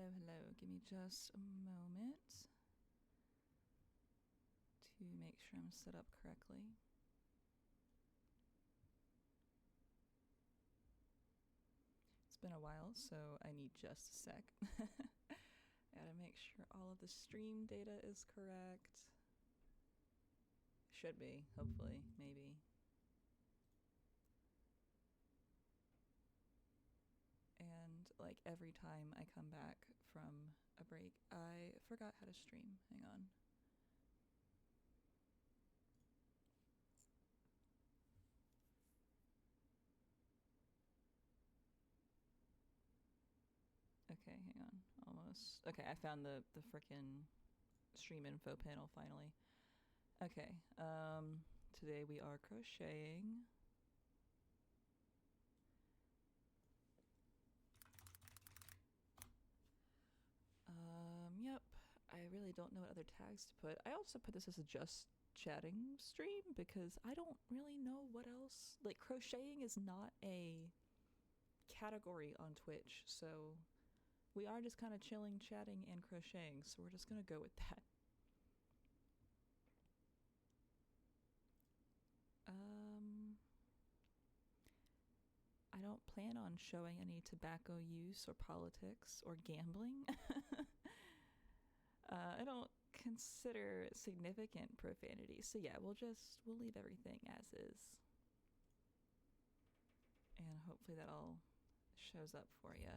hello. Give me just a moment to make sure I'm set up correctly. It's been a while, so I need just a sec. I gotta make sure all of the stream data is correct. Should be, hopefully, maybe. And like every time I come back from a break, I forgot how to stream. Hang on. Okay, hang on. Almost. Okay, I found the frickin' stream info panel finally. Okay, today we are crocheting. Yep. I really don't know what other tags to put. I also put this as a just chatting stream because I don't really know what else. Like, crocheting is not a category on Twitch, so we are just kind of chilling, chatting, and crocheting, so we're just gonna go with that. I don't plan on showing any tobacco use or politics or gambling. I don't consider significant profanity, so yeah, we'll leave everything as is. And hopefully that all shows up for you.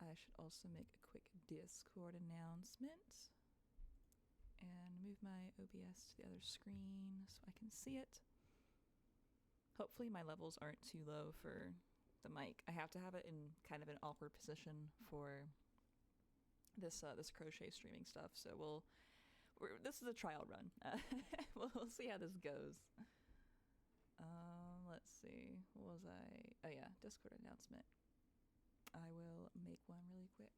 I should also make a quick Discord announcement and move my OBS to the other screen so I can see it. Hopefully my levels aren't too low for the mic. I have to have it in kind of an awkward position for this crochet streaming stuff, so this is a trial run. We'll see how this goes. Let's see. What was I? Oh yeah, Discord announcement. I will make one really quick.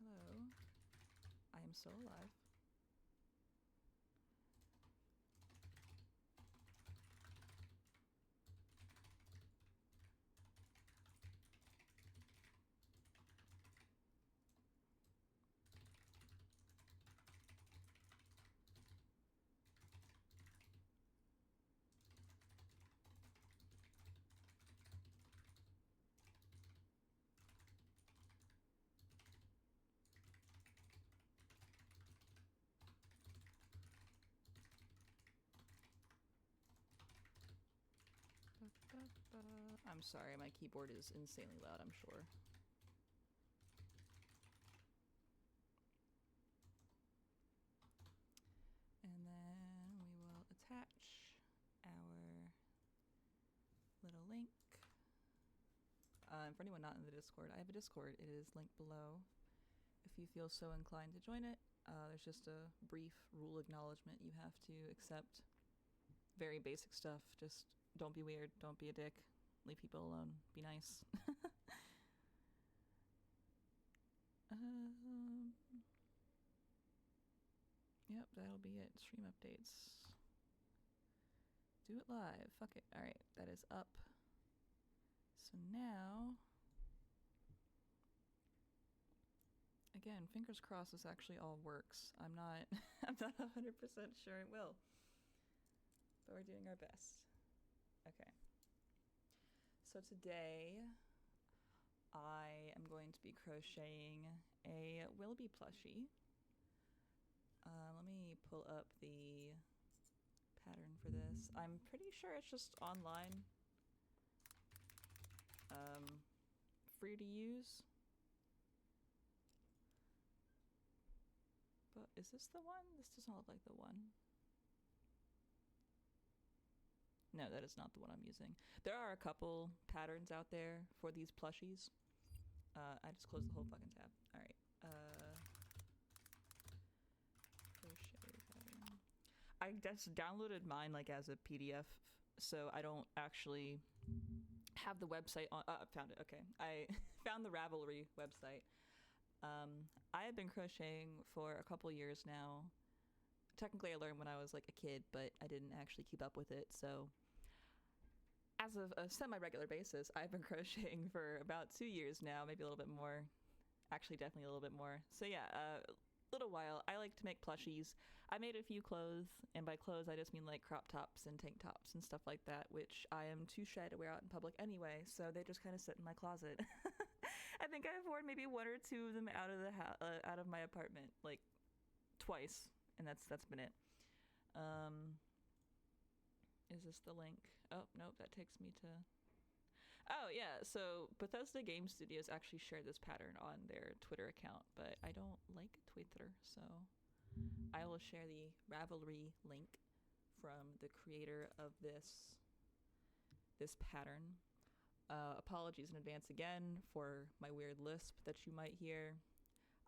Hello. I am still alive. I'm sorry, my keyboard is insanely loud, I'm sure. And then we will attach our little link. For anyone not in the Discord, I have a Discord. It is linked below if you feel so inclined to join it. There's just a brief rule acknowledgement you have to accept. Very basic stuff. Just don't be weird. Don't be a dick. Leave people alone. Be nice. Yep, that'll be it. Stream updates. Do it live. Fuck it. Alright, that is up. So now... Again, fingers crossed this actually all works. I'm not 100% sure it will. But we're doing our best. Okay. So today, I am going to be crocheting a Wilby plushie. Let me pull up the pattern for this. I'm pretty sure it's just online. Free to use. But is this the one? This does not look like the one. No, that is not the one I'm using. There are a couple patterns out there for these plushies. I just closed the whole fucking tab. Alright. Crochet pattern. I just downloaded mine like as a PDF, so I don't actually have the website on. I found it. Okay. I found the Ravelry website. I have been crocheting for a couple years now. technically I learned when I was like a kid, but I didn't actually keep up with it. So as of a semi-regular basis, I've been crocheting for about 2 years now, maybe a little bit more. Actually, definitely a little bit more. So yeah, little while. I like to make plushies. I made a few clothes, and by clothes I just mean like crop tops and tank tops and stuff like that, which I am too shy to wear out in public anyway, so they just kind of sit in my closet. I think I've worn maybe 1 or 2 of them out of the out of my apartment, like twice, and that's been it. Is this the link? Oh, nope, that takes me to... Oh, yeah, so Bethesda Game Studios actually shared this pattern on their Twitter account, but I don't like Twitter, so I will share the Ravelry link from the creator of this pattern. Apologies in advance again for my weird lisp that you might hear.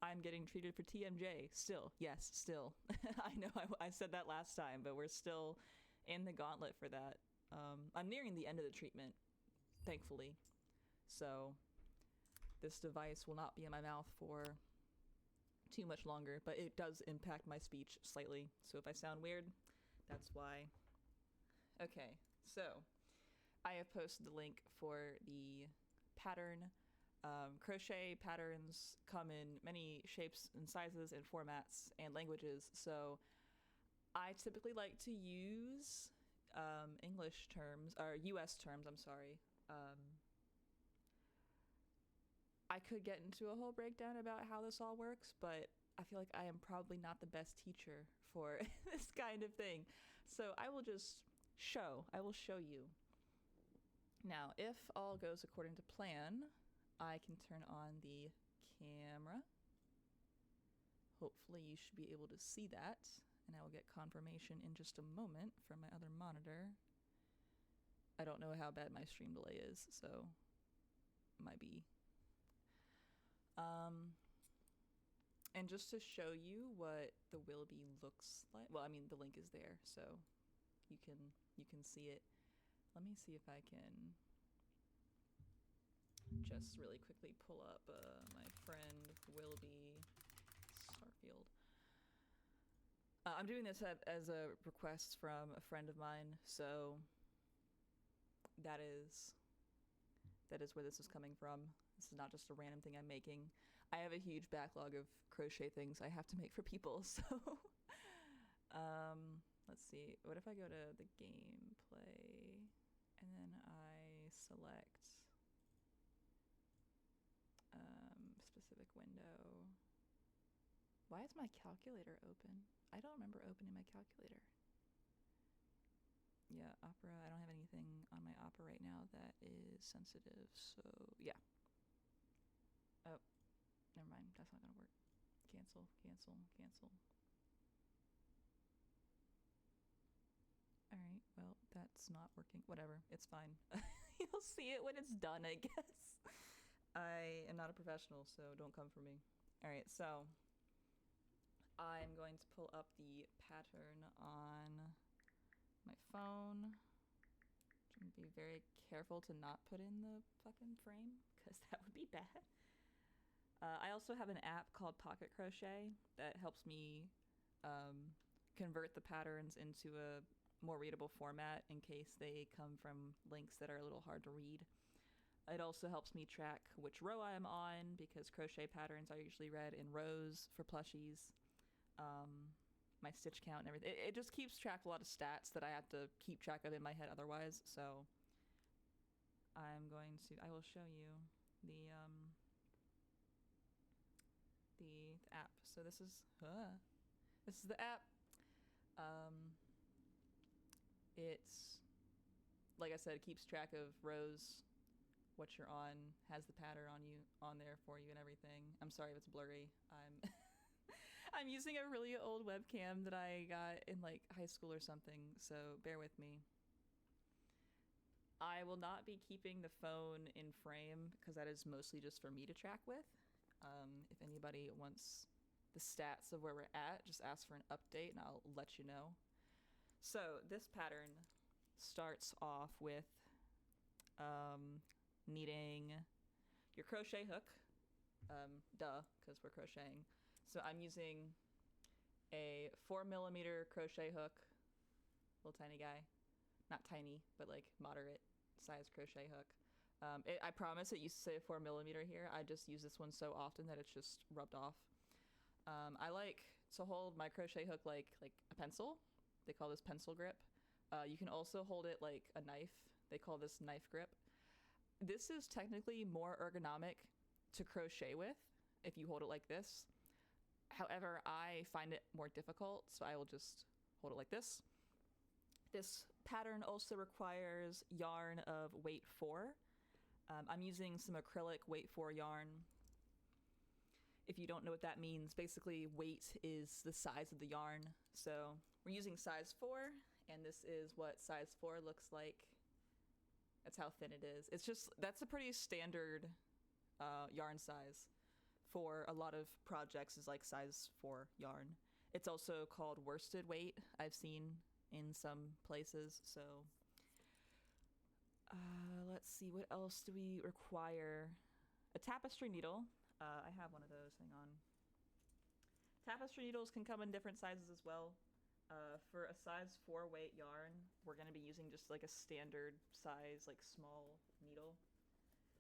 I'm getting treated for TMJ, still. Yes, still. I know I said that last time, but we're still in the gauntlet for that. I'm nearing the end of the treatment, thankfully. So this device will not be in my mouth for too much longer, but it does impact my speech slightly. So if I sound weird, that's why. Okay, so I have posted the link for the pattern. Crochet patterns come in many shapes and sizes and formats and languages, so I typically like to use English terms, or US terms, I'm sorry. I could get into a whole breakdown about how this all works, but I feel like I am probably not the best teacher for this kind of thing. So I will just I will show you. Now, if all goes according to plan, I can turn on the camera. Hopefully you should be able to see that, and I will get confirmation in just a moment from my other monitor. I don't know how bad my stream delay is, so it might be. And just to show you what the Wilby looks like, well, I mean, the link is there, so you can see it. Let me see if I can just really quickly pull up my friend Wilby Starfield. I'm doing this as a request from a friend of mine, so that is where this is coming from. This is not just a random thing I'm making. I have a huge backlog of crochet things I have to make for people, so let's see. What if I go to the gameplay and then I select specific window. Why is my calculator open? I don't remember opening my calculator. Yeah, Opera. I don't have anything on my Opera right now that is sensitive, so yeah. Oh, never mind. That's not gonna work. Cancel, cancel, cancel. Alright, well, that's not working. Whatever, it's fine. You'll see it when it's done, I guess. I am not a professional, so don't come for me. Alright, so I'm going to pull up the pattern on my phone. I'm gonna be very careful to not put in the fucking frame, because that would be bad. I also have an app called Pocket Crochet that helps me convert the patterns into a more readable format in case they come from links that are a little hard to read. It also helps me track which row I am on, because crochet patterns are usually read in rows for plushies. My stitch count and everything. It just keeps track of a lot of stats that I have to keep track of in my head otherwise, so I will show you the app. So this is the app. It's, like I said, it keeps track of rows, what you're on, has the pattern on there for you and everything. I'm sorry if it's blurry. I'm using a really old webcam that I got in like high school or something, so bear with me. I will not be keeping the phone in frame because that is mostly just for me to track with. If anybody wants the stats of where we're at, just ask for an update and I'll let you know. So this pattern starts off with needing your crochet hook, duh, because we're crocheting. So I'm using a 4mm crochet hook, little tiny guy, not tiny, but like moderate size crochet hook. I promise it used to say 4mm here. I just use this one so often that it's just rubbed off. I like to hold my crochet hook like a pencil. They call this pencil grip. You can also hold it like a knife. They call this knife grip. This is technically more ergonomic to crochet with if you hold it like this. However, I find it more difficult, so I will just hold it like this. This pattern also requires yarn of weight 4. I'm using some acrylic weight 4 yarn. If you don't know what that means, basically weight is the size of the yarn. So we're using size 4, and this is what size 4 looks like. That's how thin it is. It's just, that's a pretty standard yarn size for a lot of projects, is like size 4 yarn. It's also called worsted weight, I've seen in some places. So let's see, what else do we require? A tapestry needle. I have one of those, hang on. Tapestry needles can come in different sizes as well. For a size 4 weight yarn, we're going to be using just like a standard size, like small needle.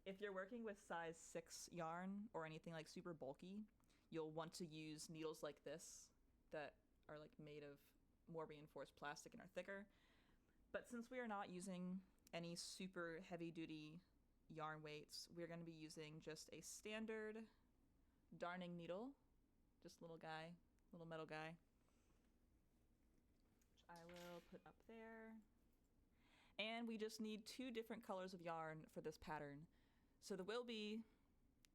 If you're working with size 6 yarn or anything like super bulky, you'll want to use needles like this that are like made of more reinforced plastic and are thicker. But since we are not using any super heavy duty yarn weights, we're going to be using just a standard darning needle, just little guy, little metal guy, which I will put up there. And we just need 2 different colors of yarn for this pattern. So the Wilby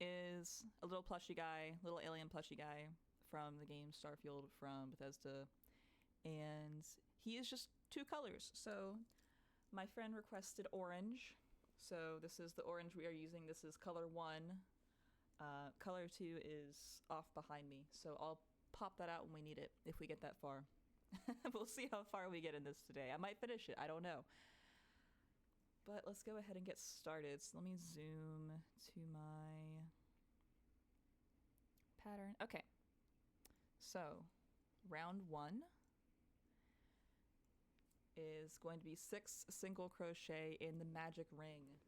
is a little plushy guy, little alien plushy guy from the game Starfield from Bethesda, and he is just 2 colors. So my friend requested orange, so this is the orange we are using. This is color 1. Color 2 is off behind me, so I'll pop that out when we need it, if we get that far. We'll see how far we get in this today. I might finish it, I don't know. But let's go ahead and get started. So let me zoom to my pattern. Okay, so round 1 is going to be 6 single crochet in the magic ring.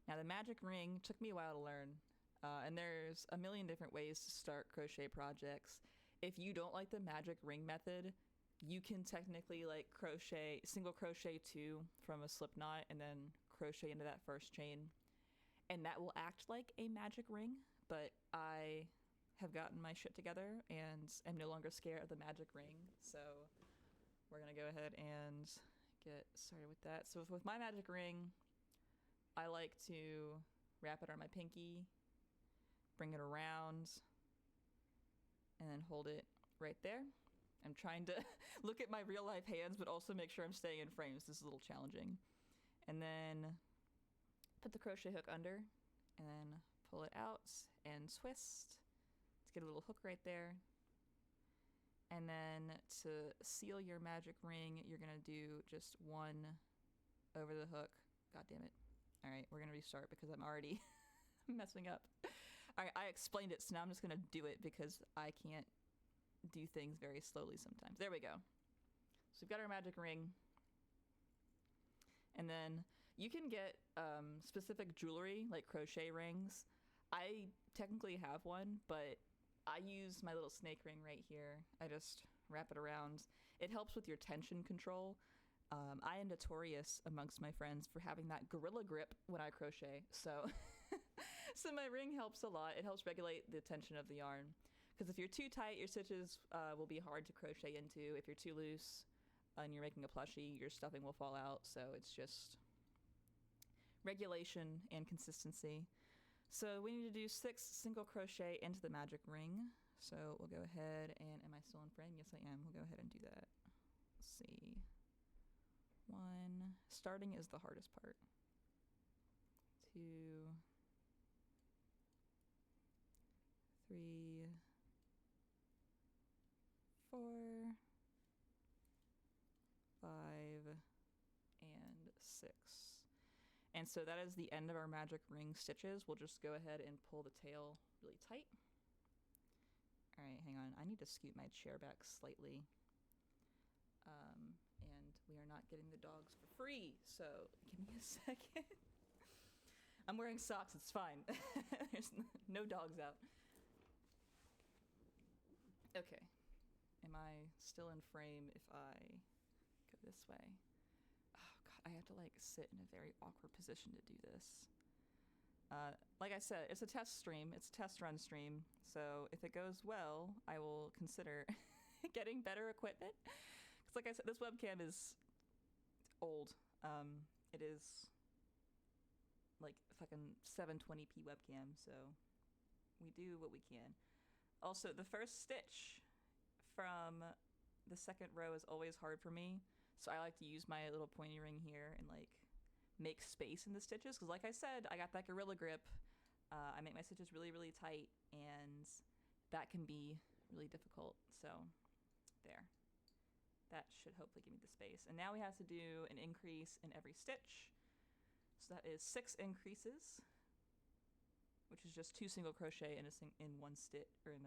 Now the magic ring took me a while to learn, and there's a million different ways to start crochet projects. If you don't like the magic ring method, you can technically like crochet, single crochet 2 from a slip knot and then crochet into that first chain, and that will act like a magic ring. But I have gotten my shit together and am no longer scared of the magic ring, so we're gonna go ahead and get started with that. So with my magic ring, I like to wrap it on my pinky, bring it around, and then hold it right there. I'm trying to look at my real life hands, but also make sure I'm staying in frames. This is a little challenging. And then put the crochet hook under, and then pull it out and twist to get a little hook right there. And then to seal your magic ring, you're gonna do just 1 over the hook. God damn it. All right, we're gonna restart because I'm already messing up. All right, I explained it, so now I'm just gonna do it because I can't do things very slowly sometimes. There we go. So we've got our magic ring, and then you can get specific jewelry like crochet rings. I technically have one, but I use my little snake ring right here. I just wrap it around. It helps with your tension control. I am notorious amongst my friends for having that gorilla grip when I crochet, so so my ring helps a lot. It helps regulate the tension of the yarn. Because if you're too tight, your stitches will be hard to crochet into. If you're too loose and you're making a plushie, your stuffing will fall out. So it's just regulation and consistency. So we need to do 6 single crochet into the magic ring. So we'll go ahead and, am I still in frame? Yes, I am. We'll go ahead and do that. Let's see. 1, starting is the hardest part. 2, 3, 4, 5, and 6. And so that is the end of our magic ring stitches. We'll just go ahead and pull the tail really tight. All right, hang on. I need to scoot my chair back slightly. And we are not getting the dogs for free, so give me a second. I'm wearing socks, it's fine. There's no dogs out. Okay. Am I still in frame if I go this way? Oh god, I have to like sit in a very awkward position to do this. Like I said, it's a test stream. It's a test run stream. So if it goes well, I will consider getting better equipment. Because like I said, this webcam is old. It is like fucking 720p webcam. So we do what we can. Also, the first stitch from the second row is always hard for me. So I like to use my little pointy ring here and like make space in the stitches, because like I said, I got that gorilla grip. I make my stitches really, really tight, and that can be really difficult. So there. That should hopefully give me the space. And now we have to do an increase in every stitch. So that is 6 increases, which is just 2 single crochet in one stitch, or in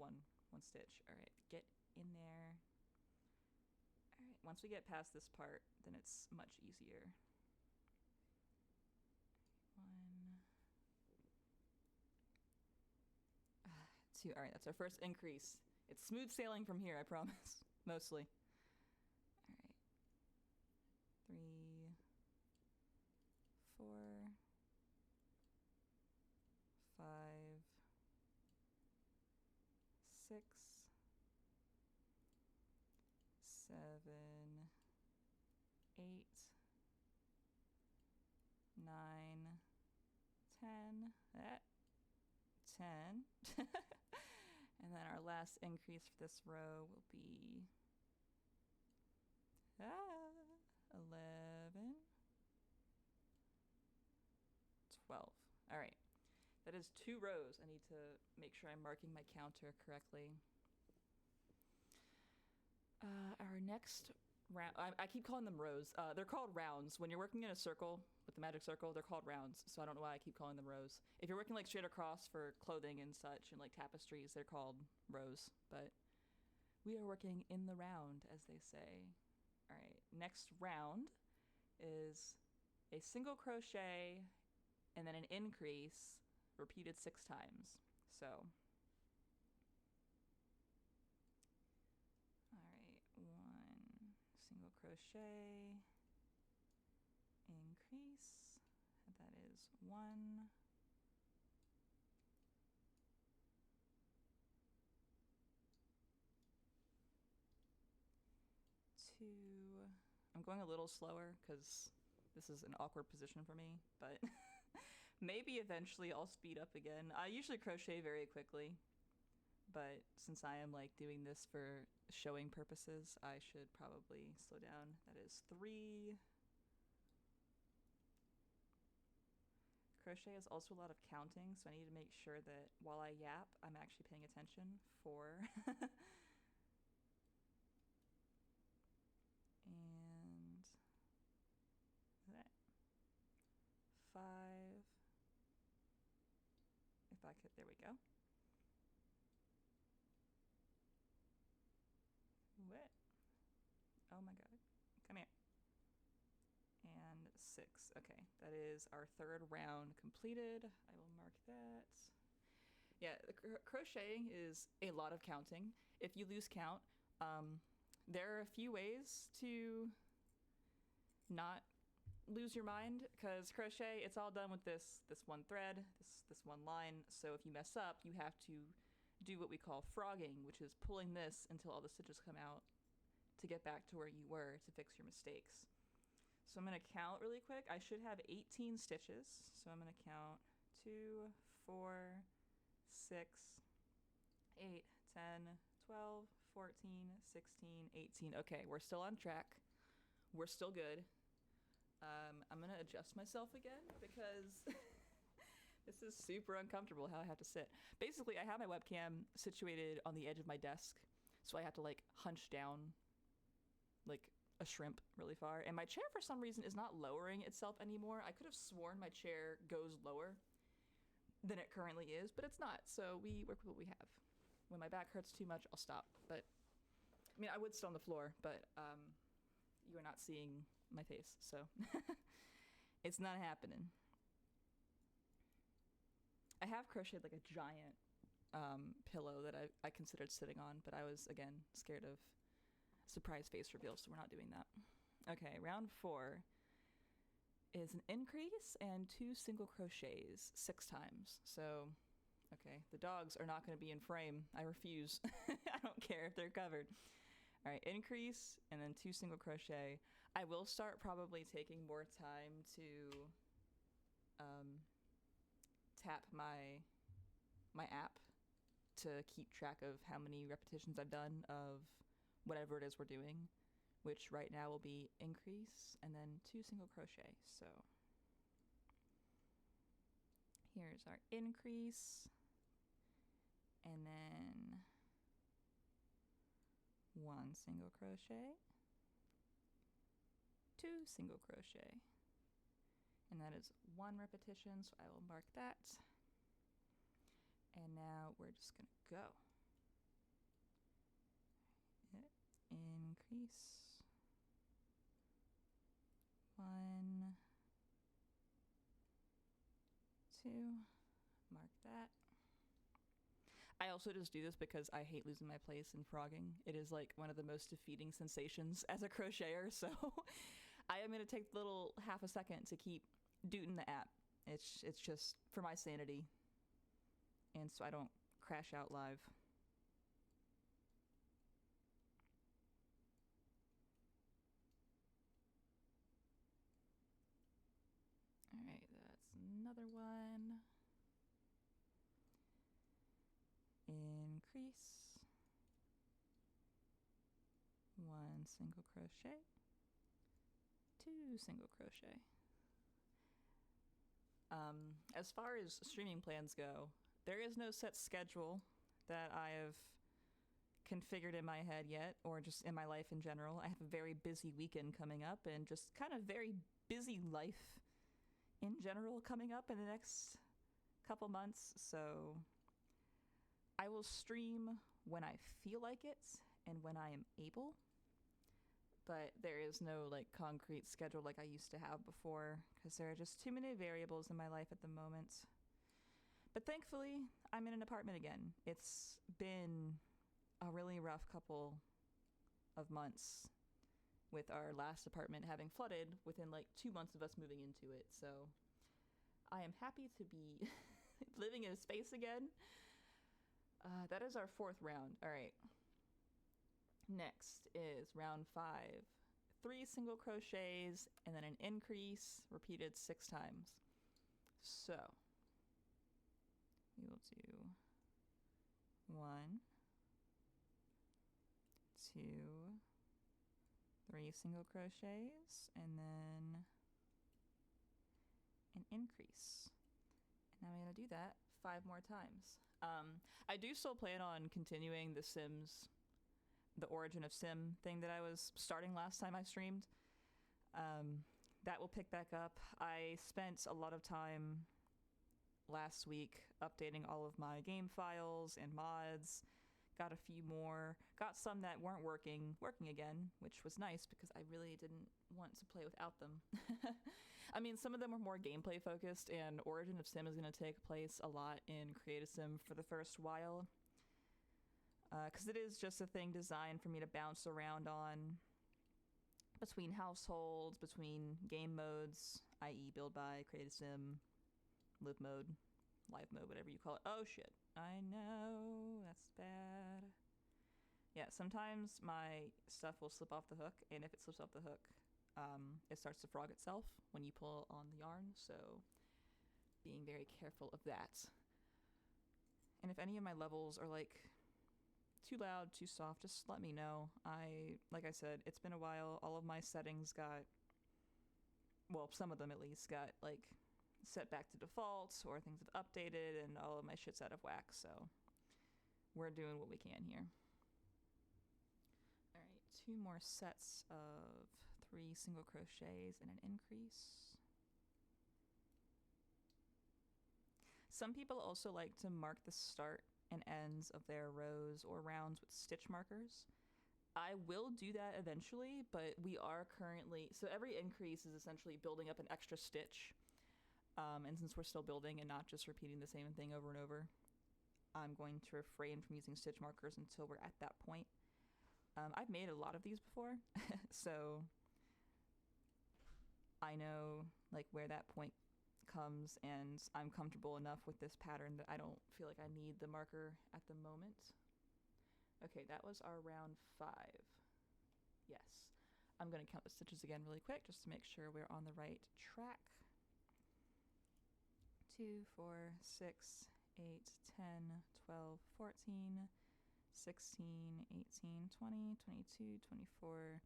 one stitch. All right, get in there. All right, once we get past this part, then it's much easier. 1, 2. All right, that's our first increase. It's smooth sailing from here, I promise. Mostly. All right. 3, 4, 5, 6, 7, 8, 9, 10, 10. And then our last increase for this row will be 11, 12. All right. That is 2 rows. I need to make sure I'm marking my counter correctly. Our next round, I keep calling them rows. They're called rounds. When you're working in a circle with the magic circle, they're called rounds. So I don't know why I keep calling them rows. If you're working like straight across for clothing and such and like tapestries, they're called rows. But we are working in the round, as they say. All right, next round is a single crochet and then an increase repeated 6 times. So, all right, 1 single crochet, increase, and that is 1, 2. I'm going a little slower because this is an awkward position for me, but maybe eventually I'll speed up again. I usually crochet very quickly, but since I am like doing this for showing purposes, I should probably slow down. That is 3. Crochet is also a lot of counting, so I need to make sure that while I yap, I'm actually paying attention. 4. And that 5. If I could, there we go. What? Oh my god. Come here. And 6. Okay, that is our 3rd round completed. I will mark that. Yeah, the crocheting is a lot of counting. If you lose count, there are a few ways to not lose your mind, because crochet, it's all done with this one thread, this one line. So if you mess up, you have to do what we call frogging, which is pulling this until all the stitches come out to get back to where you were to fix your mistakes. So I'm going to count really quick. I should have 18 stitches. So I'm going to count 2, 4, 6, 8, 10, 12, 14, 16, 18. Okay, we're still on track. We're still good. I'm going to adjust myself again because this is super uncomfortable how I have to sit. Basically, I have my webcam situated on the edge of my desk, so I have to like hunch down like a shrimp really far. And my chair, for some reason, is not lowering itself anymore. I could have sworn my chair goes lower than it currently is, but it's not. So we work with what we have. When my back hurts too much, I'll stop. But I mean, I would sit on the floor, but you are not seeing my face, so it's not happening. I have crocheted like a giant pillow that I considered sitting on, but I was, again, scared of surprise face reveal, so we're not doing that. Okay, round 4 is an increase and 2 single crochets 6 times. So, okay, the dogs are not going to be in frame. I refuse. I don't care if they're covered. All right, increase and then 2 single crochet. I will start probably taking more time to tap my app to keep track of how many repetitions I've done of whatever it is we're doing, which right now will be increase and then 2 single crochet. So here's our increase, and then 1 single crochet, 2 single crochet, and that is 1 repetition, so I will mark that. And now we're just gonna go. Increase, 1, 2, mark that. I also just do this because I hate losing my place in frogging. It is like one of the most defeating sensations as a crocheter, so I am going to take the little half a second to keep dooting the app. It's just for my sanity, and so I don't crash out live. All right, that's another one. Increase, 1 single crochet, 2 single crochet. As far as streaming plans go, there is no set schedule that I have configured in my head yet, or just in my life in general. I have a very busy weekend coming up, and just kind of very busy life in general coming up in the next couple months, so I will stream when I feel like it and when I am able, but there is no like concrete schedule like I used to have before, because there are just too many variables in my life at the moment. But thankfully, I'm in an apartment again. It's been a really rough couple of months with our last apartment having flooded within like 2 months of us moving into it, so I am happy to be living in a space again. That is our 4th round. All right. Next is round 5. 3 single crochets and then an increase repeated 6 times. So we will do 1, 2, 3 single crochets and then an increase. And I'm going to do that 5 more times. I do still plan on continuing the Sims, the Origin of Sim thing that I was starting last time I streamed. That will pick back up. I spent a lot of time last week updating all of my game files and mods. Got a few more. Got some that weren't working again, which was nice because I really didn't want to play without them. I mean, some of them were more gameplay focused, and Origin of Sim is going to take place a lot in Creative Sim for the first while. Because it is just a thing designed for me to bounce around on between households, between game modes, i.e. Build by, Creative Sim, Live Mode, Live Mode, whatever you call it. Oh shit. I know, that's bad. Yeah, sometimes my stuff will slip off the hook, and if it slips off the hook, it starts to frog itself when you pull on the yarn, so being very careful of that. And if any of my levels are like too loud, too soft, just let me know. Like I said, it's been a while. All of my settings got, well, some of them at least got like set back to default, or things have updated and all of my shit's out of whack, so we're doing what we can here. All right, 2 more sets of 3 single crochets and an increase. Some people also like to mark the start and ends of their rows or rounds with stitch markers. I will do that eventually, but we are currently, so every increase is essentially building up an extra stitch. And since we're still building and not just repeating the same thing over and over, I'm going to refrain from using stitch markers until we're at that point. I've made a lot of these before, so I know like where that point comes, and I'm comfortable enough with this pattern that I don't feel like I need the marker at the moment. Okay, that was our round 5. Yes. I'm going to count the stitches again really quick just to make sure we're on the right track. 2, 4, 6, 8, 10, 12, 14, 16, 18, 20, 22, 24,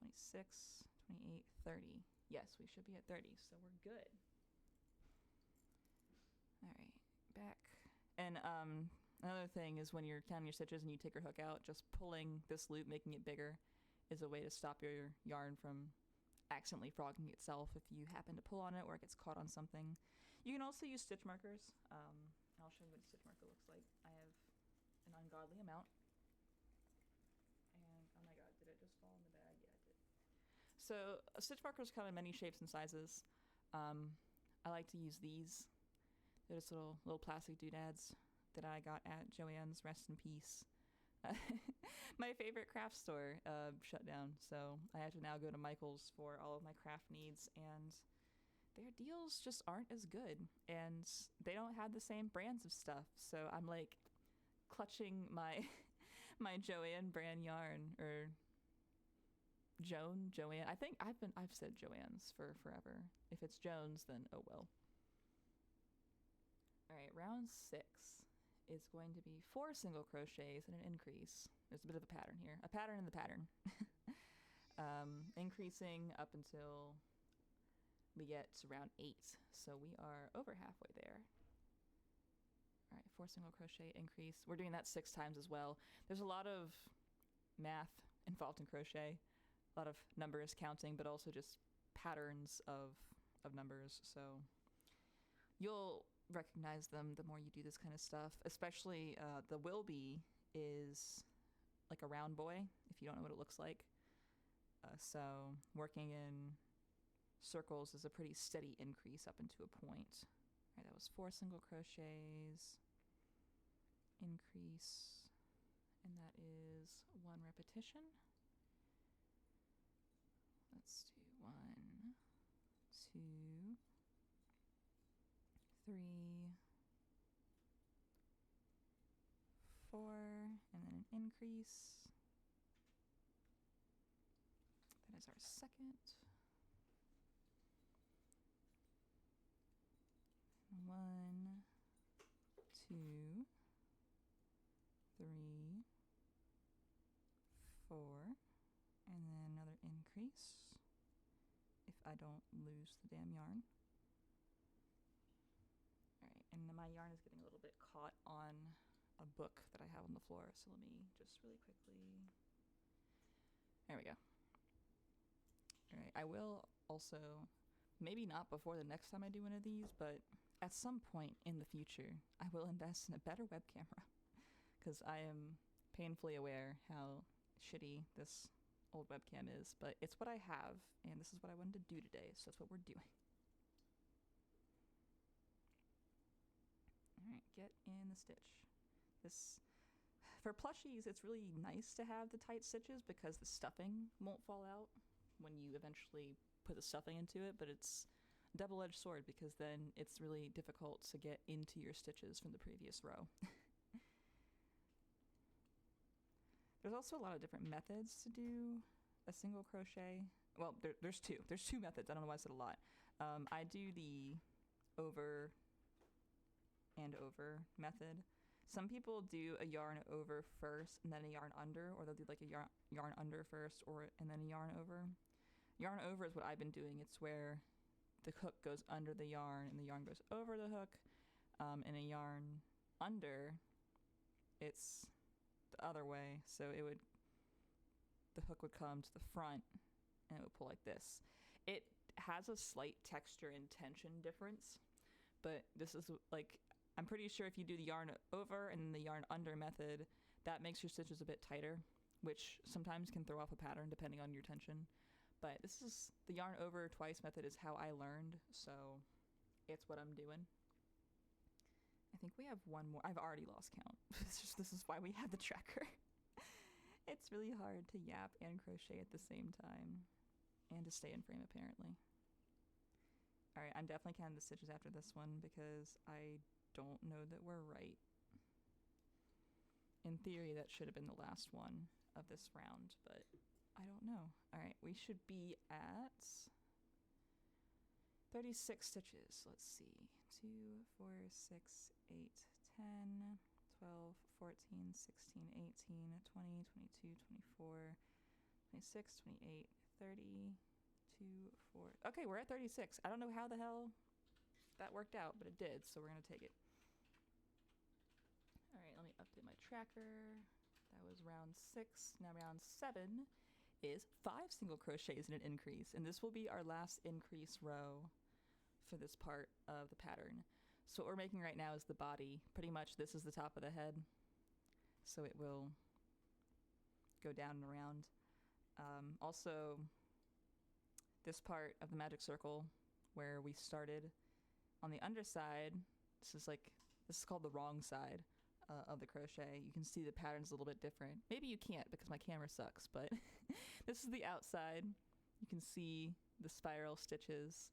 26, 28, 30. Yes, we should be at 30, so we're good. All right, back. And another thing is when you're counting your stitches and you take your hook out, just pulling this loop, making it bigger, is a way to stop your yarn from accidentally frogging itself if you happen to pull on it or it gets caught on something. You can also use stitch markers. I'll show you what a stitch marker looks like. I have an ungodly amount. And, oh my god, did it just fall in the bag? Yeah, it did. So stitch markers come in many shapes and sizes. I like to use these. They're just little plastic doodads that I got at Joann's, rest in peace. My favorite craft store shut down, so I have to now go to Michael's for all of my craft needs, and their deals just aren't as good, and they don't have the same brands of stuff, so I'm like clutching my my Joann brand yarn, or Joann. I think I've said Joann's for forever. If it's Jones, then oh well. All right, round 6 is going to be 4 single crochets and an increase. There's a bit of a pattern here. A pattern in the pattern. Increasing up until we get to round 8. So we are over halfway there. All right, 4 single crochet increase. We're doing that 6 times as well. There's a lot of math involved in crochet. A lot of numbers counting, but also just patterns of numbers. So you'll recognize them the more you do this kind of stuff, especially the Wilby is like a round boy if you don't know what it looks like, so working in circles is a pretty steady increase up into a point. All right, that was 4 single crochets, increase, and that is 1 repetition. Let's do 1, 2, 3, 4, and then an increase. That is our second. 1, 2, 3, 4, and then another increase if I don't lose the damn yarn. Alright, and my yarn is getting a little bit caught on a book that I have on the floor, so let me just really quickly... There we go. Alright, I will also, maybe not before the next time I do one of these, but at some point in the future, I will invest in a better web camera, because I am painfully aware how shitty this old webcam is, but it's what I have, and this is what I wanted to do today, so that's what we're doing. Alright, get in the stitch. This, for plushies, it's really nice to have the tight stitches because the stuffing won't fall out when you eventually put the stuffing into it, but it's a double-edged sword because then it's really difficult to get into your stitches from the previous row. There's also a lot of different methods to do a single crochet. Well, there's two. There's 2 methods. I don't know why I said a lot. I do the over and over method. Some people do a yarn over first and then a yarn under, or they'll do like a yarn under first and then a yarn over. Yarn over is what I've been doing. It's where the hook goes under the yarn and the yarn goes over the hook. And a yarn under, it's the other way, so the hook would come to the front and it would pull like this. It has a slight texture and tension difference, but this is like, I'm pretty sure if you do the yarn over and then the yarn under method, that makes your stitches a bit tighter, which sometimes can throw off a pattern depending on your tension. But this is the yarn over twice method is how I learned, so it's what I'm doing. I think we have one more. I've already lost count. This is why we have the tracker. It's really hard to yap and crochet at the same time and to stay in frame apparently. All right, I'm definitely counting the stitches after this one because I don't know that we're right. In theory, that should have been the last one of this round, but I don't know. All right, we should be at 36 stitches. Let's see. 2, 4, 6, 8, 10, 12, 14, 16, 18, 20, 22, 24, 26, 28, 30, 2, 4. Okay, we're at 36. I don't know how the hell that worked out, but it did, so we're going to take it. All right, let me update my tracker. That was round 6. Now round 7 is 5 single crochets and an increase, and this will be our last increase row for this part of the pattern. So what we're making right now is the body. Pretty much this is the top of the head, so it will go down and around. Also, this part of the magic circle where we started on the underside, this is called the wrong side of the crochet. You can see the pattern's a little bit different. Maybe you can't because my camera sucks, but this is the outside. You can see the spiral stitches,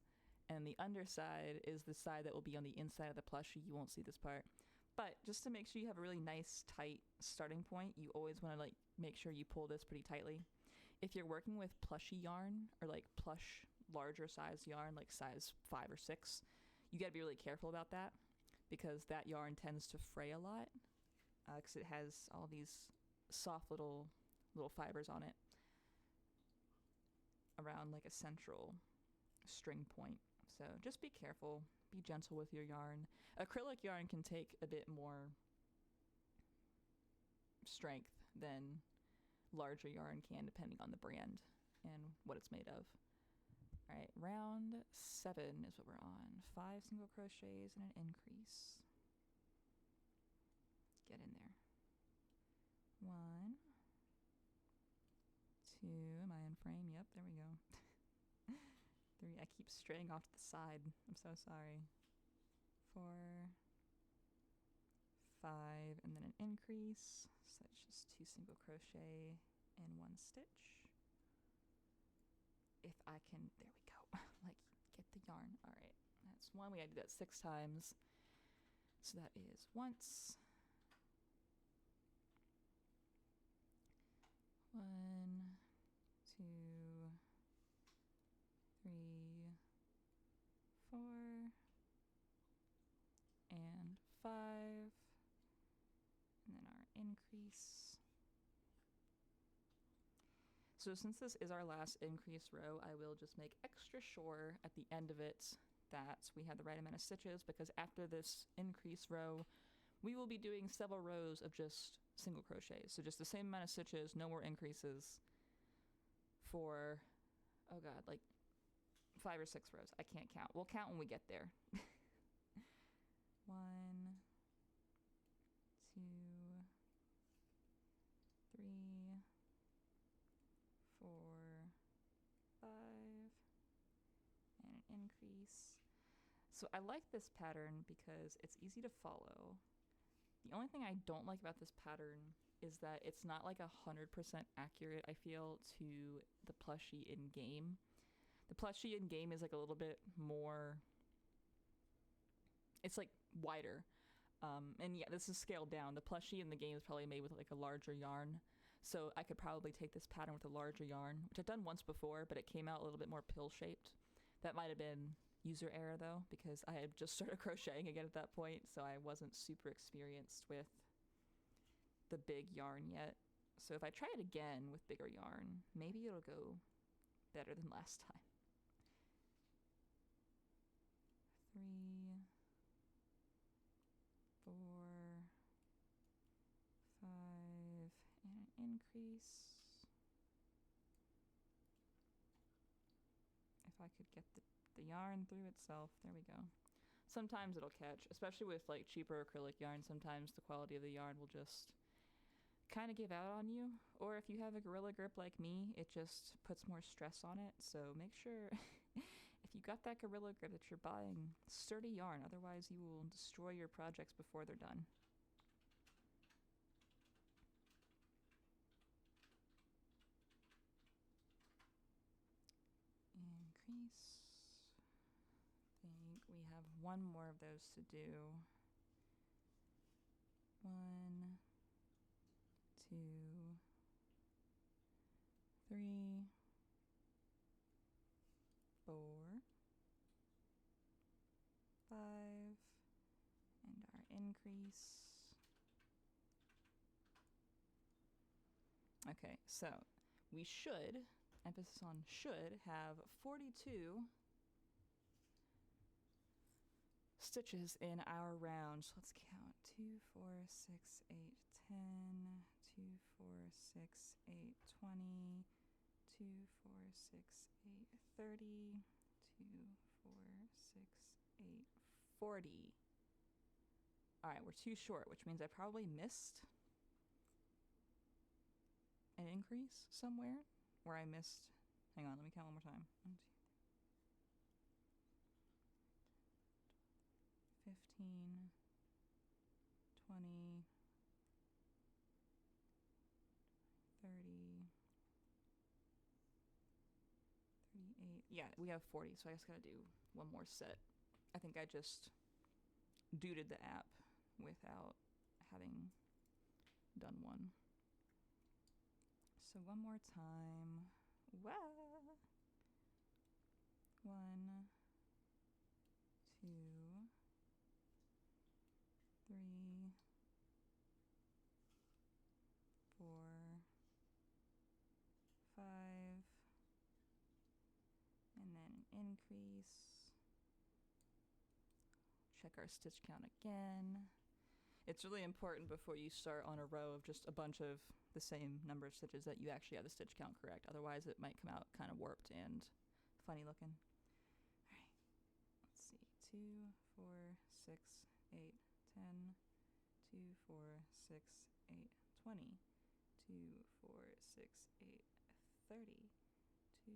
and the underside is the side that will be on the inside of the plushie. You won't see this part. But just to make sure you have a really nice, tight starting point, you always want to make sure you pull this pretty tightly. If you're working with plushie yarn or plush, larger size yarn, like size 5 or 6, you got to be really careful about that because that yarn tends to fray a lot because it has all these soft little fibers on it around a central string point. So just be careful, be gentle with your yarn. Acrylic yarn can take a bit more strength than larger yarn can depending on the brand and what it's made of. All right, round 7 is what we're on. 5 single crochets and an increase. Get in there. 1, 2, am I in frame? Yep, there we go. 3, I keep straying off to the side. I'm so sorry. 4, 5, and then an increase. So that's just 2 single crochet and 1 stitch. If I can, there we go. Get the yarn. All right, that's 1. We gotta do that 6 times. So that is once. 1, 2, 3, 4, and 5, and then our increase. So since this is our last increase row, I will just make extra sure at the end of it that we have the right amount of stitches, because after this increase row, we will be doing several rows of just single crochets. So just the same amount of stitches, no more increases for, oh god, 5 or 6 rows. I can't count. We'll count when we get there. 1, 2, 3, 4, 5, and an increase. So I like this pattern because it's easy to follow. The only thing I don't like about this pattern is that it's not 100% accurate, I feel, to the plushie in game. The plushie in game is a little bit more, it's wider. And yeah, this is scaled down. The plushie in the game is probably made with a larger yarn. So I could probably take this pattern with a larger yarn, which I've done once before, but it came out a little bit more pill-shaped. That might have been user error though, because I had just started crocheting again at that point, so I wasn't super experienced with the big yarn yet. So if I try it again with bigger yarn, maybe it'll go better than last time. 3, 4, 5, and an increase. If I could get the yarn through itself, there we go. Sometimes it'll catch, especially with like cheaper acrylic yarn. Sometimes the quality of the yarn will just kind of give out on you. Or if you have a Gorilla Grip like me, it just puts more stress on it. So make sure if you got that Gorilla Grip that you're buying sturdy yarn. Otherwise you will destroy your projects before they're done. Increase. I think we have one more of those to do. 1, 2, 3, 4, 5, and our increase. Okay, so we should, emphasis on should, have 42 stitches in our round. So let's count. 2, 4, 6, 8, 10, 2, 4, 6, 8, 20, 2, 4, 6, 8, 30, 2, 4, 6, 8, 40. All right, we're too short, which means I probably missed an increase somewhere where I missed. Hang on, let me count one more time. 1, 2, 15, 20, 30, 38. Yeah, we have 40, so I just gotta do one more set. I think I just duded the app without having done one. So one more time. Wow. 1, 2, 3, 4, 5, and then an increase. Check our stitch count again. It's really important before you start on a row of just a bunch of the same number of stitches that you actually have the stitch count correct. Otherwise it might come out kind of warped and funny looking. All right, let's see. 2, 4, 6, 8, 10, 2, 4, 6, 8, 20, 2, 4, 6, 8, 30, 2,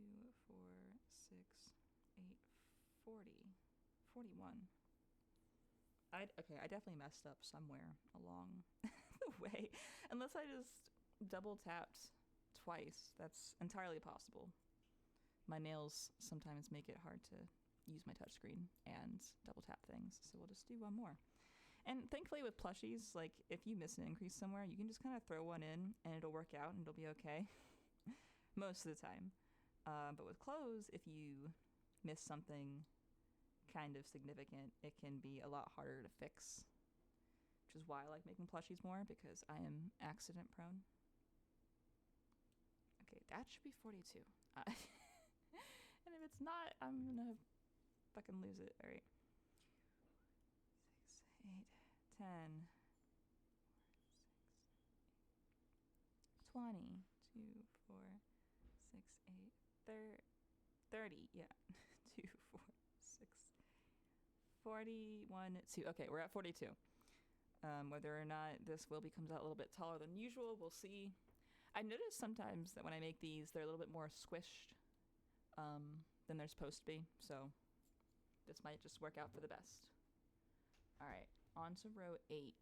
4, 6, 8, 40, 41. I definitely messed up somewhere along the way. Unless I just double tapped twice. That's entirely possible. My nails sometimes make it hard to use my touchscreen and double tap things, so we'll just do one more. And thankfully with plushies, like if you miss an increase somewhere, you can just kind of throw one in and it'll work out and it'll be okay. Most of the time. But with clothes, if you miss something kind of significant, it can be a lot harder to fix, which is why I like making plushies more, because I am accident prone. Okay, that should be 42. And if it's not, I'm gonna fucking lose it. All right. 6, 8, 10, 20, 2, 4, 6, 8, 30. Yeah. 2, 4, 6, 41, 2. Okay, we're at 42. Whether or not this Wilby comes out a little bit taller than usual, we'll see. I notice sometimes that when I make these, they're a little bit more squished than they're supposed to be. So this might just work out for the best. All right, on to row 8.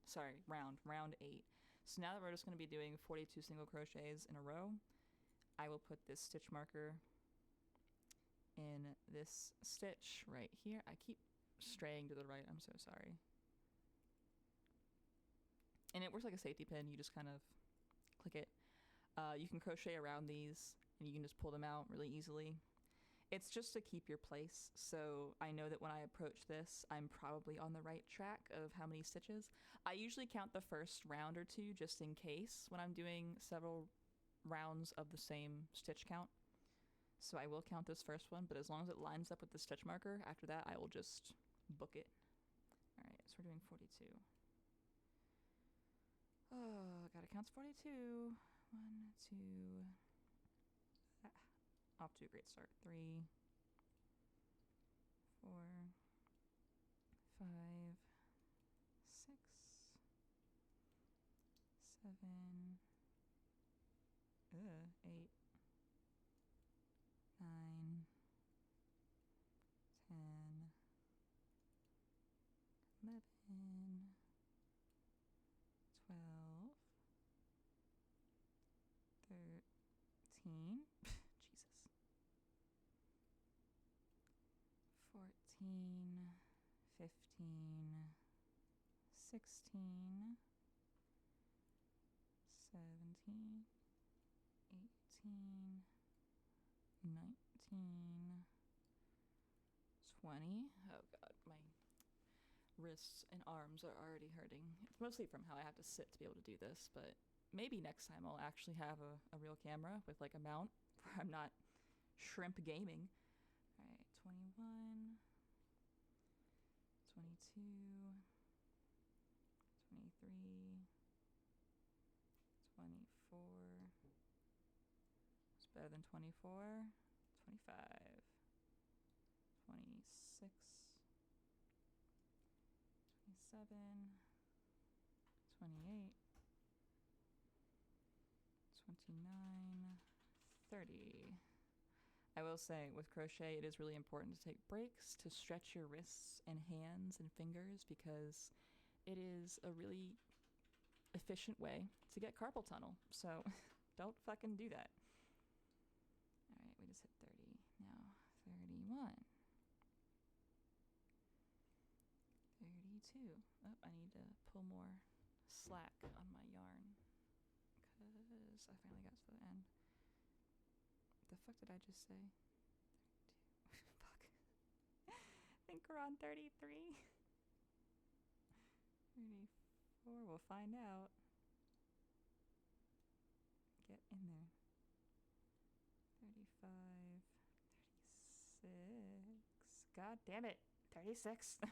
Sorry, round 8. So now that we're just going to be doing 42 single crochets in a row, I will put this stitch marker in this stitch right here. I keep straying to the right. I'm so sorry. And it works like a safety pin. You just kind of click it. You can crochet around these and you can just pull them out really easily. It's just to keep your place. So I know that when I approach this, I'm probably on the right track of how many stitches. I usually count the first round or two just in case when I'm doing several rounds of the same stitch count. So I will count this first one, but as long as it lines up with the stitch marker, after that I will just book it. All right, so we're doing 42. Oh, gotta count 42. 1, 2. Off to a great start. 3, 4, 5, 6, 7, 8, 9, 10, 11, 12, 13, Jesus, 14, 15, 16, 17, 18, 19, 20. Oh god, my wrists and arms are already hurting. It's mostly from how I have to sit to be able to do this, but maybe next time I'll actually have a real camera with like a mount where I'm not shrimp gaming. Alright, 21, 22, 23, 24. It's better than 24. 25, 26, 27, 28, 29, 30. I will say with crochet, it is really important to take breaks to stretch your wrists and hands and fingers because it is a really efficient way to get carpal tunnel. So don't fucking do that. All right, we just hit 30. Now 31. 32. Oh, I need to pull more slack on my yarn because I finally got to the end. The fuck did I just say? 32. Fuck. I think we're on 33. 34. We'll find out. Get in there. 35. 36. God damn it. 36. 37.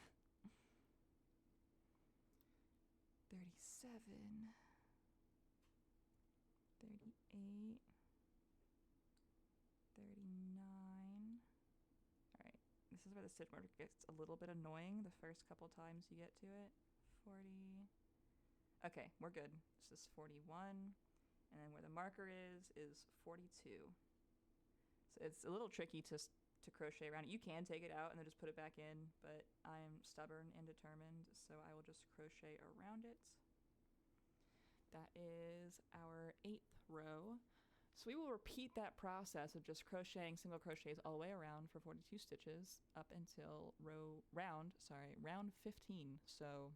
38. 39. Alright, this is where the stitch marker gets a little bit annoying the first couple times you get to it. 40. Okay, we're good. This is 41. And then where the marker is 42. So it's a little tricky to crochet around it. You can take it out and then just put it back in, but I'm stubborn and determined, so I will just crochet around it. That is our 8th row. So we will repeat that process of just crocheting single crochets all the way around for 42 stitches up until round 15. So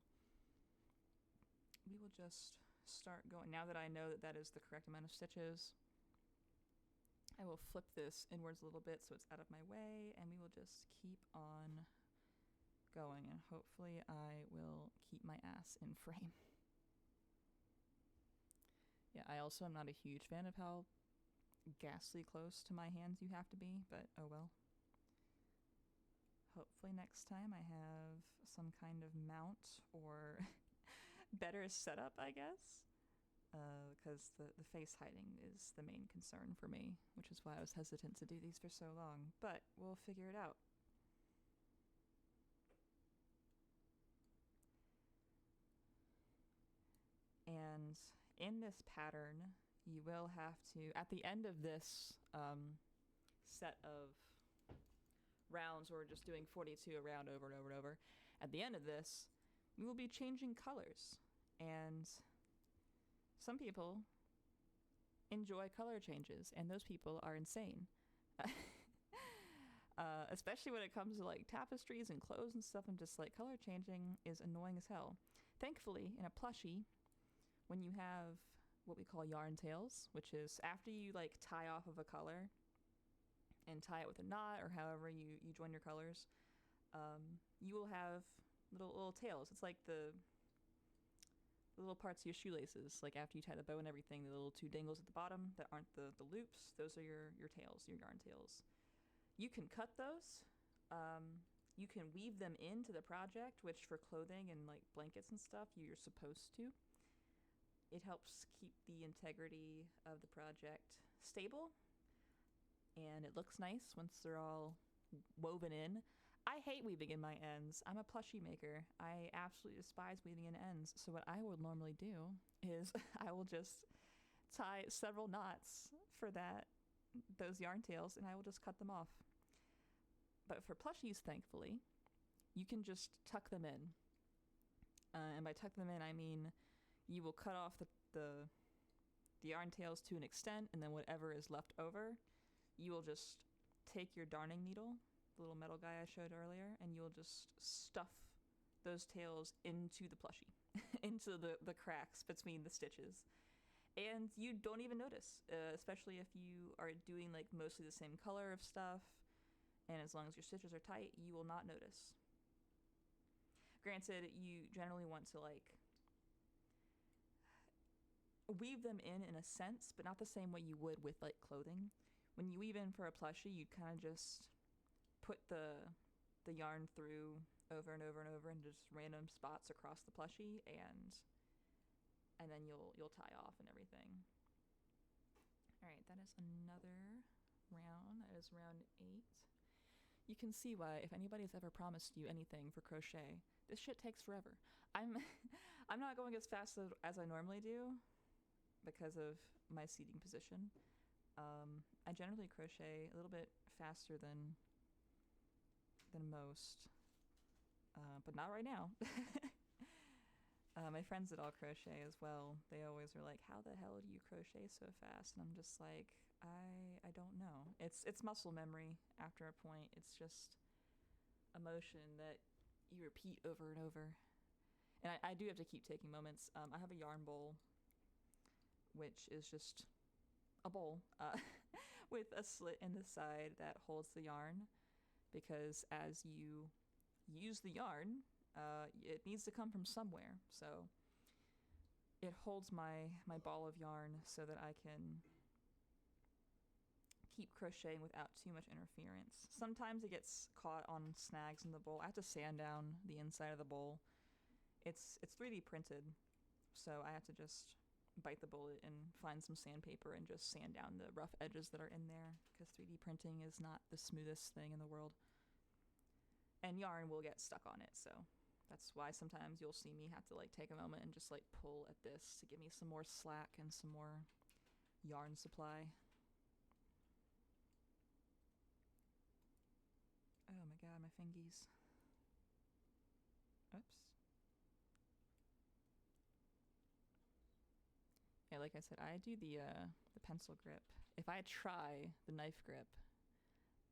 we will just start going. Now that I know that that is the correct amount of stitches, I will flip this inwards a little bit so it's out of my way, and we will just keep on going, and hopefully I will keep my ass in frame. Yeah, I also am not a huge fan of how ghastly close to my hands you have to be, but oh well. Hopefully next time I have some kind of mount or better setup, I guess, because the face hiding is the main concern for me, which is why I was hesitant to do these for so long, but we'll figure it out. And in this pattern, you will have to, at the end of this set of rounds, where we're just doing 42 around over and over and over, at the end of this, we will be changing colors. And some people enjoy color changes, and those people are insane. Especially when it comes to like tapestries and clothes and stuff, and just like color changing is annoying as hell. Thankfully, in a plushie, when you have what we call yarn tails, which is after you like tie off of a color and tie it with a knot or however you join your colors, you will have little tails. It's like the little parts of your shoelaces, like after you tie the bow and everything, the little 2 dangles at the bottom that aren't the loops, those are your tails, your yarn tails. You can cut those. You can weave them into the project, which for clothing and like blankets and stuff, you're supposed to. It helps keep the integrity of the project stable, and it looks nice once they're all woven in. I hate weaving in my ends. I'm a plushie maker. I absolutely despise weaving in ends. So what I would normally do is I will just tie several knots for those yarn tails, and I will just cut them off. But for plushies, thankfully, you can just tuck them in. And by tuck them in, I mean you will cut off the yarn tails to an extent, and then whatever is left over, you will just take your darning needle, the little metal guy I showed earlier, and you'll just stuff those tails into the plushie, into the cracks between the stitches. And you don't even notice, especially if you are doing like mostly the same color of stuff, and as long as your stitches are tight, you will not notice. Granted, you generally want to like weave them in a sense, but not the same way you would with like clothing. When you weave in for a plushie, you kind of just put the yarn through over and over and over in just random spots across the plushie, and then you'll tie off and everything. All right, that is another round. That is round 8. You can see why, if anybody's ever promised you anything for crochet, this shit takes forever. I'm not going as fast as I normally do because of my seating position. I generally crochet a little bit faster than most, but not right now. My friends that all crochet as well, they always are like, how the hell do you crochet so fast? And I'm just like, I don't know. It's muscle memory after a point. It's just a motion that you repeat over and over. And I do have to keep taking moments. I have a yarn bowl, which is just a bowl with a slit in the side that holds the yarn, because as you use the yarn, it needs to come from somewhere. So it holds my ball of yarn so that I can keep crocheting without too much interference. Sometimes it gets caught on snags in the bowl. I have to sand down the inside of the bowl. It's 3D printed, so I have to just bite the bullet and find some sandpaper and just sand down the rough edges that are in there, because 3D printing is not the smoothest thing in the world. And yarn will get stuck on it, so that's why sometimes you'll see me have to like take a moment and just like pull at this to give me some more slack and some more yarn supply. Oh my god, my fingies. Oops. Yeah, like I said, I do the pencil grip. If I try the knife grip,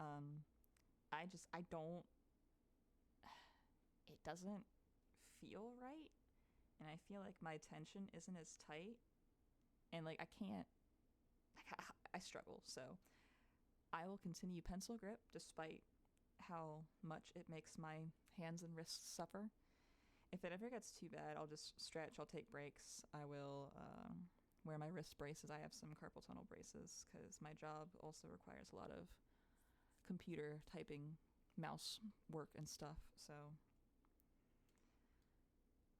I don't, it doesn't feel right, and I feel like my tension isn't as tight, and like I can't, like I struggle, so I will continue pencil grip despite how much it makes my hands and wrists suffer. If it ever gets too bad, I'll just stretch, I'll take breaks, I will wear my wrist braces. I have some carpal tunnel braces because my job also requires a lot of computer typing, mouse work and stuff, so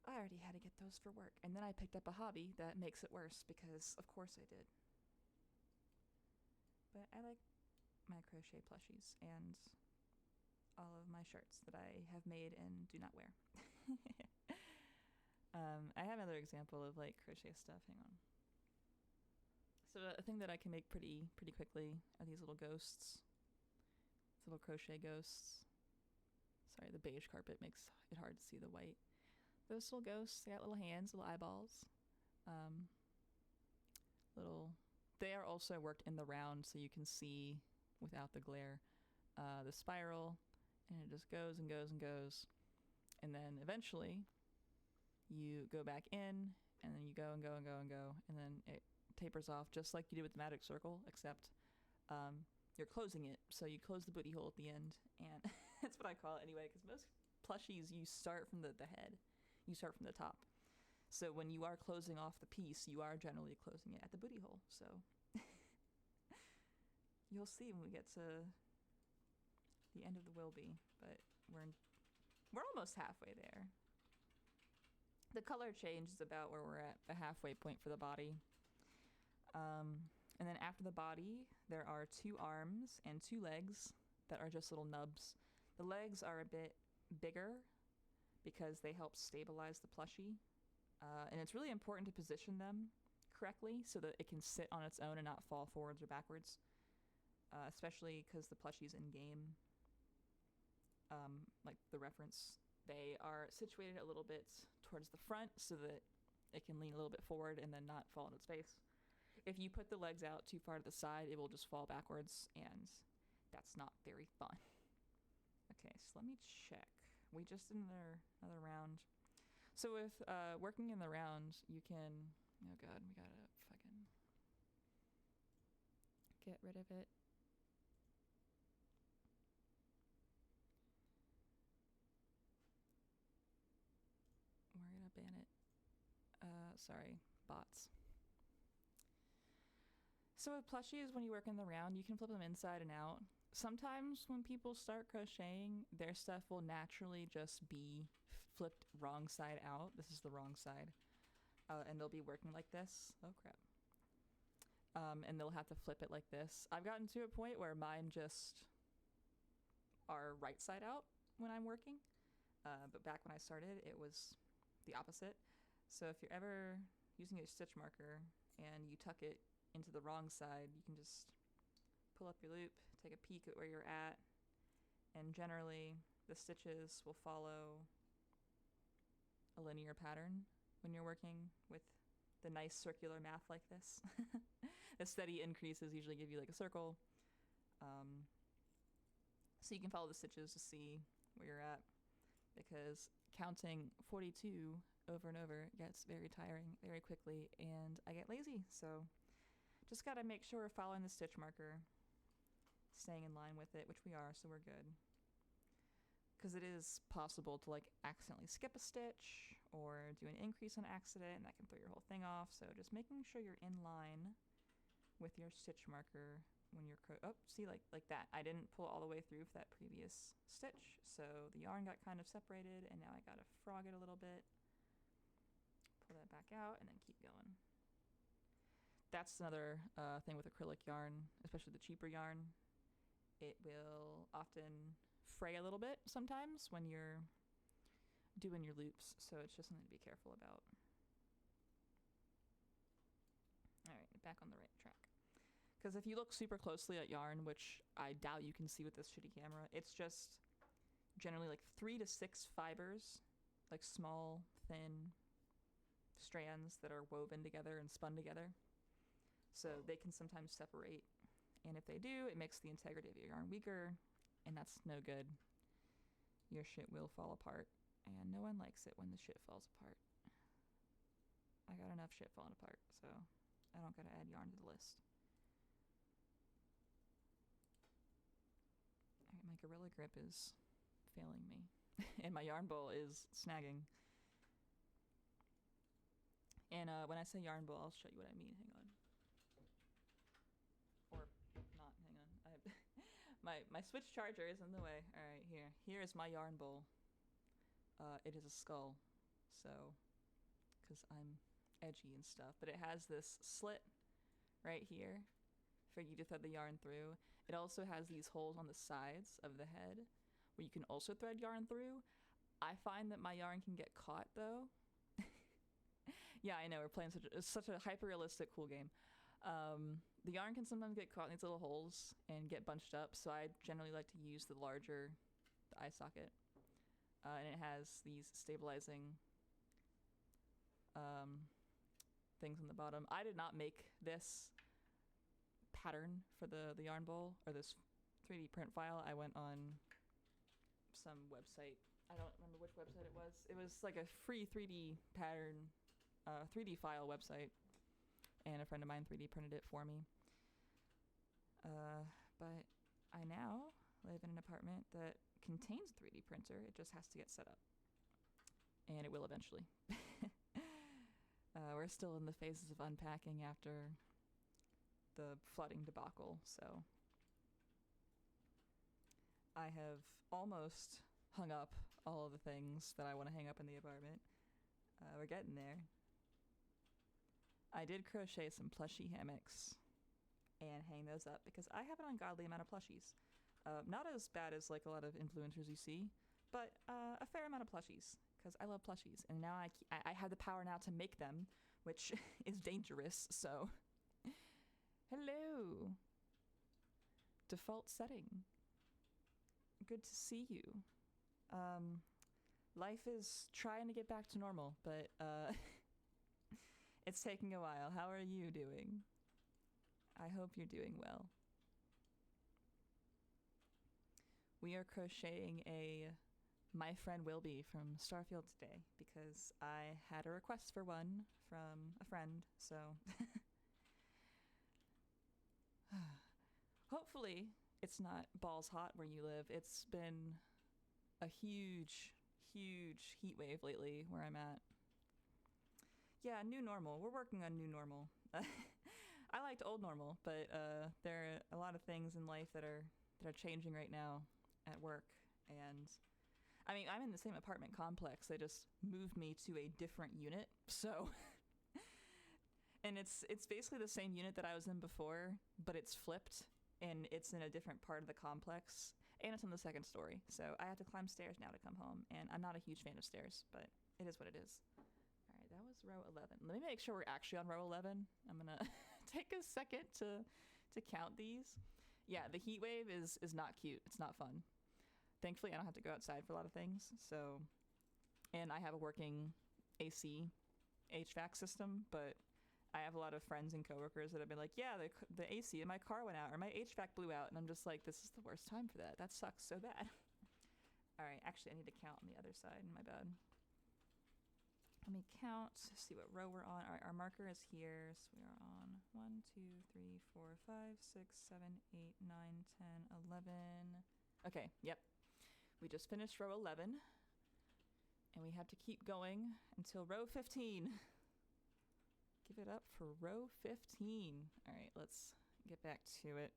I already had to get those for work. And then I picked up a hobby that makes it worse, because of course I did. But I like my crochet plushies and all of my shirts that I have made and do not wear. I have another example of like crochet stuff. Hang on. So a thing that I can make pretty quickly are these little ghosts. These little crochet ghosts. Sorry, the beige carpet makes it hard to see the white. Those little ghosts, they got little hands, little eyeballs. They are also worked in the round so you can see without the glare the spiral, and it just goes and goes and goes. And then eventually you go back in, and then you go and go and go and go, and then it tapers off just like you did with the magic circle, except you're closing it, so you close the booty hole at the end, and that's what I call it anyway, because most plushies, you start from the head, you start from the top. So when you are closing off the piece, you are generally closing it at the booty hole, so you'll see when we get to the end of the Wilby, but we're almost halfway there. The color change is about where we're at, the halfway point for the body. And then after the body, there are 2 arms and 2 legs that are just little nubs The legs are a bit bigger because they help stabilize the plushie. And it's really important to position them correctly so that it can sit on its own and not fall forwards or backwards. Especially because the plushies in game, like the reference, they are situated a little bit towards the front so that it can lean a little bit forward and then not fall on its face. If you put the legs out too far to the side, it will just fall backwards, and that's not very fun. Okay, so let me check. We just did another round. So with working in the round, you can... Oh god, we gotta fucking get rid of it. We're gonna ban it. Sorry, bots. So with plushies, when you work in the round, you can flip them inside and out. Sometimes when people start crocheting, their stuff will naturally just be flipped wrong side out. This is the wrong side. And they'll be working like this. Oh crap. And they'll have to flip it like this. I've gotten to a point where mine just are right side out when I'm working. But back when I started, it was the opposite. So if you're ever using a stitch marker and you tuck it into the wrong side, you can just pull up your loop, take a peek at where you're at, and generally the stitches will follow a linear pattern when you're working with the nice circular math like this. The steady increases usually give you like a circle. So you can follow the stitches to see where you're at, because counting 42 over and over gets very tiring very quickly, and I get lazy, so just gotta make sure we're following the stitch marker, staying in line with it, which we are, so we're good. Because it is possible to like accidentally skip a stitch or do an increase on accident, and that can throw your whole thing off. So just making sure you're in line with your stitch marker when you're see, like that. I didn't pull all the way through for that previous stitch, so the yarn got kind of separated, and now I gotta frog it a little bit, pull that back out, and then keep going. That's another thing with acrylic yarn, especially the cheaper yarn. It will often fray a little bit sometimes when you're doing your loops, so it's just something to be careful about. Alright, back on the right track. Because if you look super closely at yarn, which I doubt you can see with this shitty camera, it's just generally like 3 to 6 fibers, like small, thin strands that are woven together and spun together. So they can sometimes separate, and if they do, it makes the integrity of your yarn weaker, and that's no good. Your shit will fall apart, and no one likes it when the shit falls apart. I got enough shit falling apart, so I don't gotta add yarn to the list. Alright, my Gorilla Grip is failing me, and my yarn bowl is snagging. And when I say yarn bowl, I'll show you what I mean. Hang on. Or not, hang on. My switch charger is in the way. Alright, here. Here is my yarn bowl. It is a skull, so, because I'm edgy and stuff, but it has this slit right here for you to thread the yarn through. It also has these holes on the sides of the head where you can also thread yarn through. I find that my yarn can get caught though. Yeah, I know, we're playing such a hyper-realistic cool game. The yarn can sometimes get caught in these little holes and get bunched up, so I generally like to use the larger eye socket. And it has these stabilizing things on the bottom. I did not make this pattern for the yarn bowl, or this 3D print file. I went on some website. I don't remember which website it was. It was like a free 3D pattern, 3D file website, and a friend of mine 3D printed it for me. But I now live in an apartment that contains a 3D printer. It just has to get set up, and it will eventually. We're still in the phases of unpacking after the flooding debacle, so I have almost hung up all of the things that I want to hang up in the apartment. We're getting there. I did crochet some plushie hammocks and hang those up because I have an ungodly amount of plushies. Not as bad as like a lot of influencers you see, but a fair amount of plushies because I love plushies, and now I have the power now to make them, which is dangerous. So, hello. Default setting. Good to see you. Life is trying to get back to normal, but it's taking a while. How are you doing? I hope you're doing well. We are crocheting a My Friend Wilby from Starfield today because I had a request for one from a friend, so hopefully it's not balls hot where you live. It's been a huge heat wave lately where I'm at. Yeah, new normal. We're working on new normal. I liked old normal, but there are a lot of things in life that are changing right now at work. And I mean, I'm in the same apartment complex. They just moved me to a different unit. So and it's basically the same unit that I was in before, but it's flipped and it's in a different part of the complex. And it's on the second story, so I have to climb stairs now to come home, and I'm not a huge fan of stairs, but it is what it is. All right, that was row 11. Let me make sure we're actually on row 11. I'm gonna take a second to count these. Yeah, the heat wave is not cute. It's not fun. Thankfully, I don't have to go outside for a lot of things, so, and I have a working AC HVAC system, but I have a lot of friends and coworkers that have been like, yeah, the AC in my car went out, or my HVAC blew out, and I'm just like, this is the worst time for that. That sucks so bad. All right, actually, I need to count on the other side. My bad. Let me count, see what row we're on. All right, our marker is here, so we are on 1, 2, 3, 4, 5, 6, 7, 8, 9, 10, 11. Okay, yep. We just finished row 11, and we have to keep going until row 15. Give it up for row 15. All right, let's get back to it.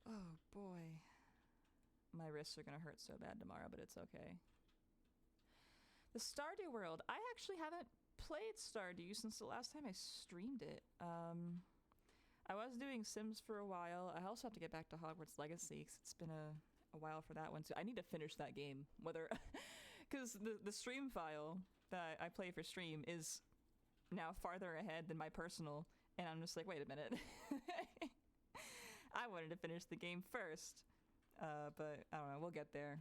Oh boy. My wrists are gonna hurt so bad tomorrow, but it's okay. The Stardew World. I actually haven't played Stardew since the last time I streamed it. I was doing Sims for a while. I also have to get back to Hogwarts Legacy because it's been a while for that one too. I need to finish that game, whether because the stream file that I play for stream is now farther ahead than my personal, and I'm just like, wait a minute. I wanted to finish the game first, but I don't know, we'll get there.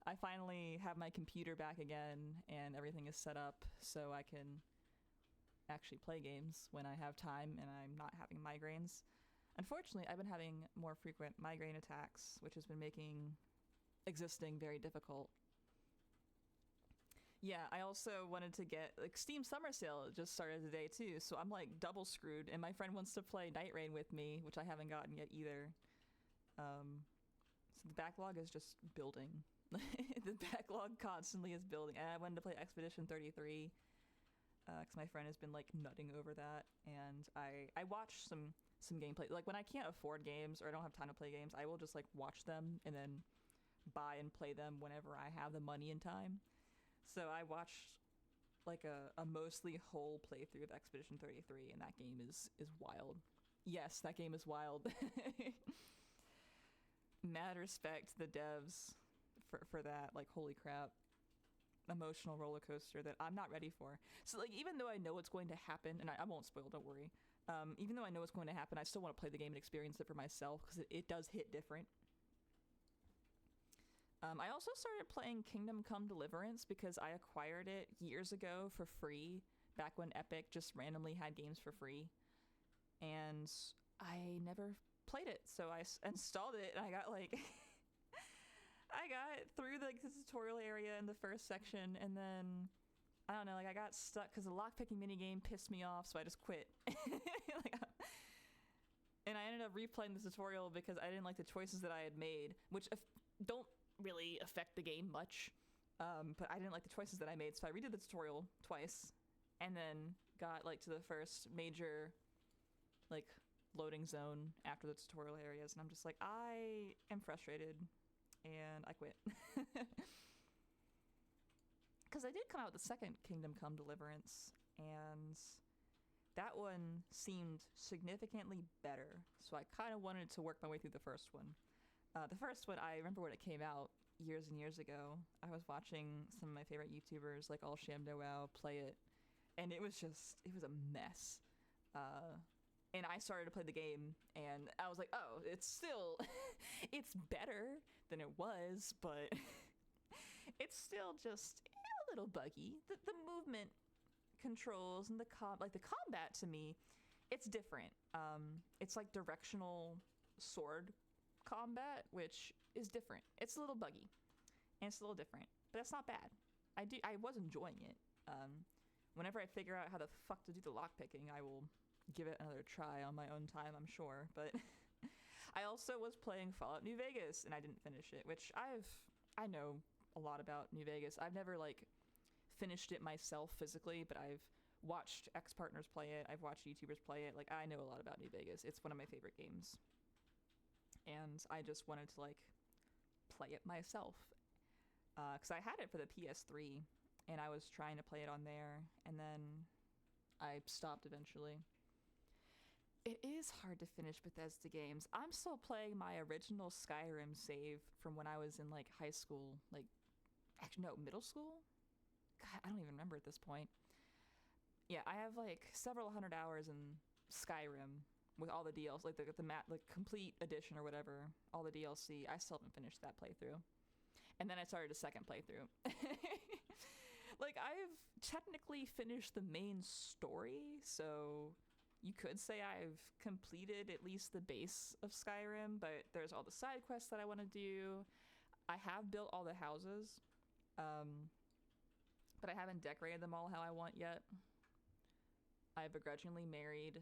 I finally have my computer back again, and everything is set up so I can actually play games when I have time and I'm not having migraines. Unfortunately, I've been having more frequent migraine attacks, which has been making existing very difficult. Yeah, I also wanted to get, like, Steam Summer Sale just started today too, so I'm like double screwed, and my friend wants to play Night Rain with me, which I haven't gotten yet either. So the backlog is just building. The backlog constantly is building, and I wanted to play Expedition 33 because my friend has been like nutting over that, and I watched some gameplay. Like, when I can't afford games or I don't have time to play games, I will just like watch them and then buy and play them whenever I have the money and time. So I watched like a mostly whole playthrough of Expedition 33, and that game is wild. Yes, that game is wild. Mad respect to the devs for that. Like, holy crap. Emotional roller coaster that I'm not ready for. So like, even though I know what's going to happen, and I won't spoil, don't worry. Even though I know what's going to happen, I still want to play the game and experience it for myself because it does hit different. I also started playing Kingdom Come Deliverance because I acquired it years ago for free, back when Epic just randomly had games for free, and I never played it, so I installed it, and I got like I got through the tutorial area in the first section, and then I don't know, like, I got stuck because the lockpicking minigame pissed me off, so I just quit. And I ended up replaying the tutorial because I didn't like the choices that I had made, which don't really affect the game much, but I didn't like the choices that I made, so I redid the tutorial twice, and then got like to the first major like loading zone after the tutorial areas, and I'm just like, I am frustrated, and I quit. Because I did come out with the second Kingdom Come Deliverance, and that one seemed significantly better, so I kind of wanted to work my way through the first one. The first one, I remember when it came out years and years ago. I was watching some of my favorite YouTubers, like All Sham No Wow, play it, and it was a mess. And I started to play the game, and I was like, oh, it's still, it's better than it was, but it's still just a little buggy. The movement controls and the combat to me, it's different. It's like directional sword combat, which is different. It's a little buggy, and it's a little different, but that's not bad. I was enjoying it. Whenever I figure out how the fuck to do the lockpicking, I will give it another try on my own time, I'm sure. But I also was playing Fallout New Vegas, and I didn't finish it, which I know a lot about New Vegas. I've never like finished it myself physically, but I've watched ex-partners play it. I've watched YouTubers play it. Like, I know a lot about New Vegas. It's one of my favorite games, and I just wanted to like play it myself, because I had it for the PS3, and I was trying to play it on there, and then I stopped eventually. It is hard to finish Bethesda games. I'm still playing my original Skyrim save from when I was in like high school, like, actually no, middle school? God, I don't even remember at this point. Yeah, I have like several hundred hours in Skyrim with all the DLC, like the complete edition or whatever, all the DLC. I still haven't finished that playthrough. And then I started a second playthrough. Like, I've technically finished the main story, so you could say I've completed at least the base of Skyrim, but there's all the side quests that I want to do. I have built all the houses, but I haven't decorated them all how I want yet. I begrudgingly married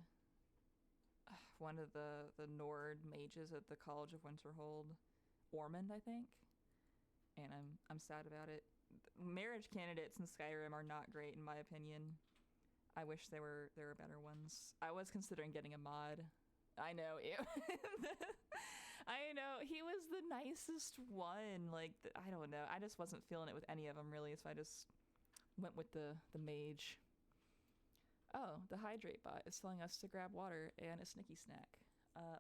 one of the Nord mages at the College of Winterhold, Ormond, I think, and I'm sad about it. Marriage candidates in Skyrim are not great, in my opinion. I wish there were better ones. I was considering getting a mod. I know, I know, he was the nicest one. Like, I don't know. I just wasn't feeling it with any of them, really, so I just went with the mage. Oh, the hydrate bot is telling us to grab water and a snicky snack.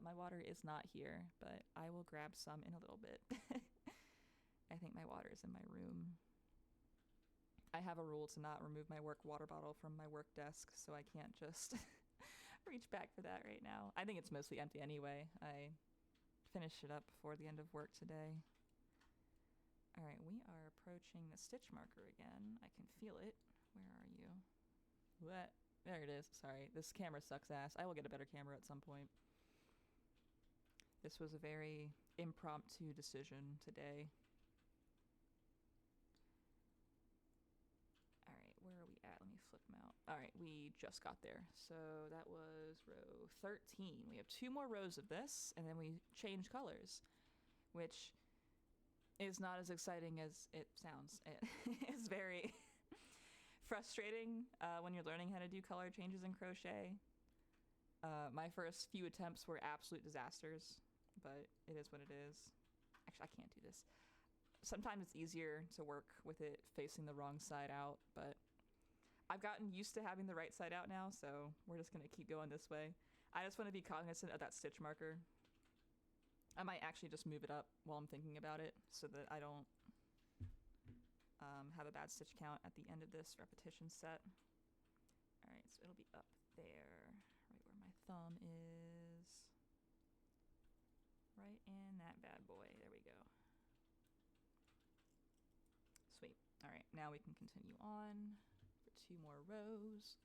My water is not here, but I will grab some in a little bit. I think my water is in my room. I have a rule to not remove my work water bottle from my work desk, so I can't just reach back for that right now. I think it's mostly empty anyway. I finished it up before the end of work today. All right, we are approaching the stitch marker again. I can feel it. Where are you? What? There it is. Sorry, this camera sucks ass. I will get a better camera at some point. This was a very impromptu decision today. All right, where are we at? Let me flip them out. All right, we just got there. So that was row 13. We have 2 more rows of this, and then we change colors, which is not as exciting as it sounds. It is very frustrating when you're learning how to do color changes in crochet. My first few attempts were absolute disasters, but it is what it is. Actually, I can't do this. Sometimes it's easier to work with it facing the wrong side out, but I've gotten used to having the right side out now, so we're just going to keep going this way. I just want to be cognizant of that stitch marker. I might actually just move it up while I'm thinking about it so that I don't have a bad stitch count at the end of this repetition set. All right, so it'll be up there, right where my thumb is. Right in that bad boy. There we go. Sweet. All right, now we can continue on for 2 more rows.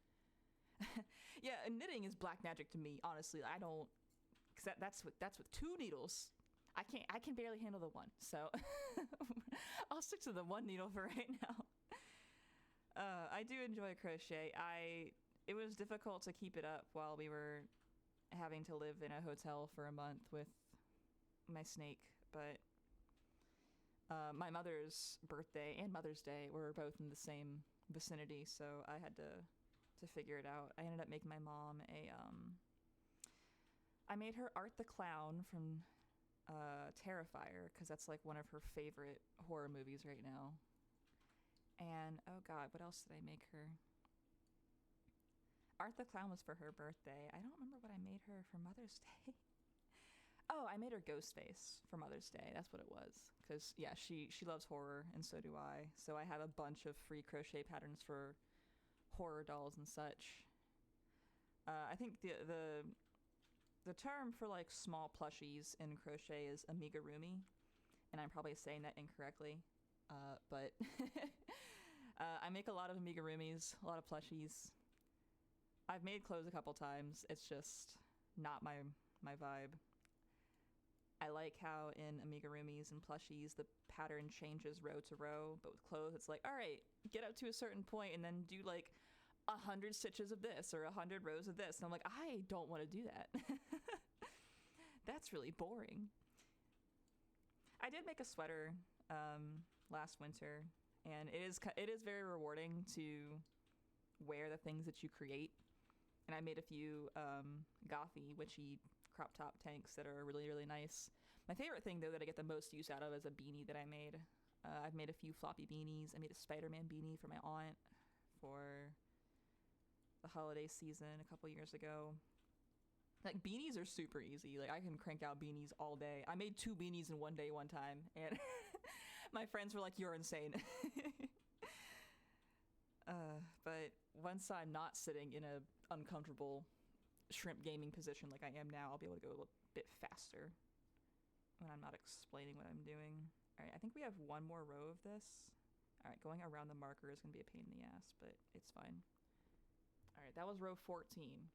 Yeah, knitting is black magic to me, honestly. I don't, because that's with 2 needles. I can barely handle the one, so I'll stick to the 1 needle for right now. I do enjoy crochet. It was difficult to keep it up while we were having to live in a hotel for a month with my snake, but my mother's birthday and Mother's Day were both in the same vicinity, so I had to figure it out. I ended up making my mom I made her Art the Clown from Terrifier, because that's like one of her favorite horror movies right now. And oh god, what else did I make her? Art the Clown was for her birthday. I don't remember what I made her for Mother's Day. Oh, I made her Ghostface for Mother's Day. That's what it was. Because, yeah, she loves horror, and so do I. So I have a bunch of free crochet patterns for horror dolls and such. I think the term for, like, small plushies in crochet is amigurumi, and I'm probably saying that incorrectly. But I make a lot of amigurumis, a lot of plushies. I've made clothes a couple times. It's just not my vibe. I like how in amigurumis and plushies the pattern changes row to row, but with clothes it's like, all right, get up to a certain point and then do like 100 stitches of this or 100 rows of this. And I'm like, I don't want to do that. That's really boring. I did make a sweater last winter, and it is very rewarding to wear the things that you create. And I made a few gothy, witchy crop top tanks that are really, really nice. My favorite thing, though, that I get the most use out of is a beanie that I made. I've made a few floppy beanies. I made a Spider-Man beanie for my aunt for the holiday season a couple years ago. Like, beanies are super easy. Like, I can crank out beanies all day. I made 2 beanies in one day one time, and my friends were like, you're insane. But once I'm not sitting in a uncomfortable shrimp gaming position like I am now, I'll be able to go a little bit faster when I'm not explaining what I'm doing. All right, I think we have one more row of this. All right, going around the marker is going to be a pain in the ass, but it's fine. All right, that was row 14.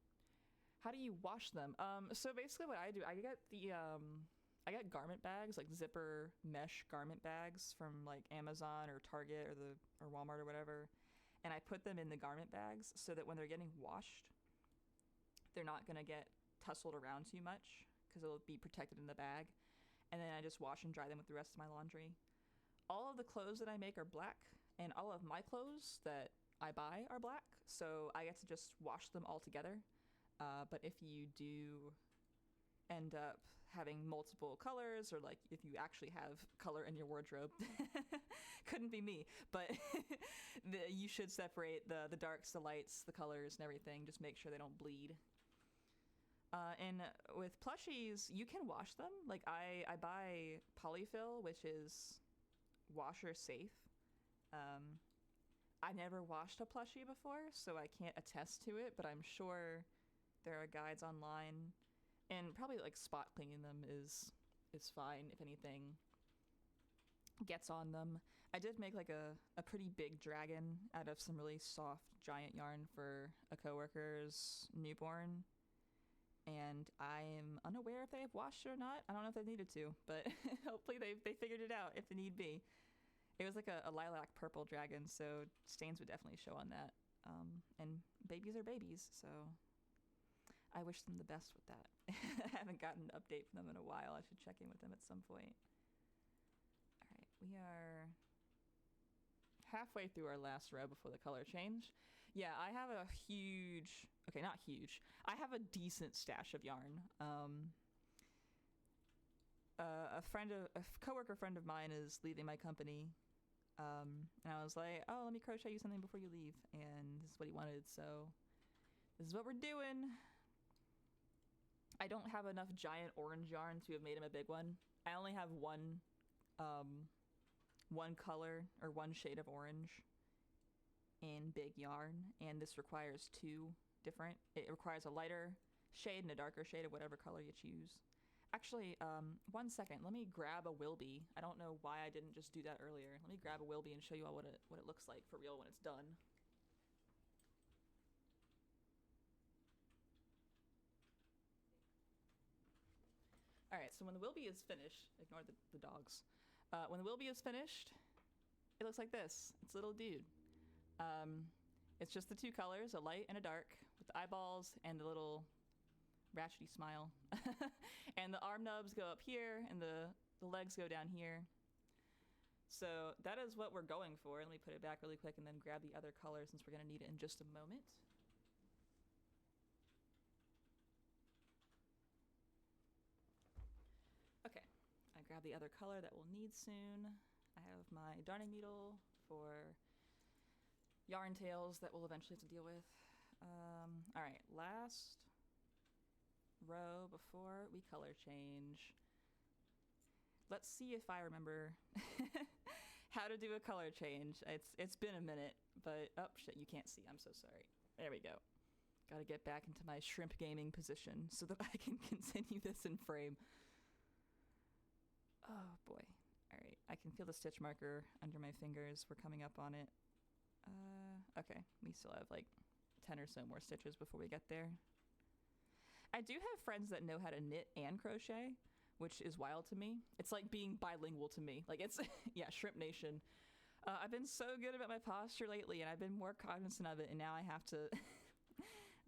How do you wash them? So basically what I do, I get garment bags, like zipper mesh garment bags from like Amazon or Target or Walmart or whatever, and I put them in the garment bags so that when they're getting washed, they're not going to get tussled around too much because it'll be protected in the bag. And then I just wash and dry them with the rest of my laundry. All of the clothes that I make are black, and all of my clothes that I buy are black, so I get to just wash them all together. But if you do end up having multiple colors, or like if you actually have color in your wardrobe, couldn't be me, but you should separate the darks, the lights, the colors, and everything. Just make sure they don't bleed. And with plushies, you can wash them. Like I buy polyfill, which is washer safe. I never washed a plushie before, so I can't attest to it, but I'm sure there are guides online, and probably like spot cleaning them is fine if anything gets on them. I did make like a pretty big dragon out of some really soft giant yarn for a coworker's newborn, and I am unaware if they have washed it or not. I don't know if they needed to, but hopefully they figured it out if the need be. It was like a lilac purple dragon, so stains would definitely show on that. And babies are babies, so I wish them the best with that. I haven't gotten an update from them in a while. I should check in with them at some point. All right, we are halfway through our last row before the color change. Yeah, I have a huge, okay, not huge. I have a decent stash of yarn. A coworker friend of mine is leaving my company. And I was like, oh, let me crochet you something before you leave. And this is what he wanted, so this is what we're doing. I don't have enough giant orange yarn to have made him a big one. I only have one color or one shade of orange in big yarn, and this requires 2 different. It requires a lighter shade and a darker shade of whatever color you choose. Actually, 1 second. Let me grab a Wilby. I don't know why I didn't just do that earlier. Let me grab a Wilby and show you all what it looks like for real when it's done. All right, so when the Wilby is finished, ignore the dogs. When the Wilby is finished, it looks like this. It's a little dude. It's just the 2 colors, a light and a dark, with the eyeballs and the little ratchety smile. And the arm nubs go up here, and the legs go down here. So that is what we're going for. Let me put it back really quick and then grab the other color since we're going to need it in just a moment. Okay, I grabbed the other color that we'll need soon. I have my darning needle for yarn tails that we'll eventually have to deal with. All right. last row before we color change. Let's see if I remember how to do a color change. It's been a minute, but oh shit, you can't see. I'm so sorry. There we go. Gotta get back into my shrimp gaming position so that I can continue this in frame. Oh boy. Alright, I can feel the stitch marker under my fingers. We're coming up on it. Okay, we still have like 10 or so more stitches before we get there. I do have friends that know how to knit and crochet, which is wild to me. It's like being bilingual to me. Like it's, yeah, Shrimp Nation. I've been so good about my posture lately, and I've been more cognizant of it, and now I have to,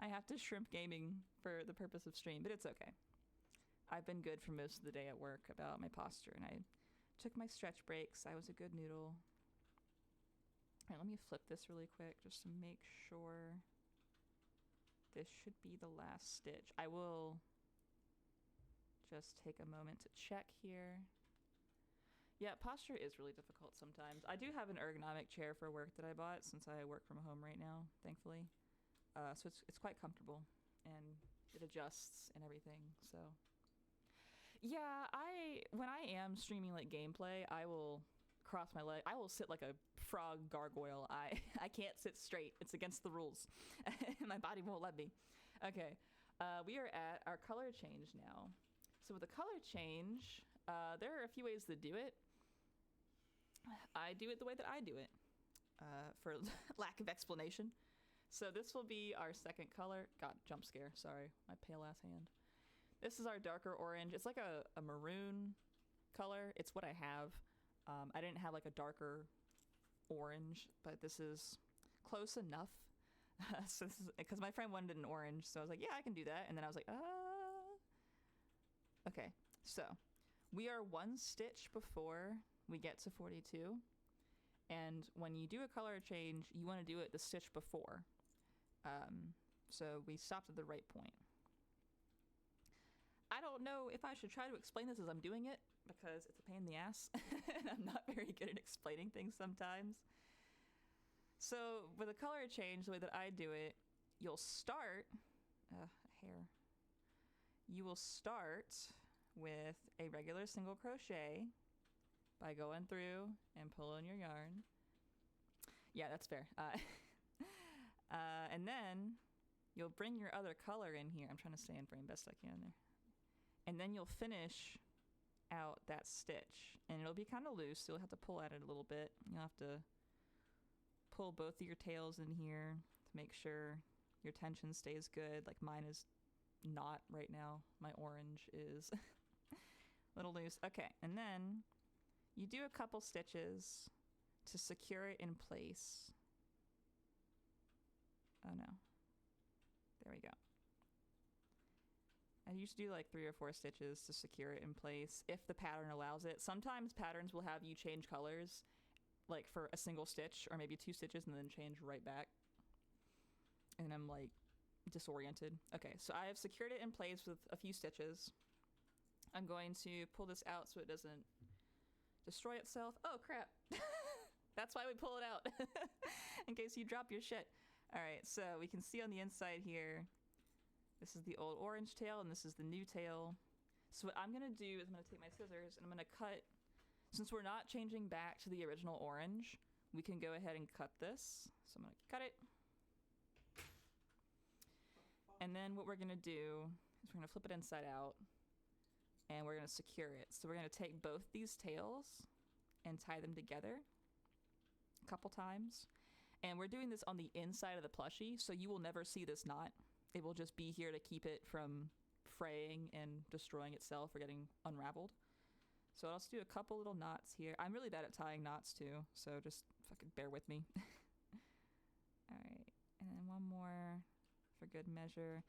I have to shrimp gaming for the purpose of stream, but it's okay. I've been good for most of the day at work about my posture, and I took my stretch breaks. I was a good noodle. All right, let me flip this really quick just to make sure this should be the last stitch. I will just take a moment to check here. Yeah, posture is really difficult sometimes. I do have an ergonomic chair for work that I bought since I work from home right now, thankfully. So it's quite comfortable, and it adjusts and everything, so. Yeah, when I am streaming like gameplay, I will cross my leg. I will sit like a frog gargoyle. I can't sit straight. It's against the rules. My body won't let me. Okay, we are at our color change now. So with the color change, there are a few ways to do it. I do it the way that I do it, for lack of explanation. So this will be our second color. God, jump scare, sorry, my pale ass hand. This is our darker orange. It's like a maroon color. It's what I have. I didn't have like a darker orange, but this is close enough. So this is, because my friend wanted an orange, so I was like, yeah, I can do that. And then I was like, okay, so we are one stitch before we get to 42. And when you do a color change, you want to do it the stitch before. So we stopped at the right point. I don't know if I should try to explain this as I'm doing it, because it's a pain in the ass, and I'm not very good at explaining things sometimes. So with a color change, the way that I do it, you'll start, hair. You will start with a regular single crochet by going through and pulling your yarn. Yeah, that's fair. And then you'll bring your other color in here. I'm trying to stay in frame best I can there. And then you'll finish out that stitch, and it'll be kind of loose, so you'll have to pull at it a little bit. You'll have to pull both of your tails in here to make sure your tension stays good. Like mine is not right now. My orange is a little loose. Okay, and then you do a couple stitches to secure it in place. Oh no. There we go. I used to do like 3 or 4 stitches to secure it in place if the pattern allows it. Sometimes patterns will have you change colors, like for a single stitch or maybe 2 stitches and then change right back. And I'm like disoriented. Okay, so I have secured it in place with a few stitches. I'm going to pull this out so it doesn't destroy itself. Oh crap. That's why we pull it out. In case you drop your shit. All right, so we can see on the inside here, this is the old orange tail and this is the new tail. So what I'm gonna do is I'm gonna take my scissors and I'm gonna cut, since we're not changing back to the original orange, we can go ahead and cut this. So I'm gonna cut it. And then what we're gonna do is we're gonna flip it inside out and we're gonna secure it. So we're gonna take both these tails and tie them together a couple times. And we're doing this on the inside of the plushie, so you will never see this knot. It will just be here to keep it from fraying and destroying itself or getting unraveled. So I'll just do a couple little knots here. I'm really bad at tying knots too, so just fucking bear with me. All right, and then one more for good measure.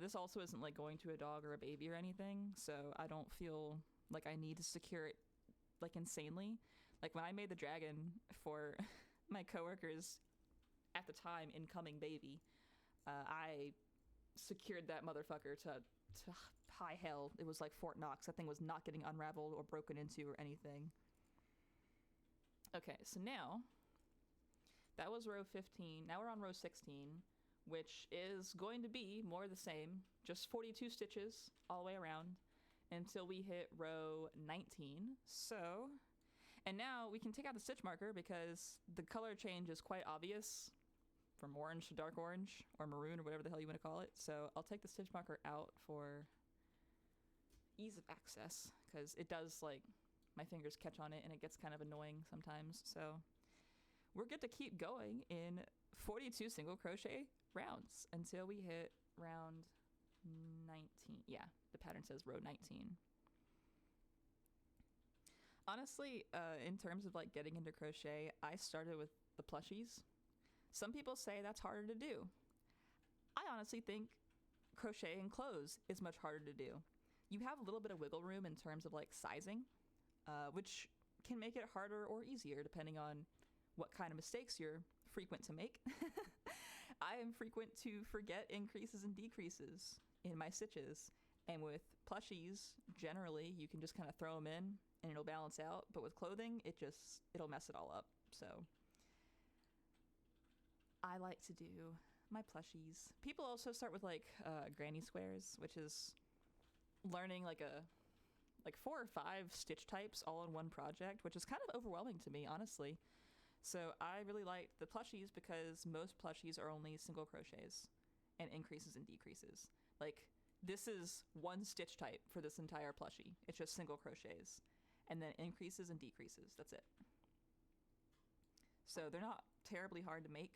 This also isn't like going to a dog or a baby or anything, so I don't feel like I need to secure it like insanely. Like when I made the dragon for my coworkers at the time, incoming baby, I secured that motherfucker to high hell. It was like Fort Knox. That thing was not getting unraveled or broken into or anything. Okay, so now that was row 15. Now we're on row 16. which is going to be more the same, just 42 stitches all the way around until we hit row 19. So, and now we can take out the stitch marker because the color change is quite obvious from orange to dark orange or maroon or whatever the hell you want to call it. So I'll take the stitch marker out for ease of access because it does, like, my fingers catch on it and it gets kind of annoying sometimes. So we're good to keep going in 42 single crochet rounds until we hit round 19. Yeah, the pattern says row 19. Honestly, in terms of like getting into crochet, I started with the plushies. Some people say that's harder to do. I honestly think crocheting clothes is much harder to do. You have a little bit of wiggle room in terms of like sizing, which can make it harder or easier depending on what kind of mistakes you're frequent to make. I am frequent to forget increases and decreases in my stitches, and with plushies, generally, you can just kind of throw them in and it'll balance out, but with clothing, it'll mess it all up. So I like to do my plushies. People also start with like granny squares, which is learning like 4 or 5 stitch types all in one project, which is kind of overwhelming to me, honestly. So I really like the plushies because most plushies are only single crochets and increases and decreases. Like, this is one stitch type for this entire plushie. It's just single crochets and then increases and decreases. That's it. So they're not terribly hard to make.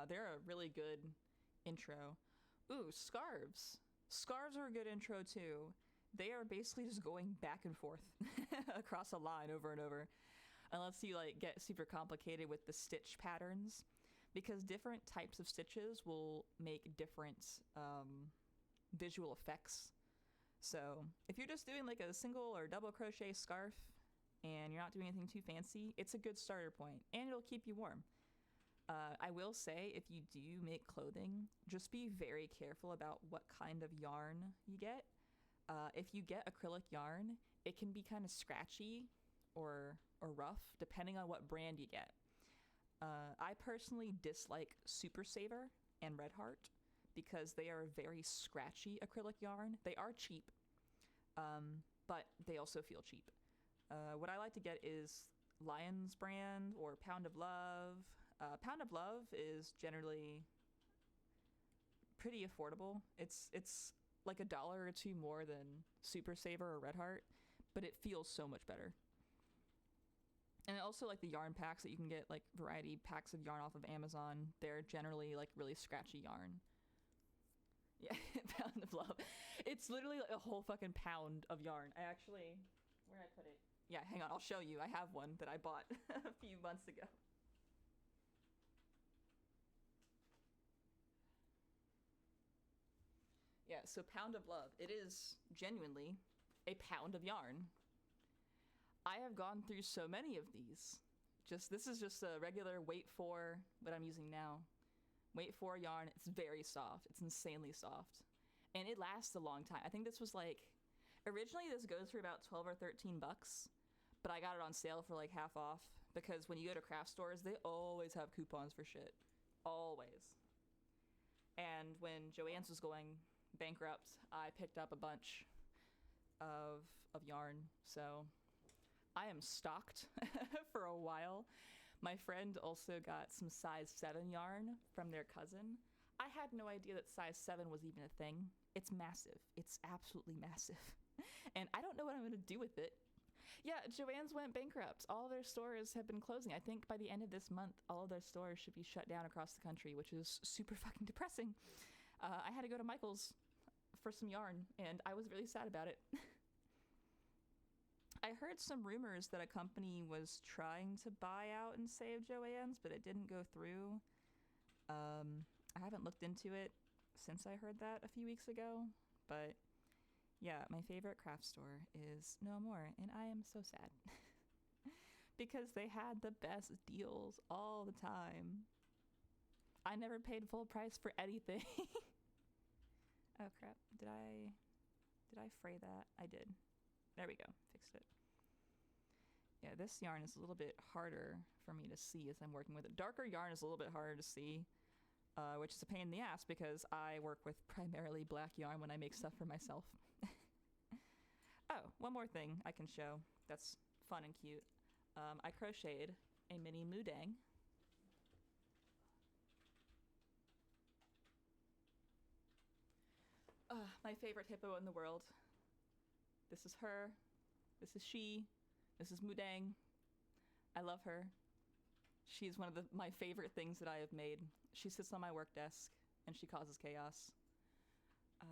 They're a really good intro. Ooh, scarves. Scarves are a good intro too. They are basically just going back and forth across a line over and over. Unless you like get super complicated with the stitch patterns, because different types of stitches will make different visual effects. So if you're just doing like a single or double crochet scarf and you're not doing anything too fancy, it's a good starter point and it'll keep you warm. I will say, if you do make clothing, just be very careful about what kind of yarn you get. If you get acrylic yarn, it can be kind of scratchy or rough, depending on what brand you get. I personally dislike Super Saver and Red Heart because they are very scratchy acrylic yarn. They are cheap, but they also feel cheap. What I like to get is Lion's brand or Pound of Love. Pound of Love is generally pretty affordable. It's like $1 or $2 more than Super Saver or Red Heart, but it feels so much better. And also like the yarn packs that you can get, like variety packs of yarn off of Amazon. They're generally like really scratchy yarn. Yeah, Pound of Love. It's literally like a whole fucking pound of yarn. I actually, where did I put it? Yeah, hang on, I'll show you. I have one that I bought a few months ago. Yeah, so Pound of Love. It is genuinely a pound of yarn. I have gone through so many of these. This is just a regular weight 4, what I'm using now. Weight 4 yarn. It's very soft. It's insanely soft. And it lasts a long time. I think this was like, originally this goes for about 12 or 13 bucks, but I got it on sale for like half off because when you go to craft stores, they always have coupons for shit. Always. And when Joann's was going bankrupt, I picked up a bunch of yarn. So I am stocked for a while. My friend also got some size 7 yarn from their cousin. I had no idea that size 7 was even a thing. It's massive. It's absolutely massive. And I don't know what I'm going to do with it. Yeah, Joann's went bankrupt. All their stores have been closing. I think by the end of this month, all of their stores should be shut down across the country, which is super fucking depressing. I had to go to Michael's for some yarn, and I was really sad about it. I heard some rumors that a company was trying to buy out and save Joann's, but it didn't go through. I haven't looked into it since I heard that a few weeks ago, but yeah, my favorite craft store is no more, and I am so sad because they had the best deals all the time. I never paid full price for anything. Oh crap, did I fray that? I did. There we go, fixed it. Yeah, this yarn is a little bit harder for me to see as I'm working with it. Darker yarn is a little bit harder to see. which is a pain in the ass because I work with primarily black yarn when I make stuff for myself. Oh, one more thing I can show that's fun and cute. I crocheted a mini Mudang. My favorite hippo in the world. This is her. This is she. This is Mudang. I love her. She's one of my favorite things that I have made. She sits on my work desk and she causes chaos.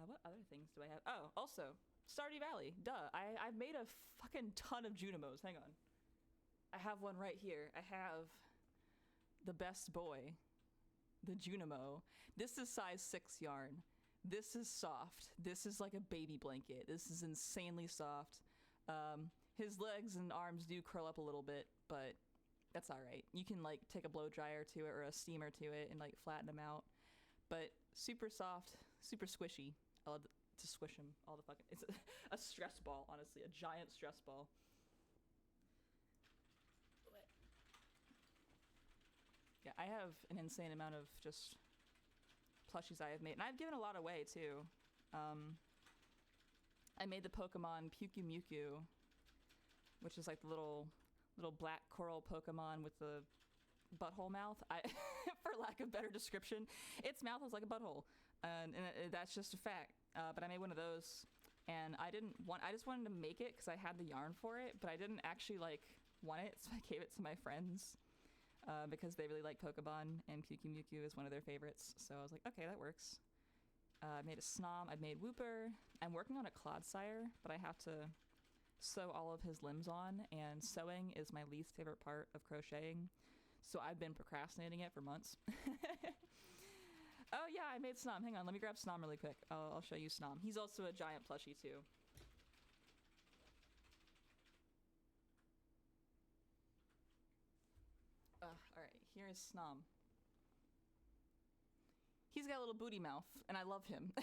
What other things do I have? Oh, also, Stardew Valley. Duh. I've made a fucking ton of Junimos. Hang on. I have one right here. I have the best boy, the Junimo. This is size 6 yarn. This is soft. This is like a baby blanket. This is insanely soft. His legs and arms do curl up a little bit, but that's all right. You can like take a blow dryer to it or a steamer to it and like flatten them out. But super soft, super squishy. I love to squish him all the fucking. It's a stress ball, honestly, a giant stress ball. Yeah, I have an insane amount of just plushies I have made, and I've given a lot away too. I made the Pokemon Pyukyu, which is like the little black coral Pokemon with the butthole mouth. For lack of better description, its mouth was like a butthole, and that's just a fact. But I made one of those, and I just wanted to make it because I had the yarn for it, but I didn't actually like want it, so I gave it to my friends. Because they really like Pokemon, and Pyukyu is one of their favorites. So I was like, okay, that works. I made a Snom. I've made Wooper. I'm working on a Clodsire, but I have to sew all of his limbs on, and sewing is my least favorite part of crocheting. So I've been procrastinating it for months. Oh yeah, I made Snom. Hang on, let me grab Snom really quick. I'll show you Snom. He's also a giant plushie too. Alright, here's Snom. He's got a little booty mouth, and I love him.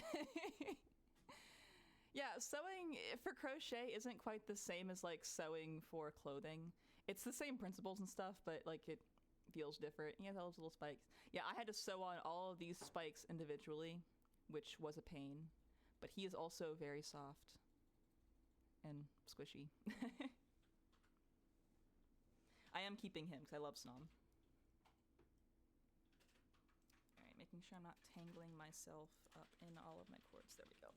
Yeah, sewing for crochet isn't quite the same as like sewing for clothing. It's the same principles and stuff, but like it feels different. He has all those little spikes. Yeah, I had to sew on all of these spikes individually, which was a pain. But he is also very soft and squishy. I am keeping him because I love Snom. Alright, making sure I'm not tangling myself up in all of my cords. There we go.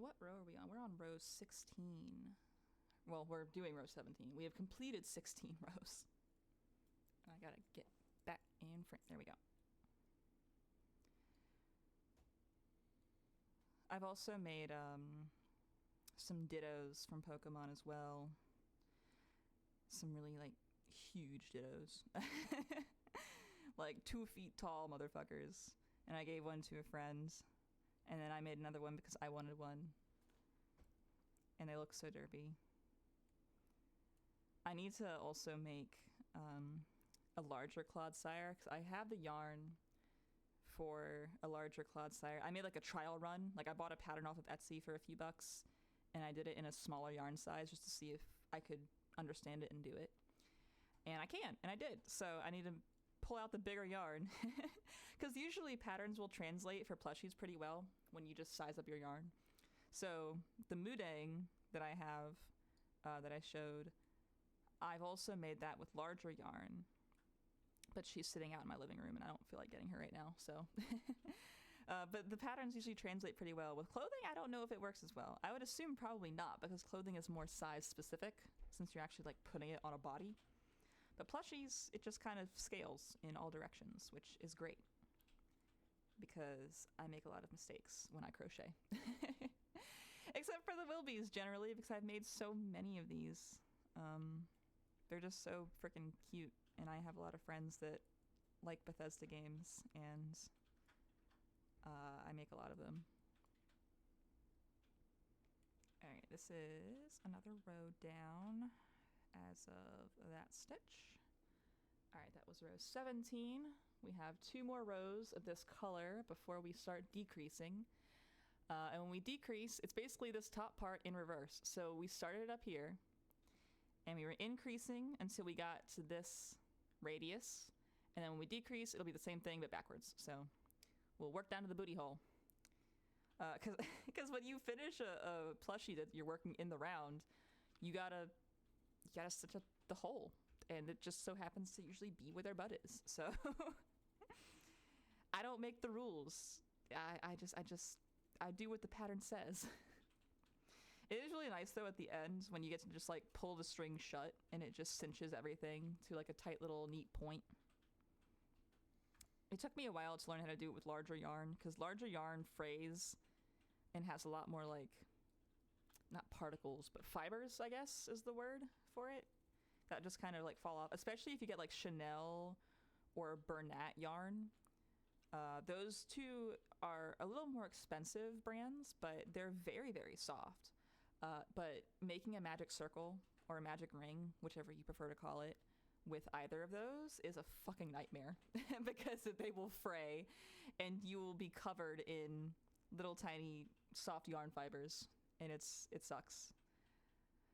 What row are we on? We're on row 16. Well, we're doing row 17. We have completed 16 rows. And I gotta get back in front. There we go. I've also made some dittos from Pokemon as well. Some really like huge dittos. Like 2 feet tall motherfuckers. And I gave one to a friend. And then I made another one because I wanted one. And they look so derpy. I need to also make a larger Clodsire because I have the yarn for a larger Clodsire. I made like a trial run. Like I bought a pattern off of Etsy for a few bucks, and I did it in a smaller yarn size just to see if I could understand it and do it. And I can, and I did. So I need to pull out the bigger yarn because usually patterns will translate for plushies pretty well when you just size up your yarn. So the Mudang that I have, that I showed, I've also made that with larger yarn, but she's sitting out in my living room and I don't feel like getting her right now, so. But the patterns usually translate pretty well. With clothing, I don't know if it works as well. I would assume probably not, because clothing is more size specific since you're actually like putting it on a body. But plushies, it just kind of scales in all directions, which is great because I make a lot of mistakes when I crochet. Except for the Wilbys generally, because I've made so many of these. They're just so freaking cute, and I have a lot of friends that like Bethesda games, and I make a lot of them. Alright, this is another row down as of that stitch. Alright, that was row 17. We have 2 more rows of this color before we start decreasing. And when we decrease, it's basically this top part in reverse. So we started up here, and we were increasing until we got to this radius, and then when we decrease, it'll be the same thing but backwards. So we'll work down to the booty hole. Because when you finish a plushie that you're working in the round, you gotta stitch up the hole, and it just so happens to usually be where their butt is. So I don't make the rules. I do what the pattern says. It is really nice though at the end when you get to just like pull the string shut and it just cinches everything to like a tight little neat point. It took me a while to learn how to do it with larger yarn, because larger yarn frays and has a lot more like, not particles, but fibers, I guess is the word for it, that just kind of like fall off, especially if you get like Chanel or Bernat yarn. Those two are a little more expensive brands, but they're very, very soft. But making a magic circle or a magic ring, whichever you prefer to call it, with either of those is a fucking nightmare because they will fray and you will be covered in little tiny soft yarn fibers, and it sucks.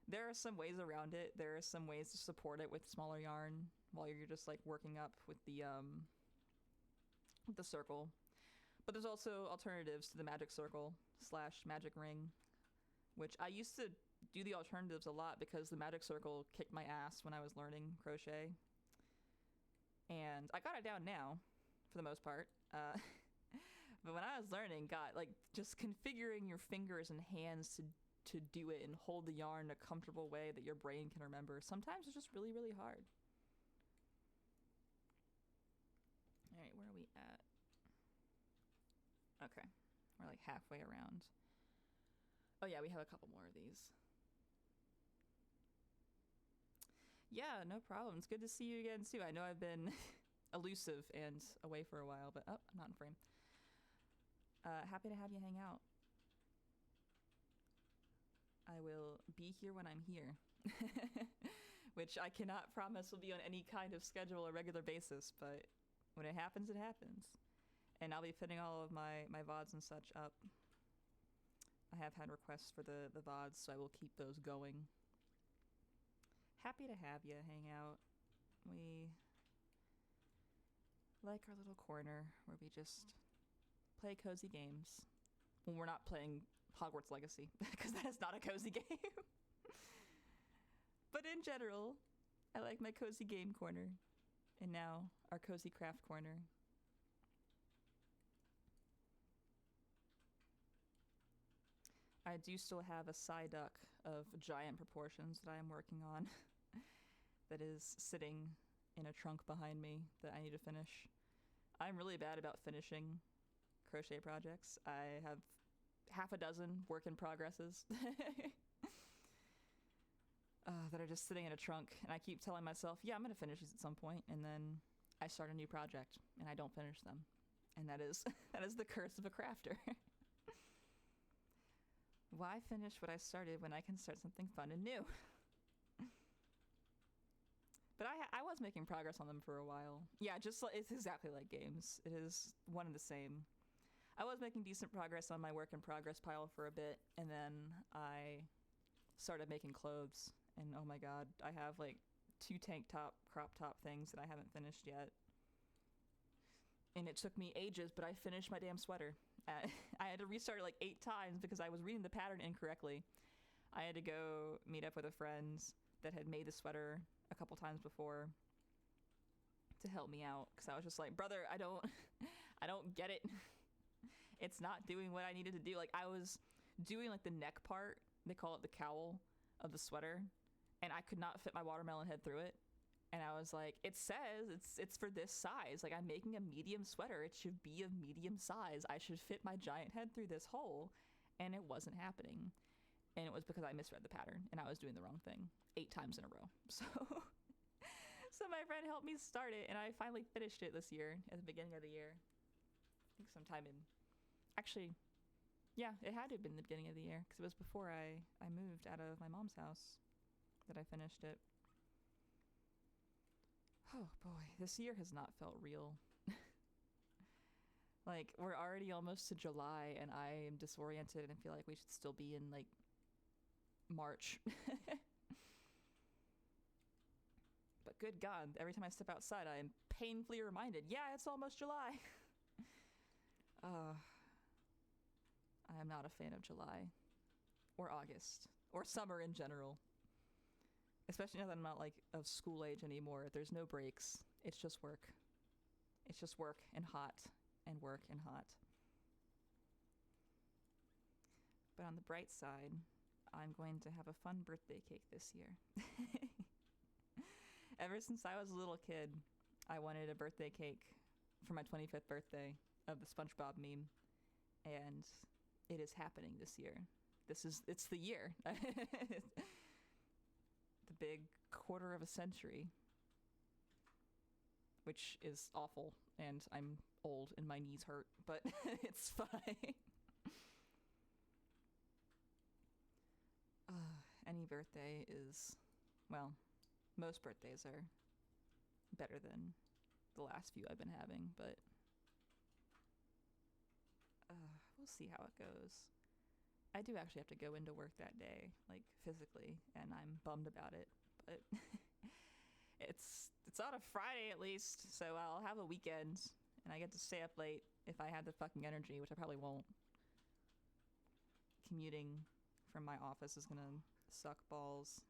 There are some ways around it. There are some ways to support it with smaller yarn while you're just like working up with the circle. But there's also alternatives to the magic circle / magic ring, which I used to do the alternatives a lot because the magic circle kicked my ass when I was learning crochet. And I got it down now, for the most part. But when I was learning, God, like just configuring your fingers and hands to do it and hold the yarn in a comfortable way that your brain can remember, sometimes it's just really, really hard. All right, where are we at? Okay, we're like halfway around. Oh yeah, we have a couple more of these. Yeah, no problem. It's good to see you again too. I know I've been elusive and away for a while, but I'm not in frame. Happy to have you hang out. I will be here when I'm here, which I cannot promise will be on any kind of schedule or regular basis, but when it happens, it happens. And I'll be fitting all of my VODs and such up. I have had requests for the VODs, so I will keep those going. Happy to have you hang out. We like our little corner where we just play cozy games when we're not playing Hogwarts Legacy, because that is not a cozy game. But in general, I like my cozy game corner, and now our cozy craft corner. I do still have a side duck of giant proportions that I am working on that is sitting in a trunk behind me that I need to finish. I'm really bad about finishing crochet projects. I have half a dozen work in progresses that are just sitting in a trunk, and I keep telling myself, yeah, I'm going to finish these at some point, and then I start a new project and I don't finish them. And that is the curse of a crafter. Why finish what I started when I can start something fun and new? But I was making progress on them for a while. Yeah, just like, it's exactly like games. It is one and the same. I was making decent progress on my work in progress pile for a bit, and then I started making clothes, and oh my god, I have like 2 tank top, crop top things that I haven't finished yet. And it took me ages, but I finished my damn sweater. I had to restart it like 8 times because I was reading the pattern incorrectly. I had to go meet up with a friend that had made the sweater a couple times before to help me out, because I was just like, brother, I don't get it. It's not doing what I needed to do. Like, I was doing like the neck part, they call it the cowl of the sweater, and I could not fit my watermelon head through it. And I was like, it says it's for this size. Like, I'm making a medium sweater. It should be of medium size. I should fit my giant head through this hole. And it wasn't happening. And it was because I misread the pattern and I was doing the wrong thing 8 times in a row. So my friend helped me start it, and I finally finished it this year at the beginning of the year. I think sometime in, actually, yeah, it had to have been the beginning of the year, because it was before I moved out of my mom's house that I finished it. Oh boy, this year has not felt real. Like, we're already almost to July and I am disoriented and feel like we should still be in like March. But good God, every time I step outside, I am painfully reminded, yeah, it's almost July. I am not a fan of July or August or summer in general. Especially now that I'm not like of school age anymore. There's no breaks. It's just work. It's just work and hot and work and hot. But on the bright side, I'm going to have a fun birthday cake this year. Ever since I was a little kid, I wanted a birthday cake for my 25th birthday of the SpongeBob meme. And it is happening this year. It's the year. The big quarter of a century. Which is awful, and I'm old and my knees hurt, but it's fine. Any birthday is, well, most birthdays are better than the last few I've been having, but we'll see how it goes. I do actually have to go into work that day, like physically, and I'm bummed about it, but it's on a Friday at least, so I'll have a weekend, and I get to stay up late if I had the fucking energy, which I probably won't. Commuting from my office is gonna suck balls.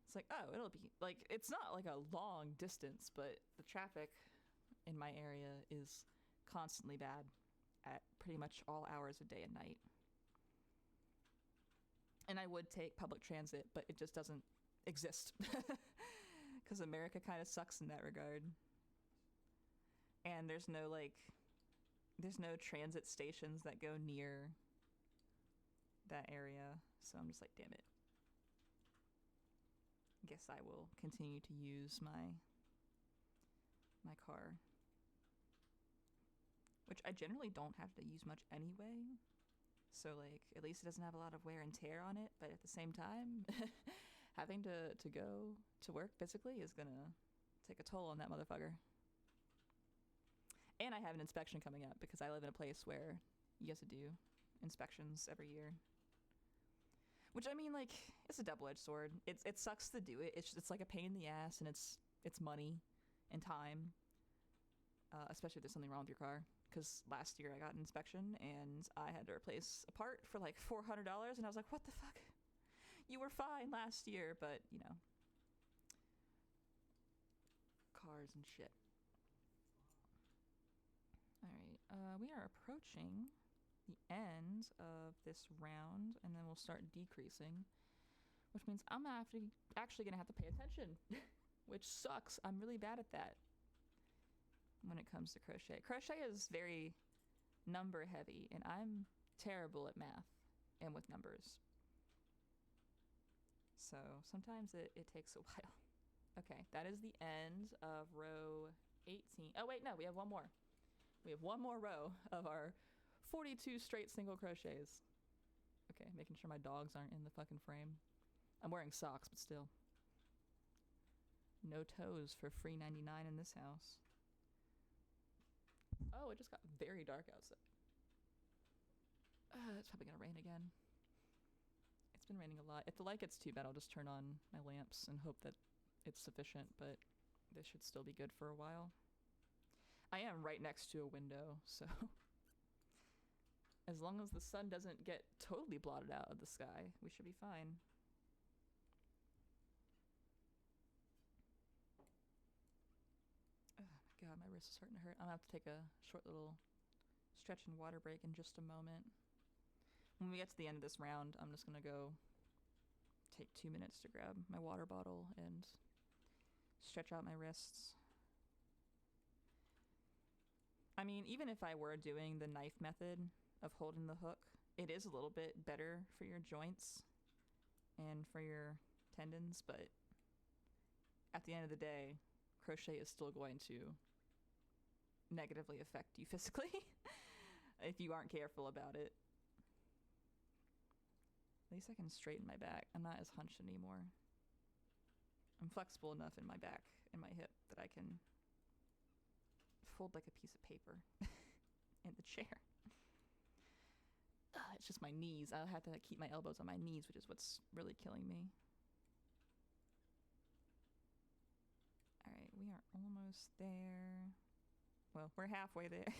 It's like, oh, it'll be, like, it's not like a long distance, but the traffic in my area is constantly bad at pretty much all hours of day and night. And I would take public transit, but it just doesn't exist. Because America kind of sucks in that regard. And there's no transit stations that go near that area. So I'm just like, damn it. Guess I will continue to use my car. Which I generally don't have to use much anyway. So, like, at least it doesn't have a lot of wear and tear on it. But at the same time, having to go to work physically is gonna take a toll on that motherfucker. And I have an inspection coming up because I live in a place where you have to do inspections every year. Which, I mean, like, it's a double-edged sword. It sucks to do it. It's like a pain in the ass, and it's money and time, especially if there's something wrong with your car. Because last year I got an inspection, and I had to replace a part for like $400, and I was like, what the fuck? You were fine last year, but, you know. Cars and shit. Alright, we are approaching the end of this round, and then we'll start decreasing, which means I'm actually gonna have to pay attention, which sucks. I'm really bad at that when it comes to crochet. Crochet is very number heavy, and I'm terrible at math and with numbers. So sometimes it takes a while. Okay, that is the end of row 18. Oh wait, no, we have one more. We have one more row of our 42 straight single crochets. Okay, making sure my dogs aren't in the fucking frame. I'm wearing socks, but still. No toes for free 99 in this house. Oh, it just got very dark outside. It's probably gonna rain again. It's been raining a lot. If the light gets too bad, I'll just turn on my lamps and hope that it's sufficient, but this should still be good for a while. I am right next to a window, so as long as the sun doesn't get totally blotted out of the sky, we should be fine. Oh my god, my wrist is starting to hurt. I'm gonna have to take a short little stretch and water break in just a moment. When we get to the end of this round, I'm just gonna go take 2 minutes to grab my water bottle and stretch out my wrists. I mean, even if I were doing the knife method of holding the hook, it is a little bit better for your joints and for your tendons, but at the end of the day, crochet is still going to negatively affect you physically if you aren't careful about it. At least I can straighten my back. I'm not as hunched anymore. I'm flexible enough in my back and my hip that I can fold like a piece of paper in the chair. It's just my knees. I'll have to keep my elbows on my knees, which is what's really killing me. we are almost there. Well, we're halfway there.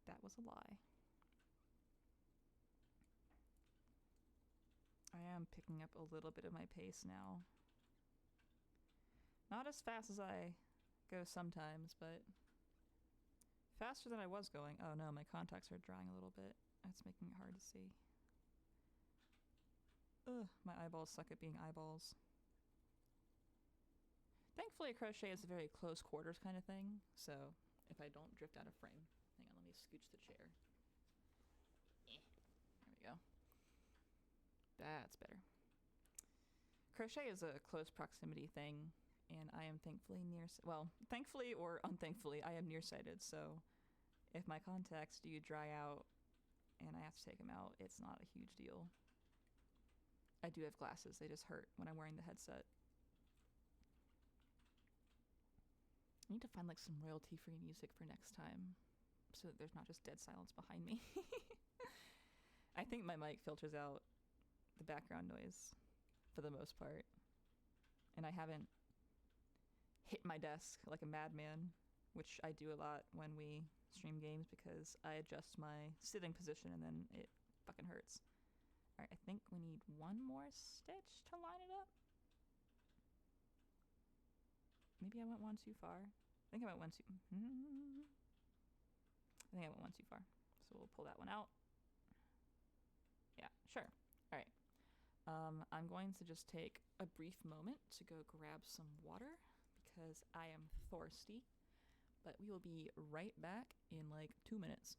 That was a lie. I am picking up a little bit of my pace now. Not as fast as I go sometimes, but faster than I was going. Oh no, my contacts are drying a little bit. That's making it hard to see. Ugh, my eyeballs suck at being eyeballs. Thankfully, crochet is a very close quarters kind of thing, so if I don't drift out of frame. Hang on, let me scooch the chair. There we go. That's better. Crochet is a close proximity thing, and I am thankfully thankfully or unthankfully, I am nearsighted, so if my contacts do dry out and I have to take them out, it's not a huge deal. I do have glasses, they just hurt when I'm wearing the headset. I need to find like some royalty-free music for next time, so that there's not just dead silence behind me. I think my mic filters out the background noise for the most part, and I haven't hit my desk like a madman, which I do a lot when we stream games because I adjust my sitting position and then it fucking hurts. Alright, I think we need one more stitch to line it up. Maybe I went one too far. I think I went one too far. So we'll pull that one out. Yeah, sure. Alright. I'm going to just take a brief moment to go grab some water because I am thirsty. But we will be right back in like 2 minutes.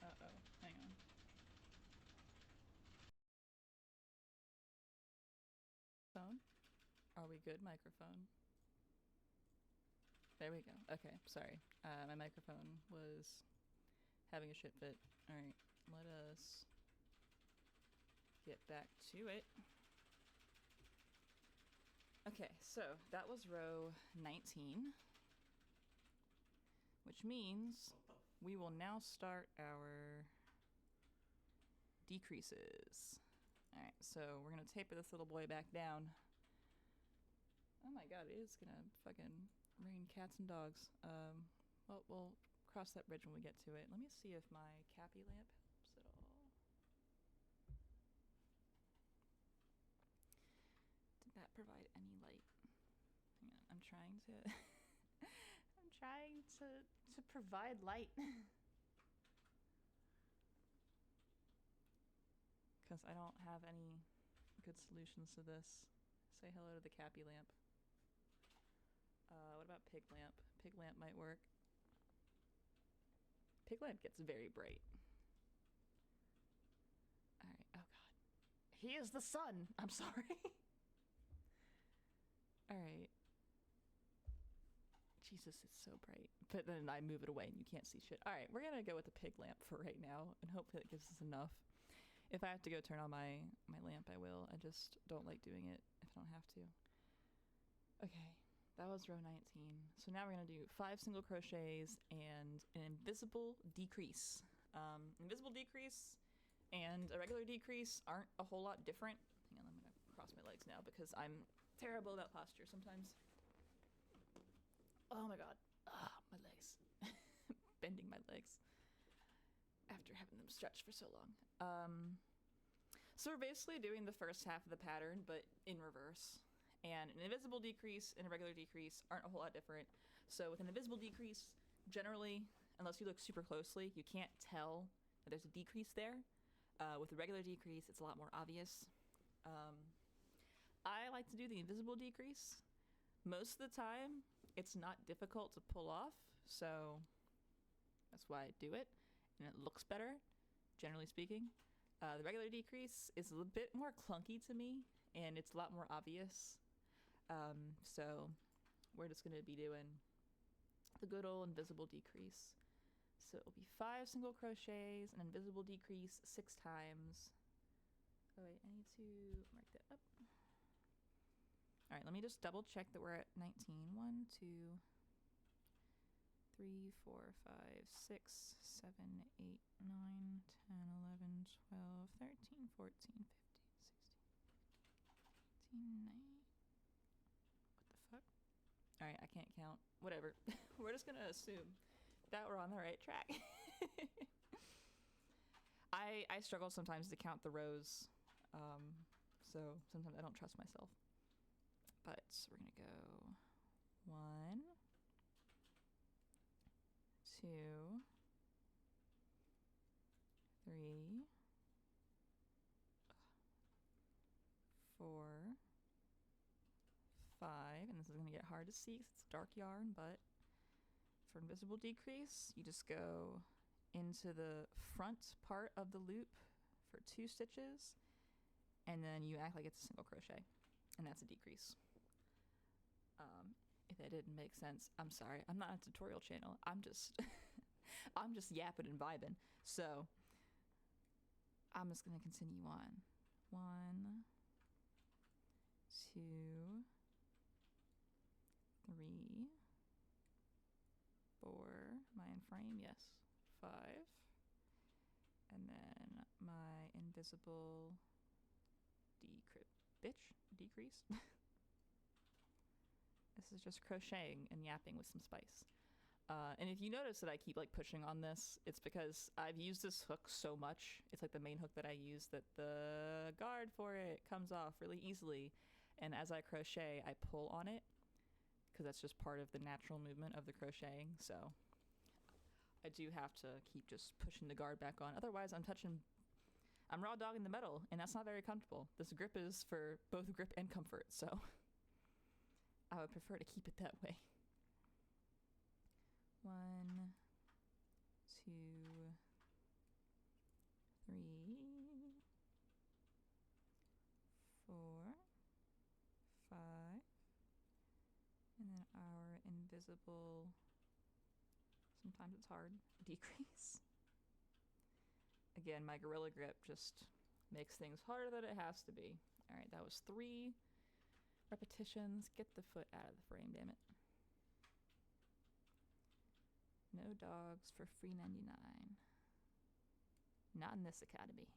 Uh-oh, hang on. Phone? Are we good, microphone? There we go. Okay, sorry. My microphone was having a shit fit. Alright, let us get back to it. Okay, so that was row 19, which means we will now start our decreases. Alright, so we're gonna taper this little boy back down. Oh my god, it is gonna fucking rain cats and dogs. Well, we'll cross that bridge when we get to it. Let me see if my Cappy lamp helps at all. Did that provide any light? Hang on, I'm trying to to provide light. Because I don't have any good solutions to this. Say hello to the Cappy lamp. What about Pig lamp? Pig lamp might work. pig lamp gets very bright. Alright, oh god. He is the sun! I'm sorry. Alright. Jesus, it's so bright. But then I move it away and you can't see shit. Alright, we're gonna go with the pig lamp for right now, and hopefully it gives us enough. If I have to go turn on my lamp, I will. I just don't like doing it if I don't have to. Okay, that was row 19. So now we're gonna do 5 single crochets and an invisible decrease. Invisible decrease and a regular decrease aren't a whole lot different. Hang on, I'm gonna cross my legs now because I'm terrible about posture sometimes. Oh my god. My legs. Bending my legs after having them stretched for so long. So we're basically doing the first half of the pattern, but in reverse. And an invisible decrease and a regular decrease aren't a whole lot different. So with an invisible decrease, generally, unless you look super closely, you can't tell that there's a decrease there. With a regular decrease, it's a lot more obvious. I like to do the invisible decrease. Most of the time, it's not difficult to pull off, so that's why I do it, and it looks better, generally speaking. The regular decrease is a bit more clunky to me, and it's a lot more obvious. So we're just going to be doing the good old invisible decrease. So it will be 5 single crochets, an invisible decrease 6 times. Oh wait, I need to mark that up. All right, let me just double check that we're at 19. 1, 2, 3, 4, 5, 6, 7, 8, 9, 10, 11, 12, 13, 14, 15, 16, 18, 19. What the fuck? All right, I can't count. Whatever. We're just gonna assume that we're on the right track. I struggle sometimes to count the rows, so sometimes I don't trust myself. But we're gonna go 1, 2, 3, 4, 5, and this is gonna get hard to see because it's dark yarn, but for invisible decrease, you just go into the front part of the loop for 2 stitches, and then you act like it's a single crochet, and that's a decrease. If that didn't make sense, I'm sorry. I'm not a tutorial channel. I'm just I'm just yapping and vibing. So I'm just gonna continue on. 1, 2, 3, 4, am I in frame? Yes. 5, and then my invisible decrease. This is just crocheting and yapping with some spice. And if you notice that I keep like pushing on this, it's because I've used this hook so much. It's like the main hook that I use, that the guard for it comes off really easily. And as I crochet, I pull on it because that's just part of the natural movement of the crocheting. So I do have to keep just pushing the guard back on. Otherwise, I'm raw dogging the metal, and that's not very comfortable. This grip is for both grip and comfort, so I would prefer to keep it that way. 1, 2, 3, 4, 5, and then our invisible, sometimes it's hard, decrease. Again, my Gorilla Grip just makes things harder than it has to be. All right, that was 3 repetitions. Get the foot out of the frame, damn it. No dogs for free 99. Not in this academy.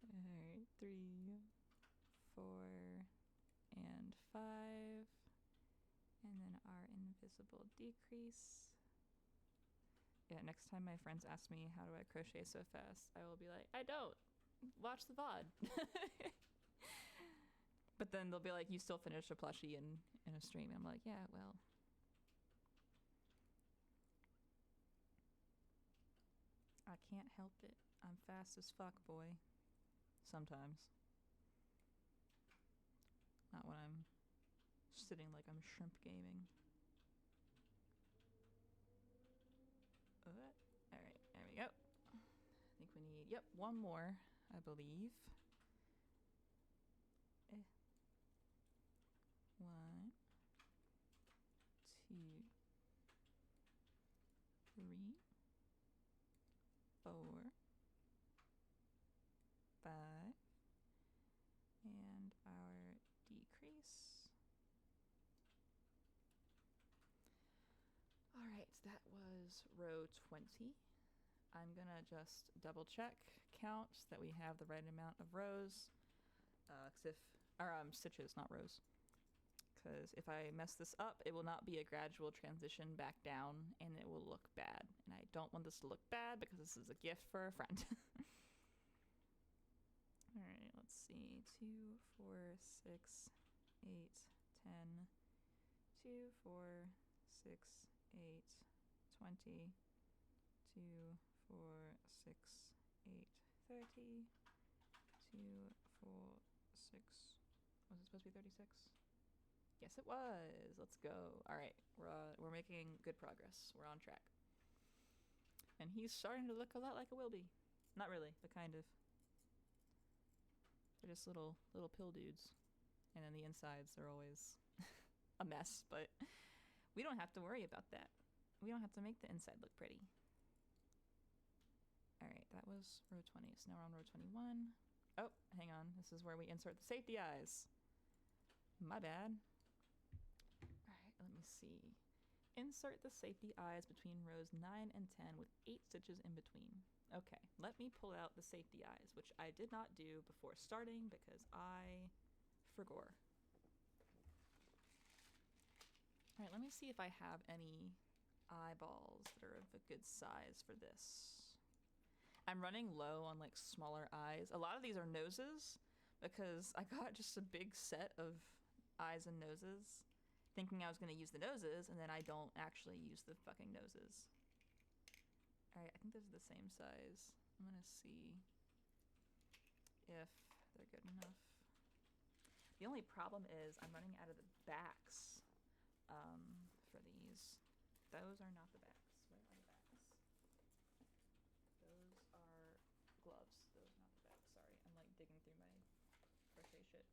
Alright, 3, 4, and 5. And then our invisible decrease. Yeah, next time my friends ask me how do I crochet so fast, I will be like, I don't. Watch the VOD. But then they'll be like, you still finished a plushie in a stream. I'm like, yeah, well. I can't help it. I'm fast as fuck, boy. Sometimes. Not when I'm sitting like I'm shrimp gaming. one more, I believe. One, two, three, 4, 5, and our decrease. All right, that was row 20. I'm gonna just double check, count that we have the right amount of rows, stitches, not rows. Because if I mess this up, it will not be a gradual transition back down, and it will look bad. And I don't want this to look bad because this is a gift for a friend. All right, let's see. 2, 4, 6, 8, 10. 2, 4, 6, 8, 20. 2, 4, 6, 8, 30. 2, 4, 6. Was it supposed to be 36? Yes, it was. Let's go. All right, we're making good progress. We're on track. And he's starting to look a lot like a Wilby. Not really, but kind of. They're just little pill dudes. And then the insides are always a mess, but we don't have to worry about that. We don't have to make the inside look pretty. All right, that was row 20. So now we're on row 21. Oh, hang on. This is where we insert the safety eyes. My bad. All right, let me see. Insert the safety eyes between rows 9 and 10 with 8 stitches in between. Okay, let me pull out the safety eyes, which I did not do before starting because I forgot. All right, let me see if I have any eyeballs that are of a good size for this. I'm running low on like smaller eyes. A lot of these are noses because I got just a big set of eyes and noses thinking I was going to use the noses, and then I don't actually use the fucking noses. All right, I think those are the same size. I'm going to see if they're good enough. The only problem is I'm running out of the backs for these. Those are not the backs. Where are the backs? Those are gloves. Those are not the backs. Sorry, I'm like digging through my crochet shit.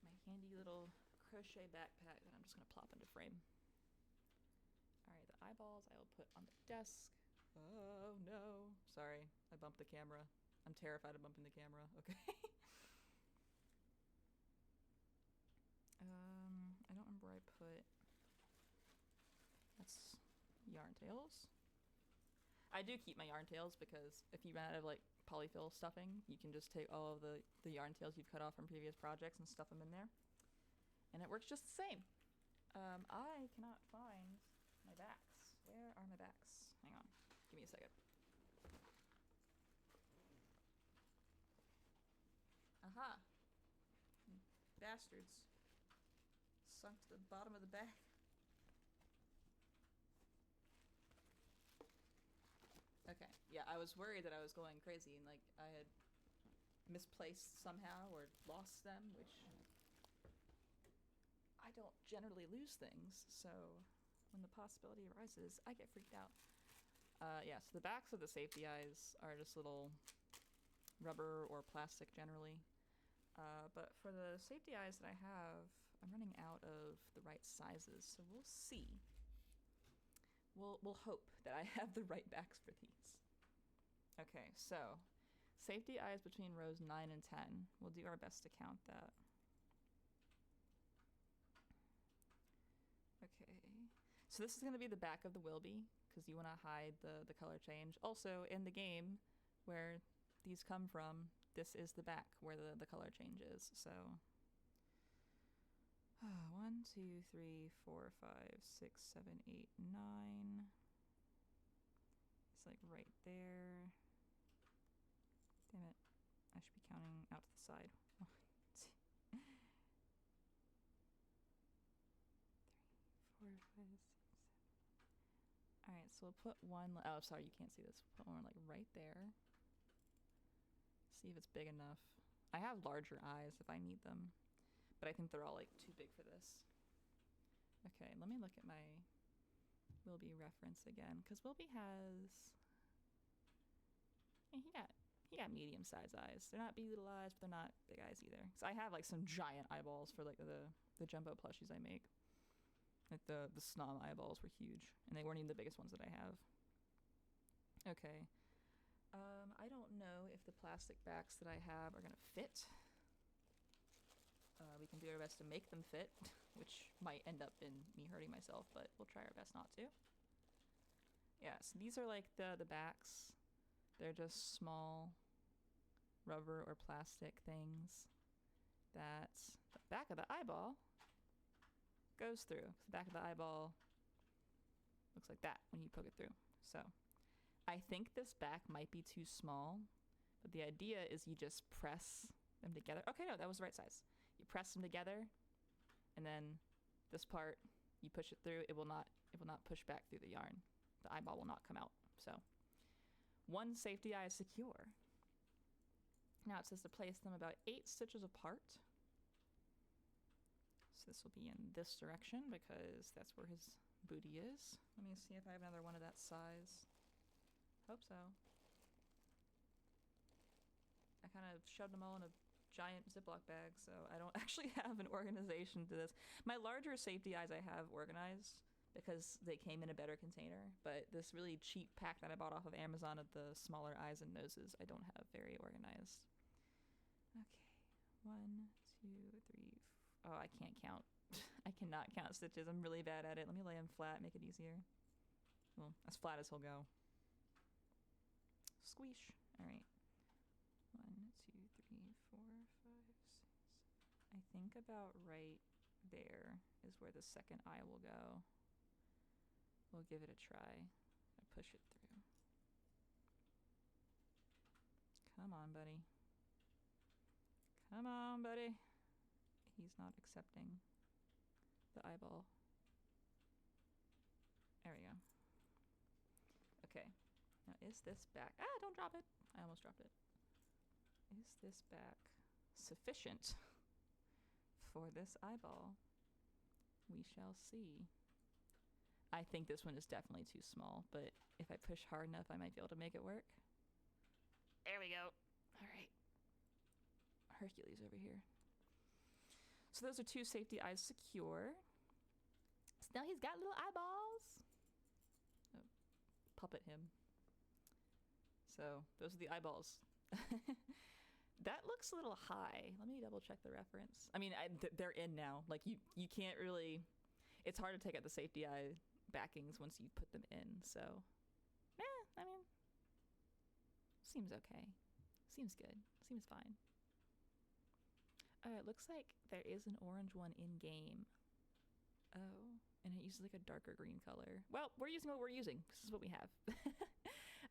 My handy little crochet backpack that I'm just gonna plop into frame. All right, the eyeballs I will put on the desk. Oh no, sorry, I bumped the camera. I'm terrified of bumping the camera, okay. I don't remember where I put, that's yarn tails. I do keep my yarn tails because if you run out of like polyfill stuffing, you can just take all of the yarn tails you've cut off from previous projects and stuff them in there. And it works just the same. I cannot find my backs. Where are my backs? Hang on, give me a second. Aha. Bastards. Sunk to the bottom of the bag. Okay, yeah, I was worried that I was going crazy and like I had misplaced somehow or lost them, which I don't generally lose things, so when the possibility arises, I get freaked out. Yeah, so the backs of the safety eyes are just little rubber or plastic generally. But for the safety eyes that I have, I'm running out of the right sizes, so we'll see. We'll hope that I have the right backs for these. Okay, so safety eyes between rows 9 and 10. We'll do our best to count that. Okay, so this is going to be the back of the Wilby because you want to hide the color change. Also, in the game where these come from, this is the back where the color change is. So 1, 2, 3, 4, 5, 6, 7, 8, 9. It's like right there. Damn it. I should be counting out to the side. 1, 2, 3, 4, 5, 6, 7. Alright, so we'll put one. Oh, sorry, you can't see this. We'll put one like right there. See if it's big enough. I have larger eyes if I need them, but I think they're all like too big for this. Okay, let me look at my Wilby reference again, because Wilby has, he got medium-sized eyes. They're not big little eyes, but they're not big eyes either. So I have like some giant eyeballs for like the jumbo plushies I make. Like the snom eyeballs were huge, and they weren't even the biggest ones that I have. Okay. I don't know if the plastic backs that I have are gonna fit. We can do our best to make them fit, which might end up in me hurting myself, but we'll try our best not to. Yeah, so these are like the backs. They're just small rubber or plastic things that the back of the eyeball goes through. The back of the eyeball looks like that when you poke it through. So I think this back might be too small, but the idea is you just press them together. Okay, no, that was the right size. You press them together, and then this part, you push it through. It will not push back through the yarn. The eyeball will not come out. So one safety eye is secure. Now it says to place them about 8 stitches apart. So this will be in this direction because that's where his booty is. Let me see if I have another one of that size. Hope so. I kind of shoved them all in a giant Ziploc bag, so I don't actually have an organization to this. My larger safety eyes I have organized because they came in a better container, but this really cheap pack that I bought off of Amazon of the smaller eyes and noses I don't have very organized. Okay, 1, 2, 3, 4. Oh, I can't count. I cannot count stitches. I'm really bad at it. Let me lay them flat, make it easier. Well, as flat as he'll go. Squeesh. All right. 1, 2, 3, 4, 5, 6. I think about right there is where the second eye will go. We'll give it a try. I push it through. Come on, buddy. Come on, buddy. He's not accepting the eyeball. There we go. Okay. Now, is this back? Ah, don't drop it. I almost dropped it. Is this back sufficient for this eyeball? We shall see. I think this one is definitely too small, but if I push hard enough, I might be able to make it work. There we go. All right. Hercules over here. So those are 2 safety eyes secure. So now he's got little eyeballs. Oh, puppet him. So those are the eyeballs. That looks a little high. Let me double check the reference. I mean, they're in now. Like you can't really, it's hard to take out the safety eye backings once you put them in. So, I mean, seems okay. Seems good. Seems fine. It looks like there is an orange one in game. Oh, and it uses like a darker green color. Well, we're using what we're using. This is what we have.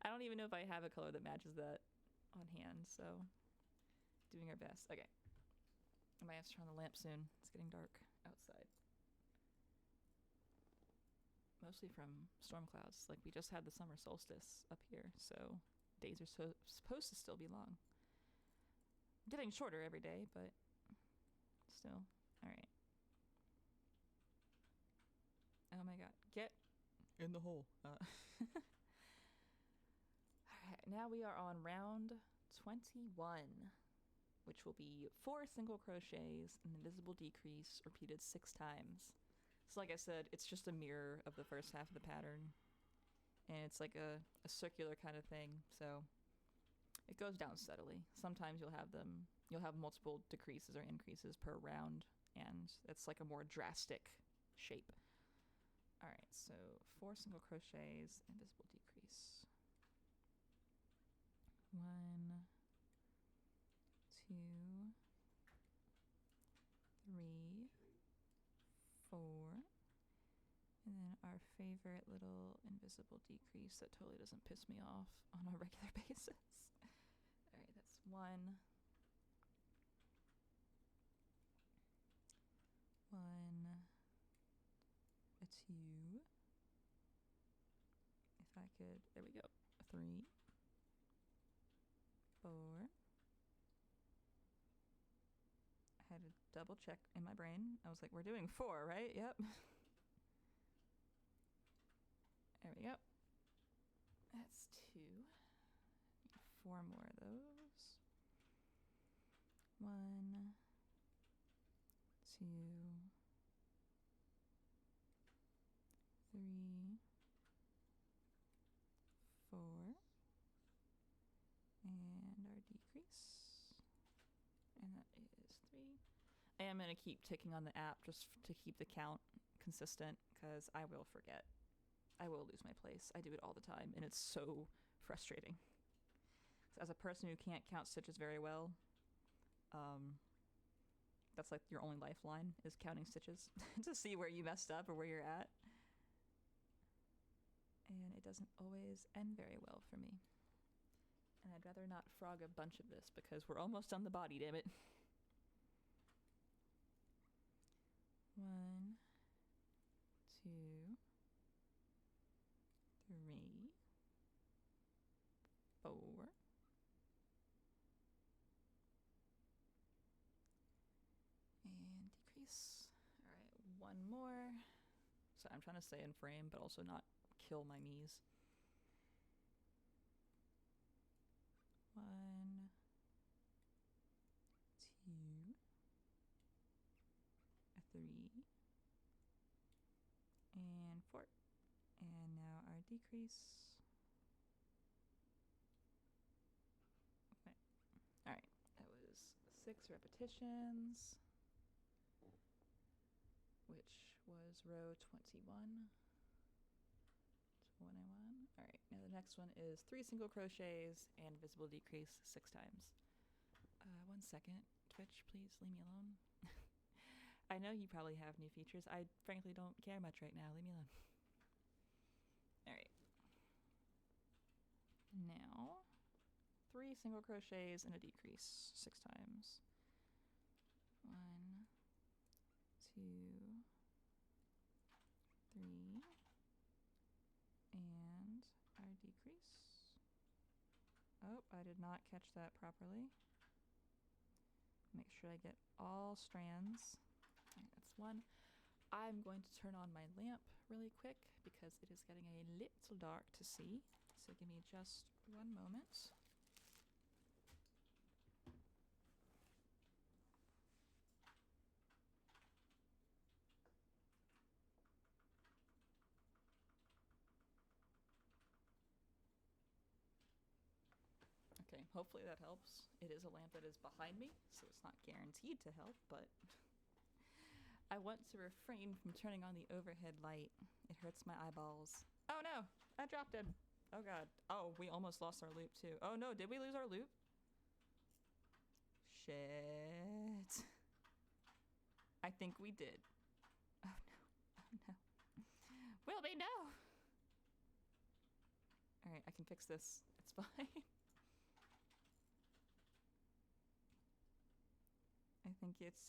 I don't even know if I have a color that matches that on hand, so doing our best. Okay. I might have to turn on the lamp soon. It's getting dark outside. Mostly from storm clouds. Like, we just had the summer solstice up here, so days are supposed to still be long. Getting shorter every day, but still. All right. Oh my god. Get in the hole. All right, now we are on round 21, which will be 4 single crochets, an invisible decrease, repeated 6 times. So like I said, it's just a mirror of the first half of the pattern, and it's like a circular kind of thing, so it goes down steadily. Sometimes you'll have multiple decreases or increases per round, and it's like a more drastic shape. All right, so 4 single crochets, invisible decrease. 1, 2, 3, 4, and then our favorite little invisible decrease that totally doesn't piss me off on a regular basis. All right, that's 1, 1, a 2. If I could, there we go. A 3, 4. I had to double check in my brain. I was like, we're doing 4, right? Yep. There we go. That's 2. Need 4 more of those. 1, 2, 3, 4, and our decrease, and that is 3. I am going to keep ticking on the app just to keep the count consistent, because I will forget. I will lose my place. I do it all the time, and it's so frustrating. As a person who can't count stitches very well, that's like your only lifeline, is counting stitches to see where you messed up or where you're at. And it doesn't always end very well for me. And I'd rather not frog a bunch of this because we're almost on the body, damn it. 1, 2, 3, 4, and decrease. All right, 1 more. So I'm trying to stay in frame, but also not kill my knees. 1, 2, 3, and 4. And now our decrease. Okay. All right, that was 6 repetitions, which was row 21. 21. All right, now the next one is 3 single crochets and visible decrease 6 times. 1 second. Twitch, please leave me alone. I know you probably have new features. I frankly don't care much right now. Leave me alone. All right. Now, 3 single crochets and a decrease 6 times. 1, 2, 3, and our decrease. Oh, I did not catch that properly. Make sure I get all strands. All right, that's 1. I'm going to turn on my lamp really quick because it is getting a little dark to see. So give me just 1 moment. Okay, hopefully that helps. It is a lamp that is behind me, so it's not guaranteed to help, but I want to refrain from turning on the overhead light. It hurts my eyeballs. Oh no, I dropped it. Oh god. Oh, we almost lost our loop too. Oh no, did we lose our loop? Shit. I think we did. Oh no, oh no. Wilby, no! Alright, I can fix this. It's fine.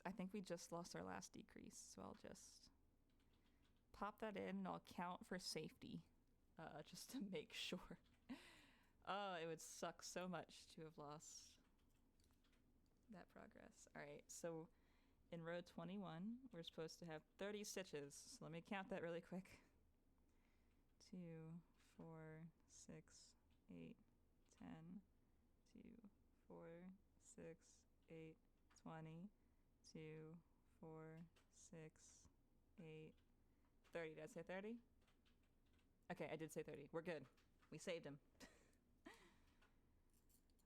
I think we just lost our last decrease, so I'll just pop that in and I'll count for safety, just to make sure. Oh, it would suck so much to have lost that progress. All right, so in row 21, we're supposed to have 30 stitches. So let me count that really quick. 2, 4, 6, 8, 10, 2, 4, 6, 8, 20, 2, 4, 6, 8, 30. Did I say 30? Okay, I did say 30. We're good. We saved him.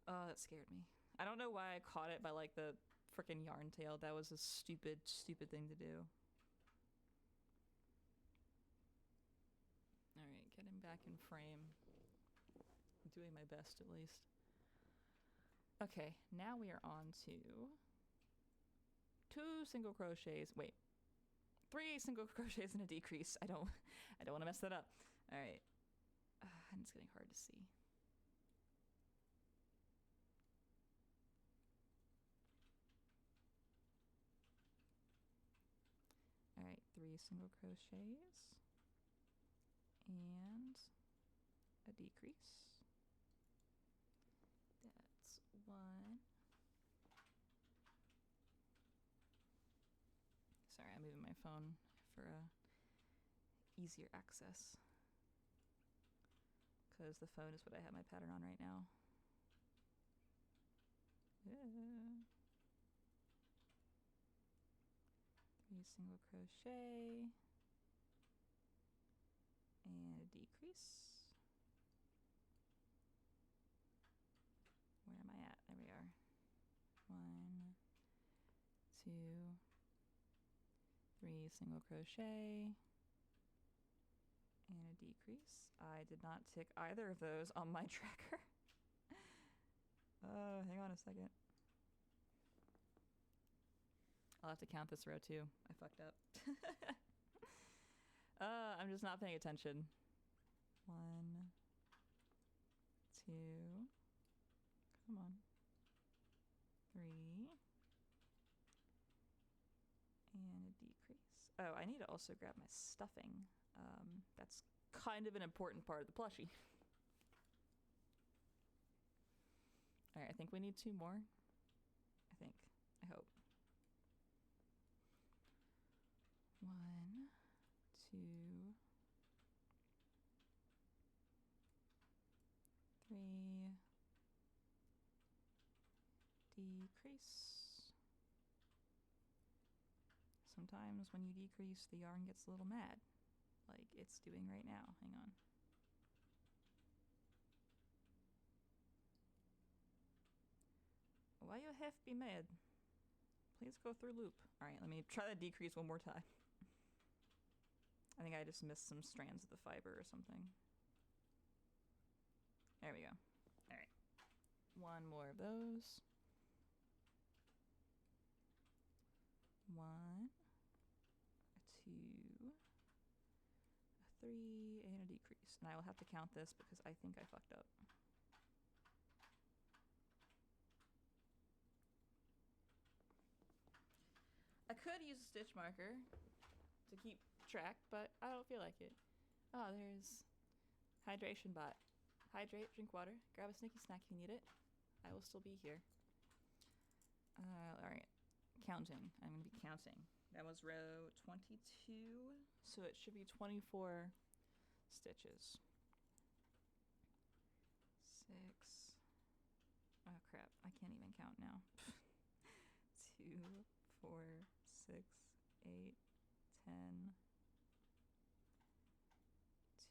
Oh, that scared me. I don't know why I caught it by like the frickin' yarn tail. That was a stupid, stupid thing to do. Alright, getting back in frame. I'm doing my best at least. Okay, now we are on to 2 single crochets. Wait. 3 single crochets and a decrease. I don't want to mess that up. All right. And it's getting hard to see. All right, 3 single crochets and a decrease. That's 1. Sorry, I'm moving my phone for easier access. because the phone is what I have my pattern on right now. Yeah. 3 single crochet and a decrease. Where am I at? There we are. 1, 2, 3 single crochet and a decrease. I did not tick either of those on my tracker. Hang on a second. I'll have to count this row too. I fucked up. I'm just not paying attention. 1, 2, come on, 3, and a decrease. Oh, I need to also grab my stuffing. That's kind of an important part of the plushie. All right, I think we need 2 more. I hope. 1, 2, 3, decrease. Sometimes when you decrease, the yarn gets a little mad, like it's doing right now. Hang on. Why you have to be mad? Please go through loop. All right, let me try that decrease one more time. I think I just missed some strands of the fiber or something. There we go. All right. 1 more of those. 1, 2, 3, and a decrease. And I will have to count this because I think I fucked up. I could use a stitch marker to keep track, but I don't feel like it. Oh, there's hydration bot. Hydrate, drink water, grab a snicky snack if you need it. I will still be here. Alright. Counting. I'm going to be counting. That was row 22, so it should be 24 stitches. 6. Oh crap, I can't even count now. 2, 4, 6, 8, 10.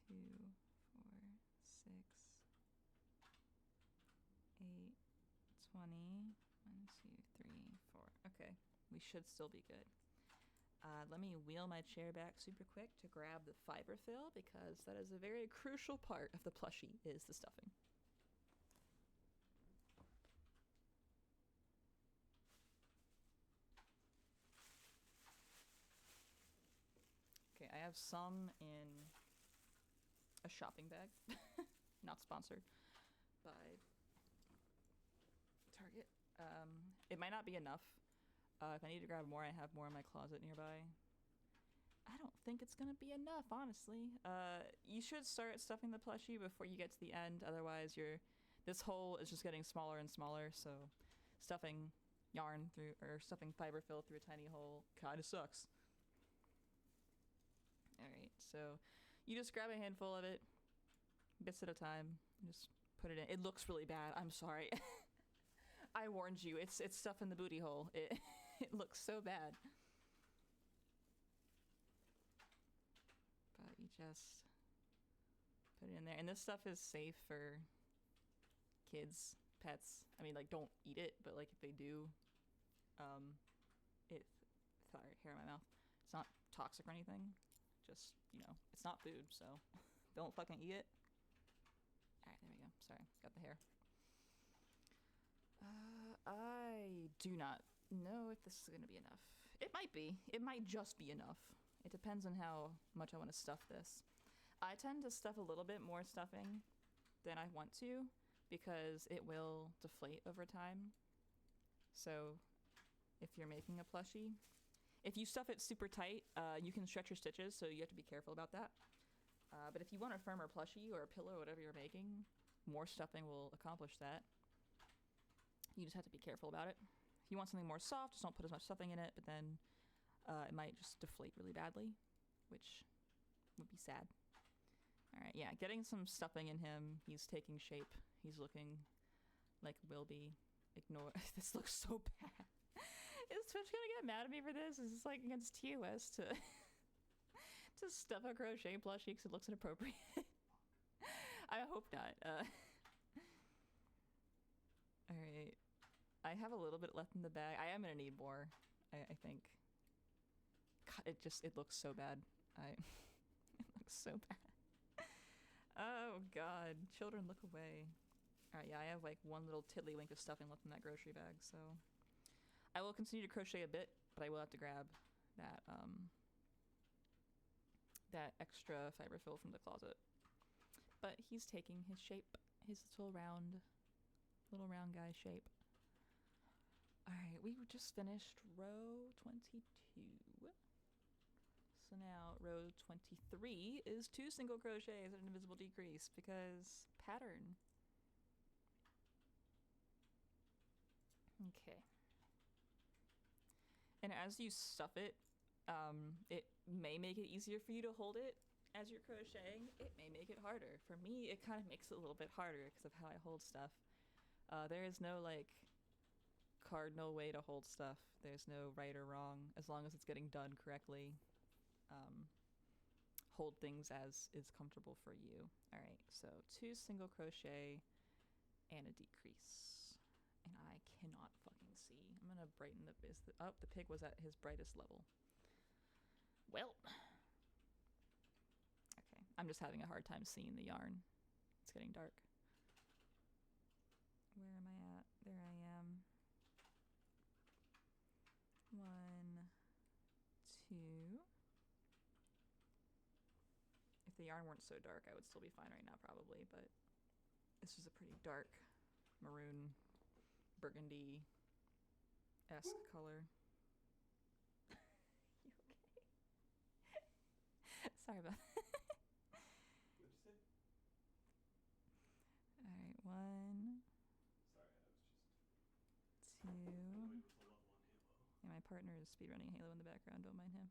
2, 4, 6, 8, 20. 1, 2, 3, 4. Okay, we should still be good. Let me wheel my chair back super quick to grab the fiber fill because that is a very crucial part of the plushie, is the stuffing. Okay, I have some in a shopping bag, not sponsored by Target. It might not be enough. If I need to grab more, I have more in my closet nearby. I don't think it's gonna be enough, honestly. You should start stuffing the plushie before you get to the end, otherwise this hole is just getting smaller and smaller, so stuffing yarn through, or stuffing fiber fill through a tiny hole kinda sucks. Alright, so you just grab a handful of it, bits at a time, just put it in. It looks really bad, I'm sorry. I warned you, it's stuff in the booty hole. It looks so bad. But you just put it in there. And this stuff is safe for kids, pets. I mean, like, don't eat it, but like if they do, sorry, hair in my mouth. It's not toxic or anything. Just, you know, it's not food, so don't fucking eat it. Alright, there we go. Sorry, got the hair. I do not know if this is going to be enough. It might be. It might just be enough. It depends on how much I want to stuff this. I tend to stuff a little bit more stuffing than I want to because it will deflate over time. So if you're making a plushie, if you stuff it super tight, you can stretch your stitches, so you have to be careful about that. But if you want a firmer plushie or a pillow or whatever you're making, more stuffing will accomplish that. You just have to be careful about it. If you want something more soft, just don't put as much stuffing in it, but then it might just deflate really badly, which would be sad. All right, yeah, getting some stuffing in him. He's taking shape. He's looking like Wilby. Ignore. This looks so bad. Is Twitch gonna get mad at me for this? Is this like against TOS to to stuff a crochet plushie because it looks inappropriate? I hope not. All right, I have a little bit left in the bag. I am gonna need more. I think. God, it looks so bad. It looks so bad. Oh God, children, look away. All right, yeah, I have like one little tiddlywink of stuffing left in that grocery bag, so I will continue to crochet a bit, but I will have to grab that that extra fiber fill from the closet. But he's taking his shape, his little round guy shape. All right, we just finished row 22. So now row 23 is 2 single crochets and an invisible decrease because pattern. Okay. And as you stuff it, it may make it easier for you to hold it as you're crocheting. It may make it harder. For me, it kind of makes it a little bit harder because of how I hold stuff. There is no like cardinal way to hold stuff. There's no right or wrong as long as it's getting done correctly. Hold things as is comfortable for you. All right, so 2 single crochet and a decrease. And I cannot fucking see. I'm gonna brighten the pig was at his brightest level. Well, okay, I'm just having a hard time seeing the yarn. It's getting dark. Where am I at? There I am. 1, 2. If the yarn weren't so dark, I would still be fine right now probably, but this is a pretty dark maroon burgundy-esque color. You okay? Sorry about that. What'd you say? Alright, 1. Sorry, I was just 2. annoyed with the level on Halo. Yeah, my partner is speedrunning Halo in the background, don't mind him.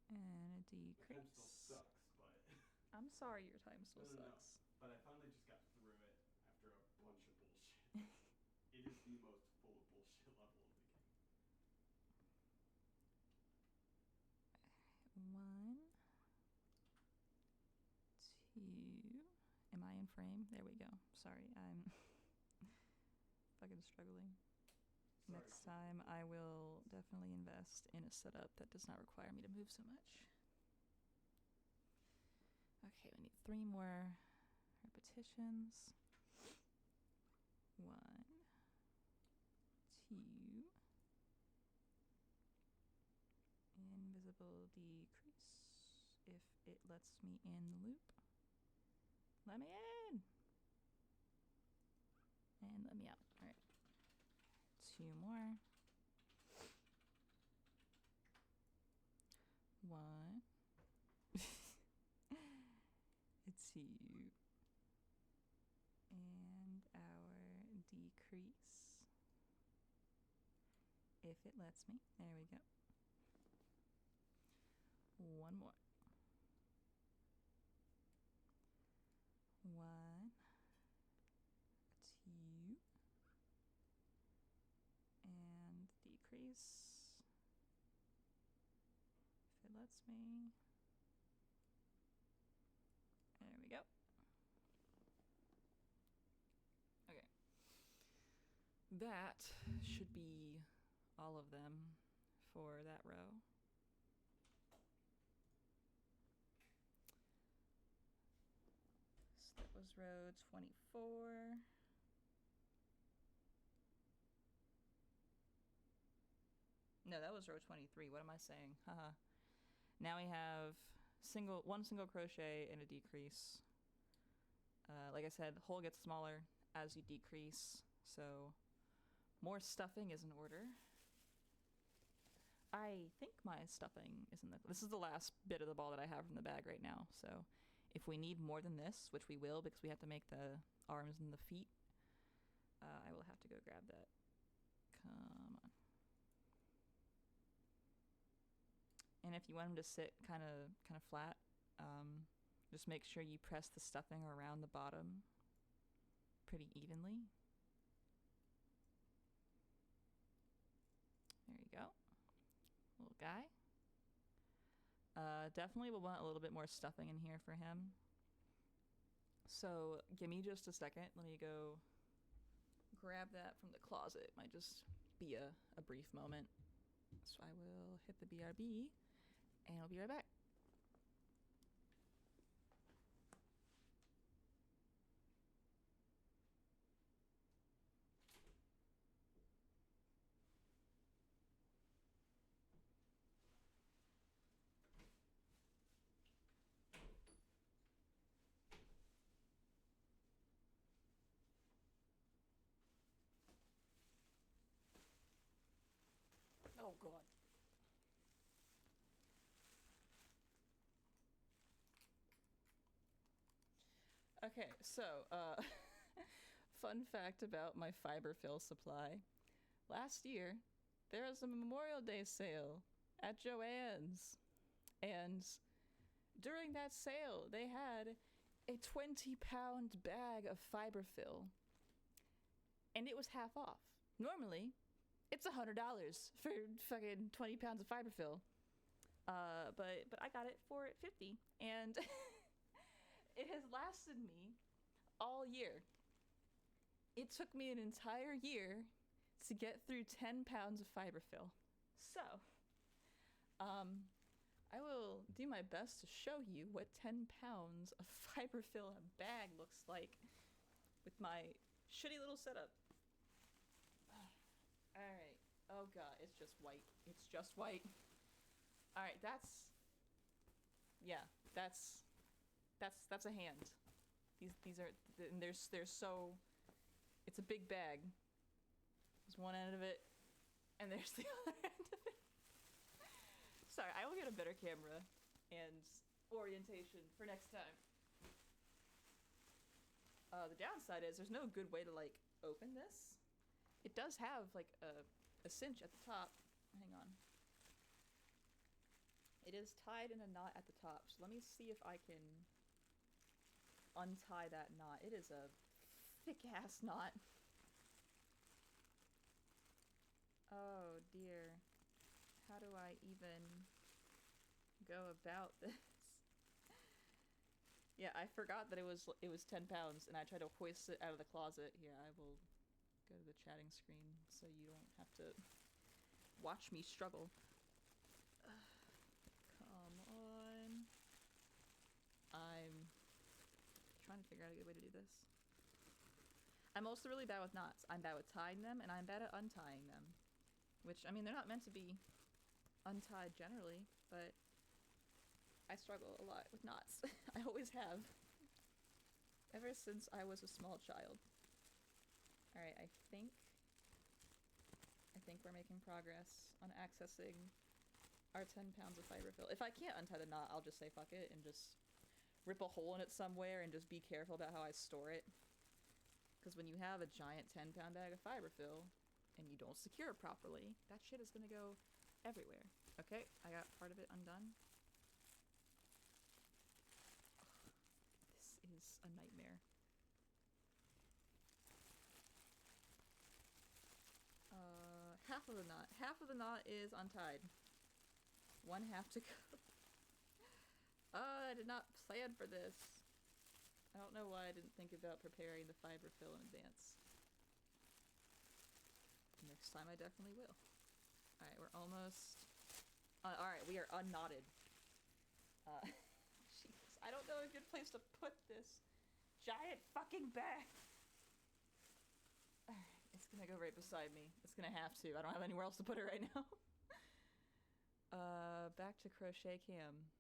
And a decrease. My time still sucks, but I'm sorry your time still no. sucks. But I finally just got through it after a bunch of bullshit. It is the most full of bullshit level in the game. 1, 2. Am I in frame? There we go. Sorry, I'm fucking struggling. Sorry. Next time I will definitely invest in a setup that does not require me to move so much. Okay, we need 3 more repetitions. 1, 2. Invisible decrease if it lets me in the loop. Let me in! And let me out. Alright. 2 more. 1. 2. And our decrease. If it lets me. There we go. 1 more. 1, 2. And decrease. If it lets me. There we go. Okay. That should be all of them for that row. So that was row 24. No, that was row 23. What am I saying? Haha. Now we have 1 single crochet and a decrease. Like I said, the hole gets smaller as you decrease, so more stuffing is in order. I think my stuffing is in this is the last bit of the ball that I have from the bag right now, so if we need more than this, which we will because we have to make the arms and the feet, I will have to go grab that. Come on. And if you want them to sit kind of flat, Just make sure you press the stuffing around the bottom pretty evenly. There you go. Little guy. Definitely will want a little bit more stuffing in here for him. So give me just a second. Let me go grab that from the closet. Might just be a brief moment. So I will hit the BRB and I'll be right back. Oh, God. Okay, so, fun fact about my fiber fill supply. Last year, there was a Memorial Day sale at Joann's. And during that sale, they had a 20-pound bag of fiber fill. And it was half off. Normally, it's $100 for fucking 20 pounds of fiber fill. But I got it for $50, and it has lasted me all year. It took me an entire year to get through 10 pounds of fiber fill. So, I will do my best to show you what 10 pounds of fiber fill in a bag looks like with my shitty little setup. Alright. Oh god, it's just white. It's just white. Alright, that's a hand. These are, and there's so, it's a big bag. There's one end of it, and there's the other end of it. Sorry, I will get a better camera and orientation for next time. The downside is there's no good way to, like, open this. It does have, like, a cinch at the top. Hang on. It is tied in a knot at the top, so let me see if I can untie that knot. It is a thick-ass knot. Oh, dear. How do I even go about this? Yeah, I forgot that it was 10 pounds, and I tried to hoist it out of the closet. Here, I will go to the chatting screen so you don't have to watch me struggle. Come on. I'm trying to figure out a good way to do this. I'm also really bad with knots. I'm bad with tying them, and I'm bad at untying them. Which, I mean, they're not meant to be untied generally, but I struggle a lot with knots. I always have. Ever since I was a small child. Alright, I think we're making progress on accessing our 10 pounds of fiber fill. If I can't untie the knot, I'll just say fuck it and just rip a hole in it somewhere and just be careful about how I store it. Because when you have a giant 10-pound bag of fiber fill and you don't secure it properly, that shit is gonna go everywhere. Okay, I got part of it undone. Ugh, this is a nightmare. Half of the knot. Half of the knot is untied. One half to go. I did not plan for this. I don't know why I didn't think about preparing the fiber fill in advance. Next time I definitely will. Alright, we're almost... alright, we are unknotted. Jesus, I don't know a good place to put this giant fucking bag. Alright, it's gonna go right beside me. It's gonna have to. I don't have anywhere else to put it right now. Back to crochet cam.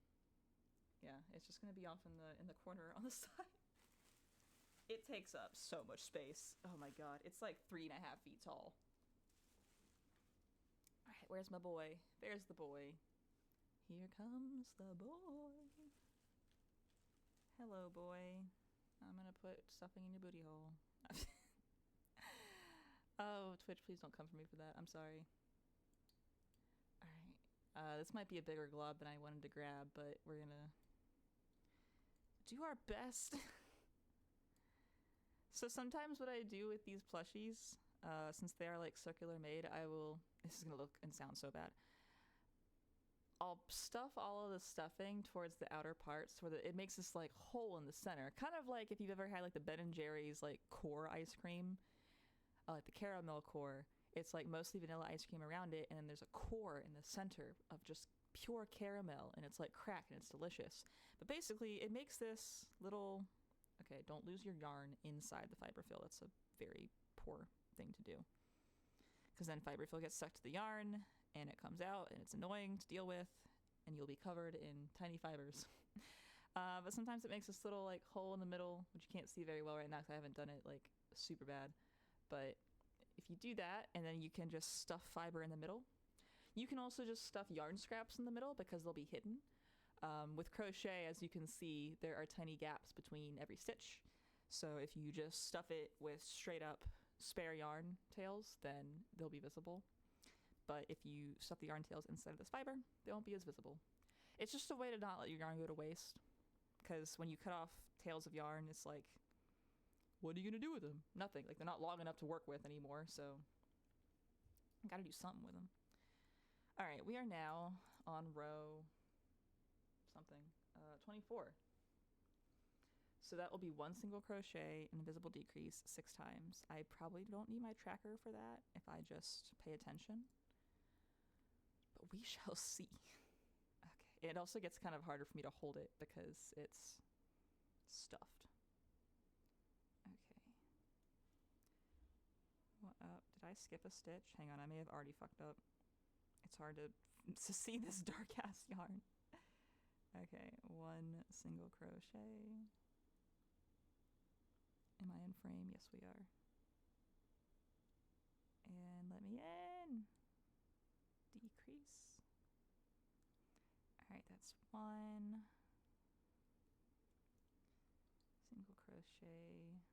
Yeah, it's just gonna be off in the corner on the side. It takes up so much space. Oh my god, it's like 3.5 feet tall. Alright, where's my boy? There's the boy. Here comes the boy. Hello, boy. I'm gonna put stuffing in your booty hole. Oh, Twitch, please don't come for me for that. I'm sorry. Alright. This might be a bigger glob than I wanted to grab, but we're gonna do our best. So sometimes what I do with these plushies, since they are like circular made, this is gonna look and sound so bad. I'll stuff all of the stuffing towards the outer parts where it makes this like hole in the center. Kind of like if you've ever had like the Ben & Jerry's like core ice cream, like the caramel core. It's like mostly vanilla ice cream around it, and then there's a core in the center of just pure caramel, and it's like crack and it's delicious. But basically it makes this little, okay, don't lose your yarn inside the fiberfill. That's a very poor thing to do, because then fiberfill gets stuck to the yarn and it comes out and it's annoying to deal with, and you'll be covered in tiny fibers. But sometimes it makes this little like hole in the middle, which you can't see very well right now because I haven't done it like super bad. But if you do that, and then you can just stuff fiber in the middle. You can also just stuff yarn scraps in the middle because they'll be hidden. With crochet, as you can see, there are tiny gaps between every stitch. So if you just stuff it with straight up spare yarn tails, then they'll be visible. But if you stuff the yarn tails inside of this fiber, they won't be as visible. It's just a way to not let your yarn go to waste. Because when you cut off tails of yarn, it's like, what are you going to do with them? Nothing. Like, they're not long enough to work with anymore, so I gotta do something with them. All right, we are now on row something, 24. So that will be one single crochet, invisible decrease 6 times. I probably don't need my tracker for that if I just pay attention, but we shall see. Okay, it also gets kind of harder for me to hold it because it's stuffed. Okay. What up? Did I skip a stitch? Hang on, I may have already fucked up. It's hard to see this dark ass yarn. Okay, one single crochet. Am I in frame? Yes, we are. And let me in. Decrease. All right, that's one. Single crochet.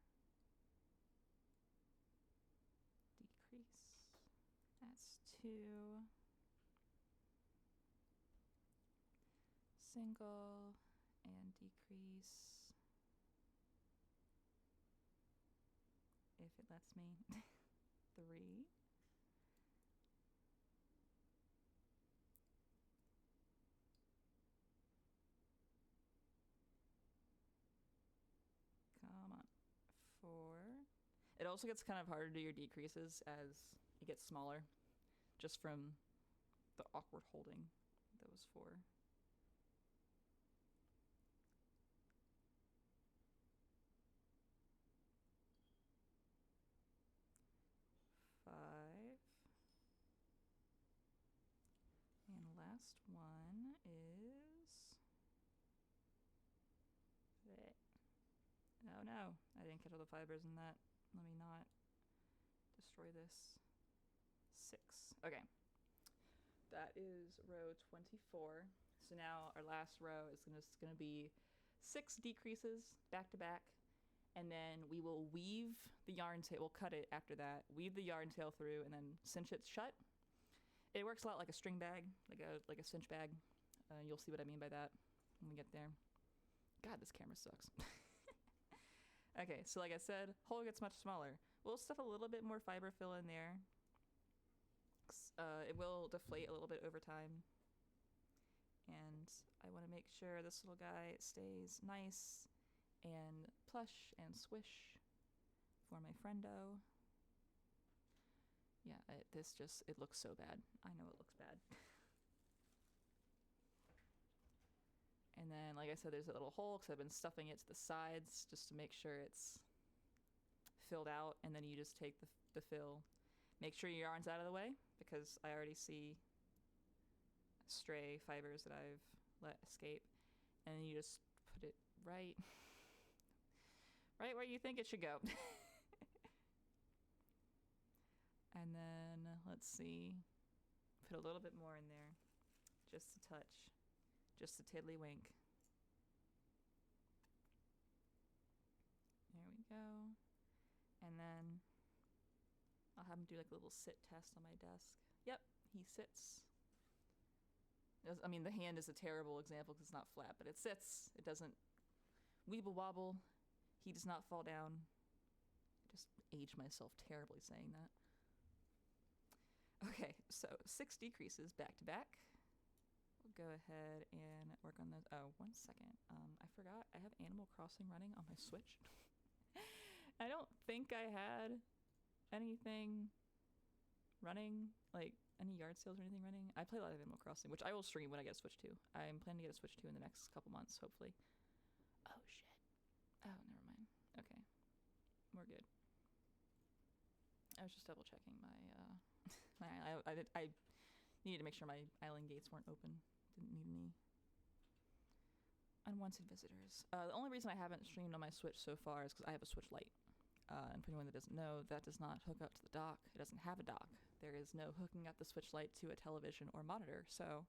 Decrease. That's 2. Single and decrease. If it lets me. 3. Come on. 4. It also gets kind of harder to do your decreases as it gets smaller, just from the awkward holding those 4. 5. And last one is it. No, I didn't catch all the fibers in that. Let me not destroy this. 6. Okay. That is row 24. So now our last row is gonna be 6 decreases back to back, and then we will weave the yarn tail. We'll cut it after that. Weave the yarn tail through, and then cinch it shut. It works a lot like a string bag, like a cinch bag. You'll see what I mean by that when we get there. God, this camera sucks. Okay, so like I said, hole gets much smaller. We'll stuff a little bit more fiber fill in there. It will deflate a little bit over time. And I want to make sure this little guy stays nice and plush and swish for my friendo. Yeah, it looks so bad. I know it looks bad. And then, like I said, there's a little hole because I've been stuffing it to the sides just to make sure it's filled out. And then you just take the fill. Make sure your yarn's out of the way because I already see stray fibers that I've let escape. And then you just put it right where you think it should go. And then, let's see, put a little bit more in there, just a touch, just a tiddlywink. There we go. And then I'll have him do like a little sit test on my desk. Yep, he sits. I mean, the hand is a terrible example because it's not flat, but it sits. It doesn't Weeble wobble, he does not fall down. I just aged myself terribly saying that. Okay, so 6 decreases back to back. We'll go ahead and work on those. Oh, 1 second. I forgot I have Animal Crossing running on my Switch. I don't think I had anything running, like any yard sales or anything running. I play a lot of Animal Crossing, which I will stream when I get a Switch 2. I'm planning to get a Switch 2 in the next couple months, hopefully. Oh, shit. Oh, never mind. Okay. We're good. I was just double checking my, I needed to make sure my island gates weren't open. Didn't need any unwanted visitors. The only reason I haven't streamed on my Switch so far is because I have a Switch Lite. And for anyone that doesn't know, that does not hook up to the dock. It doesn't have a dock. There is no hooking up the Switch Lite to a television or monitor, so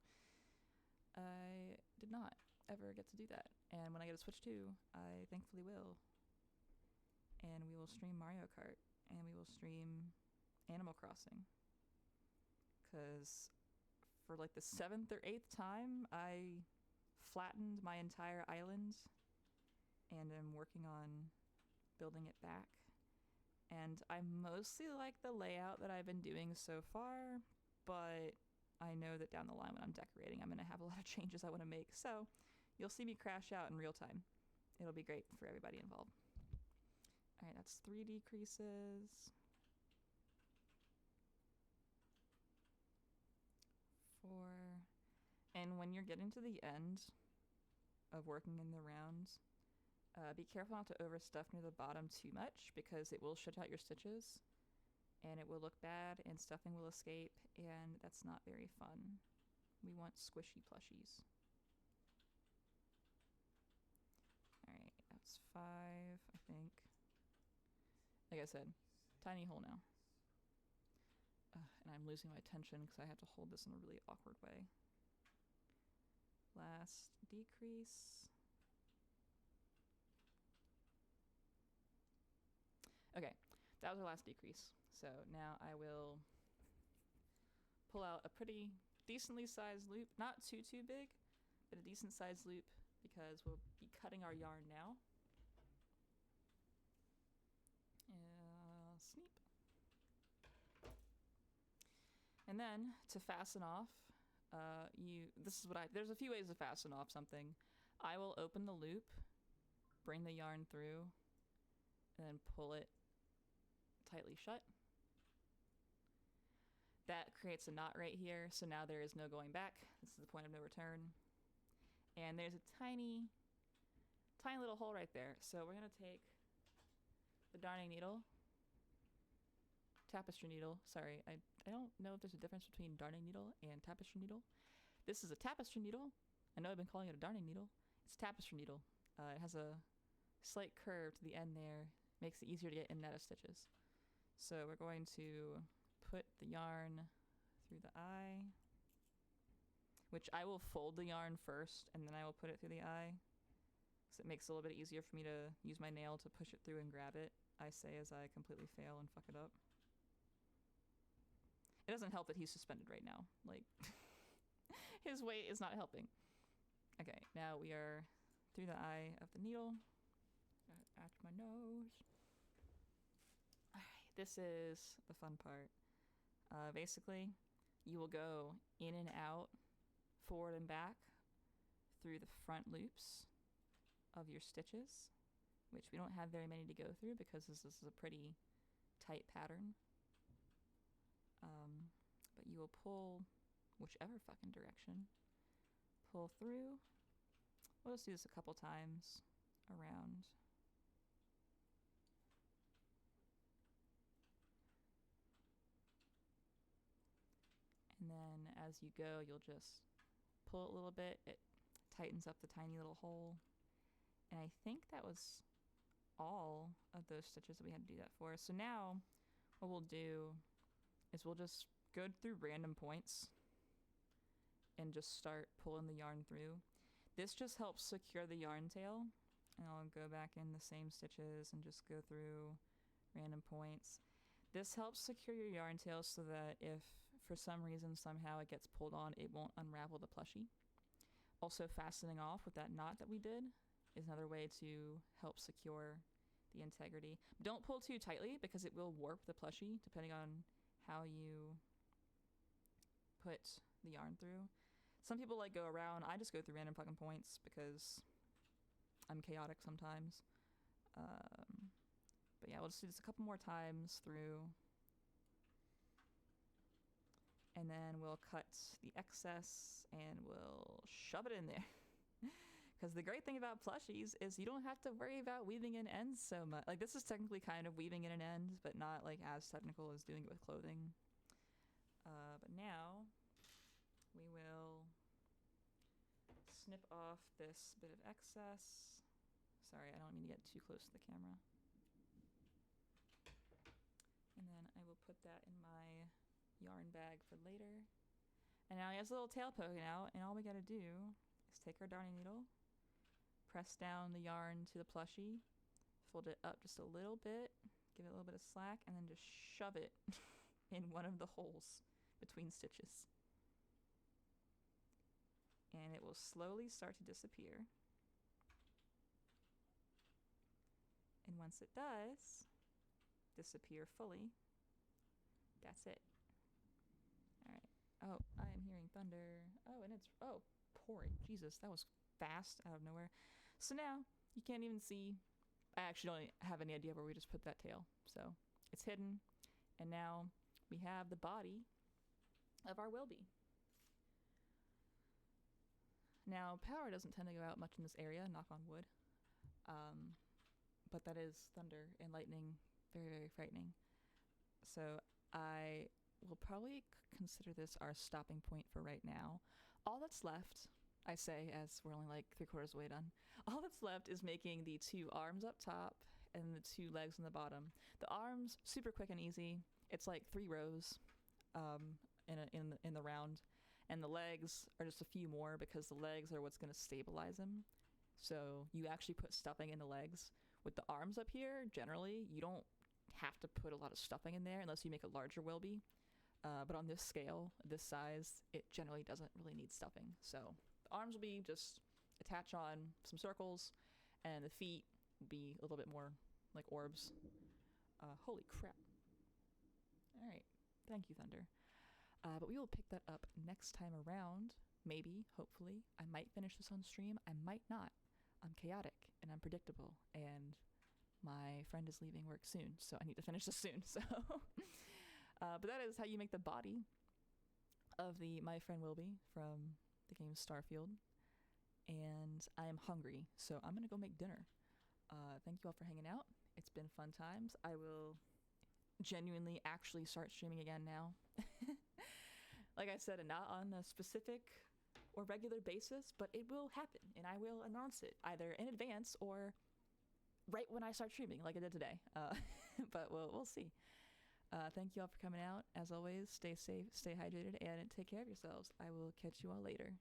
I did not ever get to do that. And when I get a Switch 2, I thankfully will. And we will stream Mario Kart, and we will stream Animal Crossing. Because for like the 7th or 8th time, I flattened my entire island and am working on building it back. And I mostly like the layout that I've been doing so far, but I know that down the line when I'm decorating, I'm going to have a lot of changes I want to make. So you'll see me crash out in real time. It'll be great for everybody involved. All right, that's 3 decreases. 4. And when you're getting to the end of working in the rounds, be careful not to overstuff near the bottom too much, because it will shut out your stitches and it will look bad and stuffing will escape, and that's not very fun. We want squishy plushies. Alright, that's 5, I think. Like I said, tiny hole now. And I'm losing my tension because I have to hold this in a really awkward way. Last decrease. Okay, that was our last decrease. So now I will pull out a pretty decently sized loop. Not too big, but a decent sized loop, because we'll be cutting our yarn now. Sneap. And then to fasten off, there's a few ways to fasten off something. I will open the loop, bring the yarn through, and then pull it tightly shut. That creates a knot right here, so now there is no going back. This is the point of no return. And there's a tiny little hole right there. So we're gonna take the darning needle, tapestry needle, sorry, I don't know if there's a difference between darning needle and tapestry needle. This is a tapestry needle. I know I've been calling it a darning needle. It's a tapestry needle. It has a slight curve to the end there, makes it easier to get in and out of stitches. So we're going to put the yarn through the eye, which I will fold the yarn first and then I will put it through the eye, so it makes it a little bit easier for me to use my nail to push it through and grab it, I say as I completely fail and fuck it up. It doesn't help that he's suspended right now. Like, his weight is not helping. Okay, now we are through the eye of the needle. At my nose. Alright, this is the fun part. Basically, you will go in and out, forward and back, through the front loops of your stitches, which we don't have very many to go through because this is a pretty tight pattern. But you will pull whichever fucking direction. Pull through. We'll just do this a couple times around. And then as you go, you'll just pull it a little bit. It tightens up the tiny little hole. And I think that was all of those stitches that we had to do that for. So now what we'll do is we'll just go through random points and just start pulling the yarn through. This just helps secure the yarn tail. And I'll go back in the same stitches and just go through random points. This helps secure your yarn tail so that if for some reason somehow it gets pulled on, it won't unravel the plushie. Also fastening off with that knot that we did is another way to help secure the integrity. Don't pull too tightly because it will warp the plushie depending on how you put the yarn through. Some people like go around. I just go through random fucking points because I'm chaotic sometimes. But yeah, we'll just do this a couple more times through. And then we'll cut the excess and we'll shove it in there. Because the great thing about plushies is you don't have to worry about weaving in ends so much. Like, this is technically kind of weaving in an end, but not like as technical as doing it with clothing. But now we will snip off this bit of excess. Sorry, I don't mean to get too close to the camera. And then I will put that in my yarn bag for later. And now he has a little tail poking out, and all we gotta do is take our darning needle, press down the yarn to the plushie, fold it up just a little bit, give it a little bit of slack, and then just shove it in one of the holes between stitches. And it will slowly start to disappear. And once it does disappear fully, that's it. All right. Oh, I am hearing thunder. Oh, and it's, pouring. Jesus, that was fast out of nowhere. So now you can't even see. I actually don't have any idea where we just put that tail. So it's hidden. And now we have the body of our Wilby. Now, power doesn't tend to go out much in this area, knock on wood. But that is thunder and lightning, very, very frightening. So I will probably consider this our stopping point for right now. All that's left, I say as we're only like 3/4 of the way done, all that's left is making the 2 arms up top and the 2 legs on the bottom. The arms, super quick and easy. It's like 3 rows in the round. And the legs are just a few more because the legs are what's going to stabilize them. So you actually put stuffing in the legs. With the arms up here, generally, you don't have to put a lot of stuffing in there unless you make a larger Wilby. But on this scale, this size, it generally doesn't really need stuffing. So the arms will be just attach on some circles, and the feet will be a little bit more like orbs. Holy crap. All right. Thank you, Thunder. But we will pick that up next time around. Maybe, hopefully. I might finish this on stream. I might not. I'm chaotic and unpredictable, and my friend is leaving work soon, so I need to finish this soon. So, but that is how you make the body of the My Friend Wilby from the game Starfield. And I am hungry, so I'm gonna go make dinner. Thank you all for hanging out. It's been fun times. I will genuinely actually start streaming again now. Like I said, not on a specific or regular basis, but it will happen, and I will announce it either in advance or right when I start streaming, like I did today. But we'll see. Thank you all for coming out. As always, stay safe, stay hydrated, and take care of yourselves. I will catch you all later.